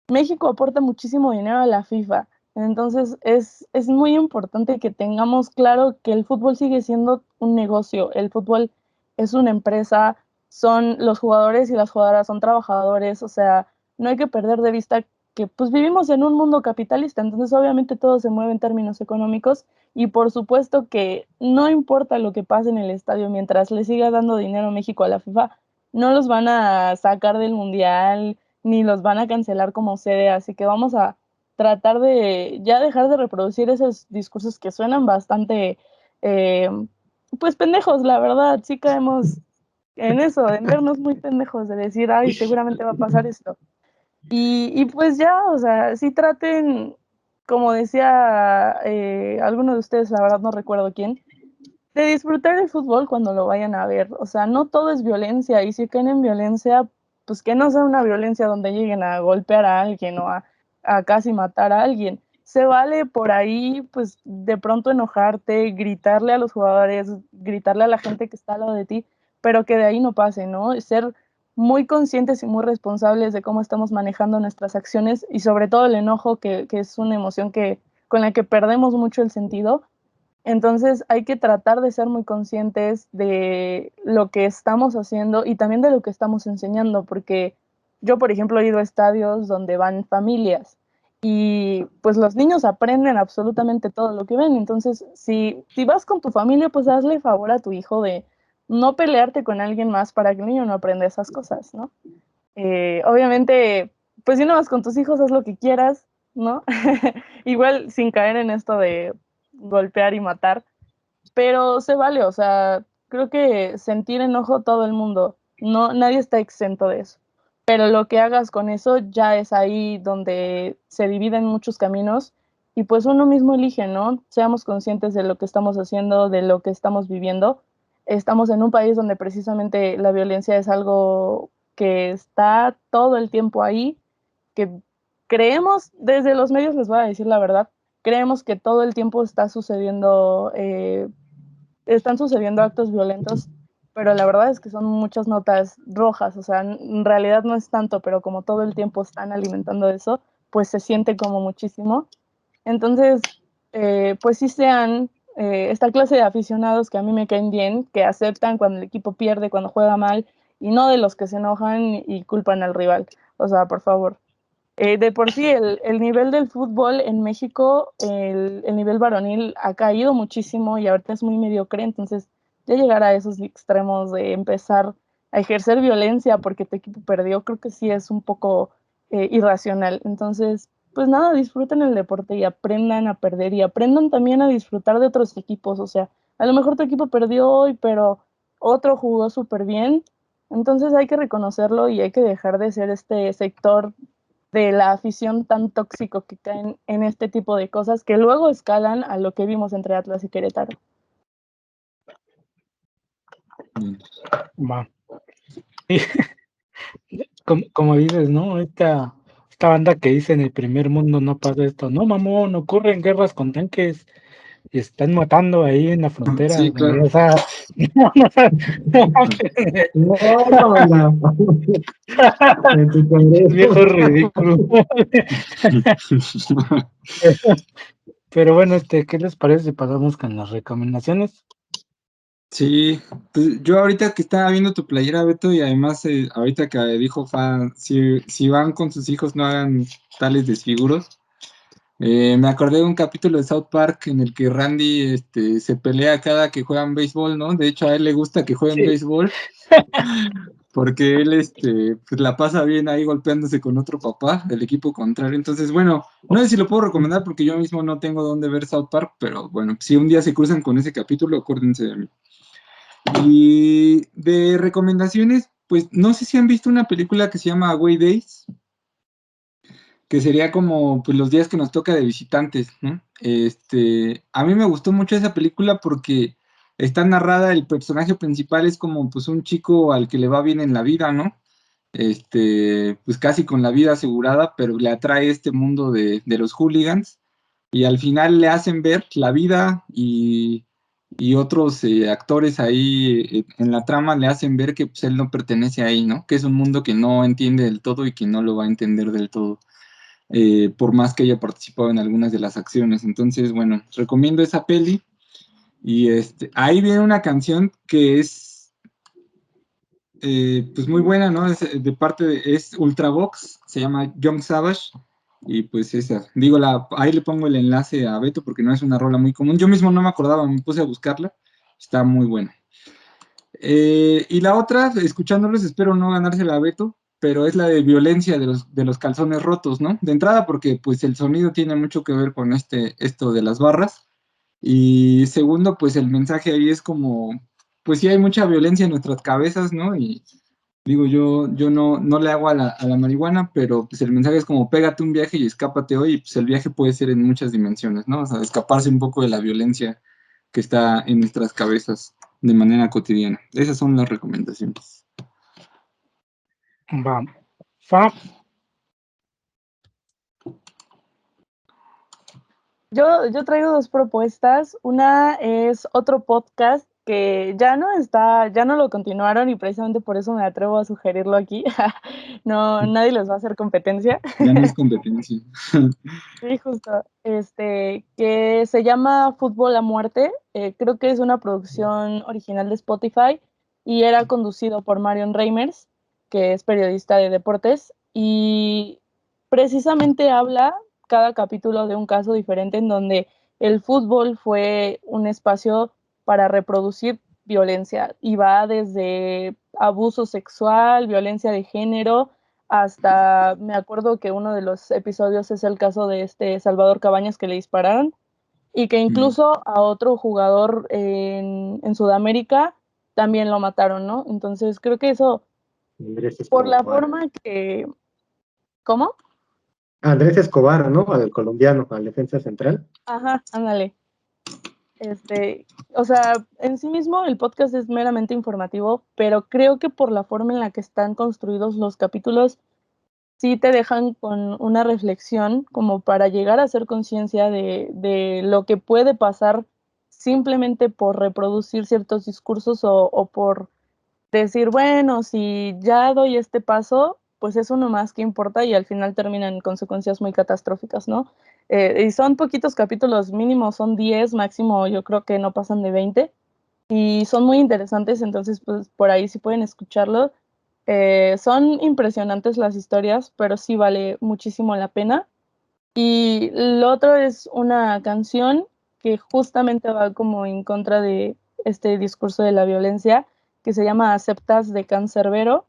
México aporta muchísimo dinero a la FIFA, entonces es muy importante que tengamos claro que el fútbol sigue siendo un negocio, el fútbol es una empresa, son los jugadores y las jugadoras son trabajadores, o sea, no hay que perder de vista que pues vivimos en un mundo capitalista, entonces obviamente todo se mueve en términos económicos y por supuesto que no importa lo que pase en el estadio mientras le siga dando dinero a México a la FIFA, no los van a sacar del mundial ni los van a cancelar como sede, así que vamos a tratar de ya dejar de reproducir esos discursos que suenan bastante, eh, pues pendejos, la verdad, sí caemos en eso, en vernos muy pendejos, de decir, ay, seguramente va a pasar esto. Y pues ya, o sea, sí traten, como decía alguno de ustedes, la verdad no recuerdo quién, de disfrutar el fútbol cuando lo vayan a ver. O sea, no todo es violencia y si caen en violencia, pues que no sea una violencia donde lleguen a golpear a alguien o a casi matar a alguien. Se vale por ahí, pues de pronto enojarte, gritarle a los jugadores, gritarle a la gente que está al lado de ti, pero que de ahí no pase, ¿no? Ser muy conscientes y muy responsables de cómo estamos manejando nuestras acciones y sobre todo el enojo, que es una emoción con la que perdemos mucho el sentido. Entonces hay que tratar de ser muy conscientes de lo que estamos haciendo y también de lo que estamos enseñando, porque yo, por ejemplo, he ido a estadios donde van familias y pues los niños aprenden absolutamente todo lo que ven. Entonces, si vas con tu familia, pues hazle favor a tu hijo de no pelearte con alguien más para que el niño no aprenda esas cosas, ¿no? Obviamente, pues si no vas con tus hijos, haz lo que quieras, ¿no? Igual sin caer en esto de golpear y matar, pero se vale, o sea, creo que sentir enojo todo el mundo, no, nadie está exento de eso, pero lo que hagas con eso ya es ahí donde se dividen muchos caminos y pues uno mismo elige, ¿no? Seamos conscientes de lo que estamos haciendo, de lo que estamos viviendo. Estamos en un país donde precisamente la violencia es algo que está todo el tiempo ahí, que creemos, desde los medios les voy a decir la verdad, creemos que todo el tiempo están sucediendo actos violentos, pero la verdad es que son muchas notas rojas, o sea, en realidad no es tanto, pero como todo el tiempo están alimentando eso, pues se siente como muchísimo. Entonces, pues sí sean esta clase de aficionados que a mí me caen bien, que aceptan cuando el equipo pierde, cuando juega mal, y no de los que se enojan y culpan al rival. O sea, por favor. De por sí, el nivel del fútbol en México, el nivel varonil ha caído muchísimo y ahorita es muy mediocre, entonces ya llegar a esos extremos de empezar ejercer violencia porque tu equipo perdió, creo que sí es un poco irracional. Entonces, pues nada, disfruten el deporte y aprendan a perder y aprendan también a disfrutar de otros equipos. O sea, a lo mejor tu equipo perdió hoy, pero otro jugó súper bien. Entonces hay que reconocerlo y hay que dejar de ser este sector de la afición tan tóxico que caen en este tipo de cosas que luego escalan a lo que vimos entre Atlas y Querétaro. Va. Y como dices, ¿no? Esta banda que dice en el primer mundo no pasa esto. No, mamón, ocurren guerras con tanques y están matando ahí en la frontera, Sí, güey. claro. O sea, no, No, en tu viejo congreso. ridículo. Pero bueno, ¿qué les parece si pasamos con las recomendaciones? Sí, pues yo ahorita que estaba viendo tu playera, Beto, y además ahorita que dijo Fa, si van con sus hijos no hagan tales desfiguros. Me acordé de un capítulo de South Park en el que Randy se pelea cada que juegan béisbol, ¿no? De hecho, a él le gusta que jueguen Sí. béisbol porque él pues la pasa bien ahí golpeándose con otro papá del equipo contrario. Entonces, bueno, no sé si lo puedo recomendar porque yo mismo no tengo dónde ver South Park, pero bueno, si un día se cruzan con ese capítulo, acuérdense de mí. Y de recomendaciones, pues no sé si han visto una película que se llama Away Days, que sería como pues, los días que nos toca de visitantes, ¿no? A mí me gustó mucho esa película porque está narrada, el personaje principal es como pues un chico al que le va bien en la vida, ¿no? Pues casi con la vida asegurada, pero le atrae este mundo de los hooligans y al final le hacen ver la vida y otros actores ahí en la trama le hacen ver que pues, él no pertenece ahí, ¿no? Que es un mundo que no entiende del todo y que no lo va a entender del todo, por más que haya participado en algunas de las acciones. Entonces, bueno, recomiendo esa peli y ahí viene una canción que es pues muy buena, ¿no? Es de parte es Ultravox, se llama Young Savage. Y pues esa, digo, ahí le pongo el enlace a Beto porque no es una rola muy común. Yo mismo no me acordaba, me puse a buscarla. Está muy buena. Y la otra, escuchándolos, espero no ganársela a Beto, pero es la de violencia de los calzones rotos, ¿no? De entrada, porque pues el sonido tiene mucho que ver con esto de las barras. Y segundo, pues el mensaje ahí es como, pues sí hay mucha violencia en nuestras cabezas, ¿no? Y digo, yo no le hago a la marihuana, pero pues el mensaje es como pégate un viaje y escápate hoy, y pues el viaje puede ser en muchas dimensiones, ¿no? O sea, escaparse un poco de la violencia que está en nuestras cabezas de manera cotidiana. Esas son las recomendaciones. Va. Fa. Yo traigo dos propuestas. Una es otro podcast que ya no lo continuaron y precisamente por eso me atrevo a sugerirlo aquí. No, nadie les va a hacer competencia. Ya no es competencia. Sí, justo. Que se llama Fútbol a Muerte. Creo que es una producción original de Spotify y era conducido por Marion Reimers, que es periodista de deportes, y precisamente habla cada capítulo de un caso diferente en donde el fútbol fue un espacio para reproducir violencia y va desde abuso sexual, violencia de género, hasta me acuerdo que uno de los episodios es el caso de este Salvador Cabañas que le dispararon y que incluso a otro jugador en Sudamérica también lo mataron, ¿no? Entonces creo que eso, Andrés por la Escobar. forma que... ¿Cómo? Andrés Escobar, ¿no? Al colombiano, al defensa central. Ajá, ándale. O sea, en sí mismo el podcast es meramente informativo, pero creo que por la forma en la que están construidos los capítulos, sí te dejan con una reflexión como para llegar a hacer conciencia de lo que puede pasar simplemente por reproducir ciertos discursos o por decir, bueno, si ya doy este paso, pues eso no más que importa y al final terminan en consecuencias muy catastróficas, ¿no? Y son poquitos capítulos, mínimo son 10, máximo yo creo que no pasan de 20 y son muy interesantes, entonces pues por ahí sí pueden escucharlo. Son impresionantes las historias, pero sí vale muchísimo la pena. Y lo otro es una canción que justamente va como en contra de este discurso de la violencia, que se llama Aceptas de Cancerbero.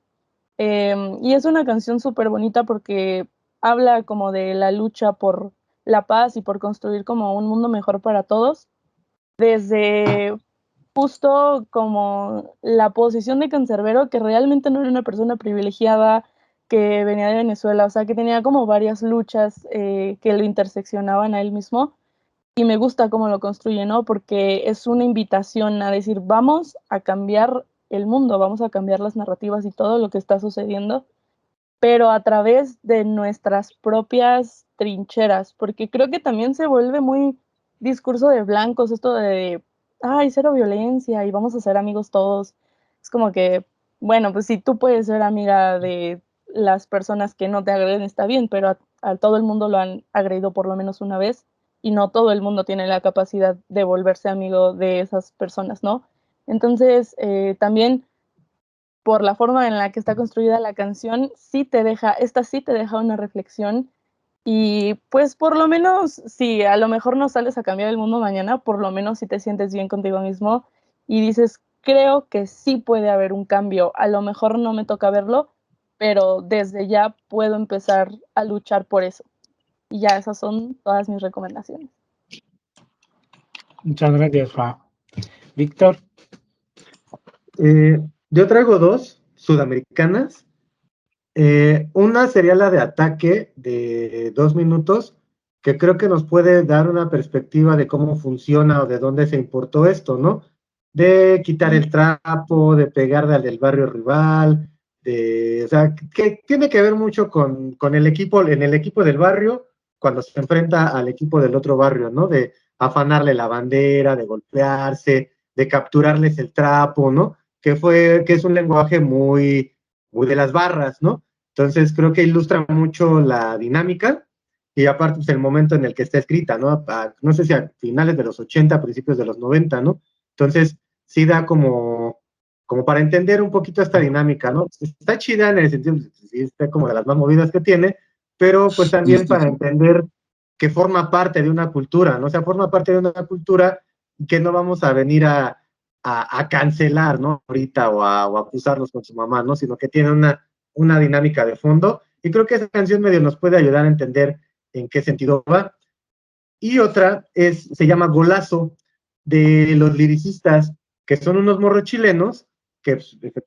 Y es una canción súper bonita porque habla como de la lucha por la paz y por construir como un mundo mejor para todos, desde justo como la posición de Cancerbero, que realmente no era una persona privilegiada, que venía de Venezuela, o sea, que tenía como varias luchas que lo interseccionaban a él mismo, y me gusta cómo lo construye, ¿no? Porque es una invitación a decir, vamos a cambiar el mundo, vamos a cambiar las narrativas y todo lo que está sucediendo, pero a través de nuestras propias trincheras, porque creo que también se vuelve muy discurso de blancos, esto de, ay, cero violencia y vamos a ser amigos todos. Es como que, bueno, pues si tú puedes ser amiga de las personas que no te agreden, está bien, pero a todo el mundo lo han agredido por lo menos una vez y no todo el mundo tiene la capacidad de volverse amigo de esas personas, ¿no? Entonces, también por la forma en la que está construida la canción, esta sí te deja una reflexión y pues por lo menos, si a lo mejor no sales a cambiar el mundo mañana, por lo menos si te sientes bien contigo mismo y dices, creo que sí puede haber un cambio, a lo mejor no me toca verlo, pero desde ya puedo empezar a luchar por eso. Y ya esas son todas mis recomendaciones. Muchas gracias, Fa. Víctor. Yo traigo dos sudamericanas. Una sería la de Ataque de 2 minutos, que creo que nos puede dar una perspectiva de cómo funciona o de dónde se importó esto, ¿no? De quitar el trapo, de pegarle al del barrio rival, o sea, que tiene que ver mucho con el equipo, en el equipo del barrio, cuando se enfrenta al equipo del otro barrio, ¿no? De afanarle la bandera, de golpearse, de capturarles el trapo, ¿no? Que es un lenguaje muy de las barras, ¿no? Entonces creo que ilustra mucho la dinámica y aparte pues, el momento en el que está escrita, ¿no? No sé si a finales de los 80, principios de los 90, ¿no? Entonces sí da como para entender un poquito esta dinámica, ¿no? Está chida en el sentido, sí, está como de las más movidas que tiene, pero pues también para entender que forma parte de una cultura, ¿no? O sea, forma parte de una cultura que no vamos a venir a cancelar, ¿no? Ahorita o a acusarlos con su mamá, ¿no? Sino que tiene una dinámica de fondo y creo que esa canción medio nos puede ayudar a entender en qué sentido va. Y otra se llama Golazo, de los lyricistas, que son unos morros chilenos que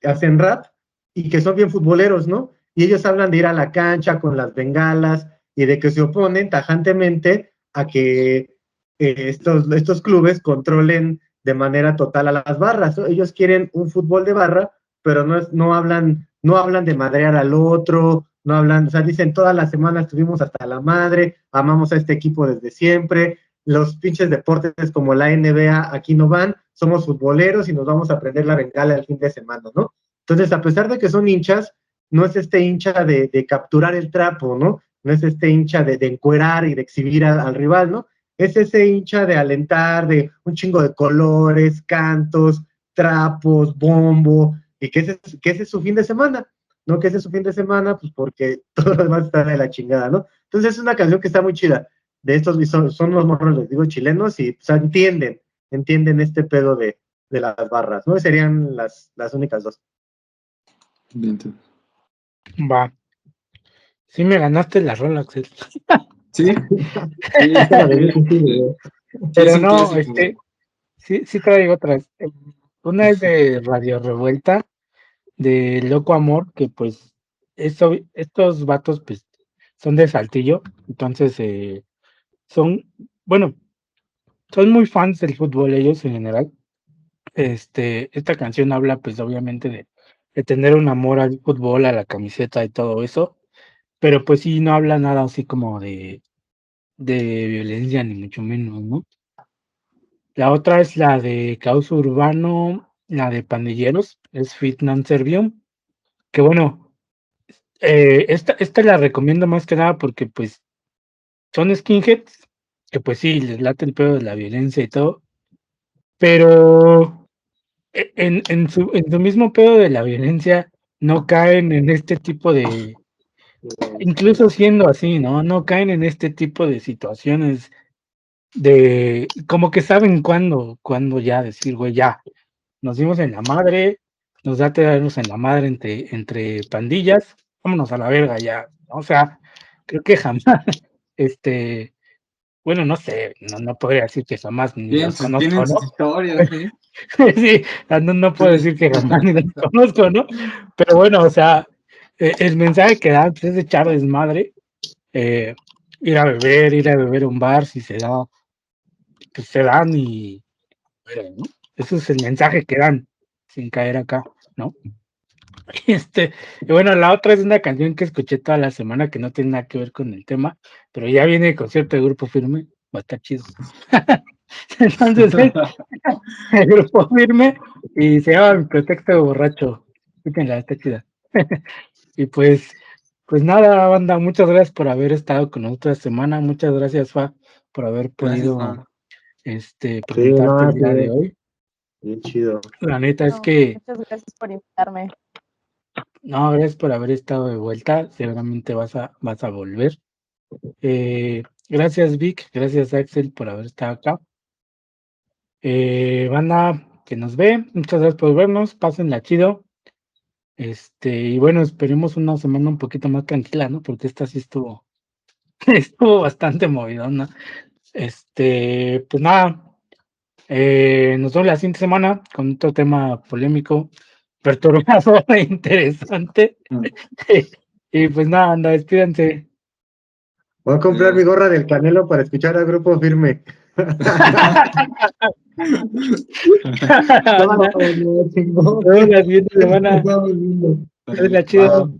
hacen rap y que son bien futboleros, ¿no? Y ellos hablan de ir a la cancha con las bengalas y de que se oponen tajantemente a que estos clubes controlen de manera total a las barras, ¿no? Ellos quieren un fútbol de barra, pero no hablan de madrear al otro, no hablan, o sea, dicen todas las semanas estuvimos hasta la madre, amamos a este equipo desde siempre, los pinches deportes como la NBA aquí no van, somos futboleros y nos vamos a prender la bengala el fin de semana, ¿no? Entonces, a pesar de que son hinchas, no es este hincha de capturar el trapo, ¿no? No es este hincha de encuerar y de exhibir al rival, ¿no? Es ese hincha de alentar, de un chingo de colores, cantos, trapos, bombo, y que ese es su fin de semana, ¿no? Que ese es su fin de semana, pues porque todo lo demás está de la chingada, ¿no? Entonces es una canción que está muy chida. De estos son unos morros, les digo, chilenos, y pues, entienden este pedo de las barras, ¿no? Serían las únicas dos. Va. Sí me ganaste la rola, Axel. Sí. Pero no, sí traigo otras. Una es de Radio Revuelta, de Loco Amor, que pues estos vatos pues son de Saltillo, entonces bueno, son muy fans del fútbol ellos en general. Esta canción habla pues obviamente de tener un amor al fútbol, a la camiseta y todo eso, pero pues sí no habla nada así como de violencia ni mucho menos, ¿no? La otra es la de Caos Urbano, la de Pandilleros, es Fitnan Servium, que bueno, esta la recomiendo más que nada porque pues son skinheads, que pues sí, les late el pedo de la violencia y todo, pero en su mismo pedo de la violencia no caen en este tipo de, incluso siendo así, ¿no? No caen en este tipo de situaciones como que saben cuándo ya decir, güey, ya, nos dimos en la madre, nos da darnos en la madre entre pandillas, vámonos a la verga ya, ¿no? O sea, creo que jamás, bueno, no sé, no podría decir que jamás ni los conozco, tienen sus ¿no? historias, ¿sí? Sí, no puedo decir que jamás ni los conozco, ¿no? Pero bueno, o sea, el mensaje que dan pues, es de echar desmadre, ir a beber a un bar, si se da, pues se dan y, ¿no? Ese es el mensaje que dan, sin caer acá, ¿no? Y bueno, la otra es una canción que escuché toda la semana que no tiene nada que ver con el tema, pero ya viene el concierto de Grupo Firme, va a estar chido. Entonces, el Grupo Firme y se llama Mi Pretexto de Borracho. Escúchenla, está chida. Y pues nada, banda, muchas gracias por haber estado con nosotros esta semana. Muchas gracias, Fa, por haber Gracias, podido Fa. presentarte el día de hoy. Bien chido. La neta es que, Muchas gracias por invitarme. no, gracias por haber estado de vuelta. Seguramente vas a volver. Gracias, Vic. Gracias, Axel, por haber estado acá. Banda que nos ve, muchas gracias por vernos. Pásenla chido. Y bueno, esperemos una semana un poquito más tranquila, ¿no? Porque esta sí estuvo bastante movidona. Pues nada, nos vemos la siguiente semana con otro tema polémico, perturbador e interesante. Y pues nada, anda, despídense. Voy a comprar mi gorra del Canelo para escuchar a Grupo Firme. Anda, nos vemos la siguiente semana. Hazla chido.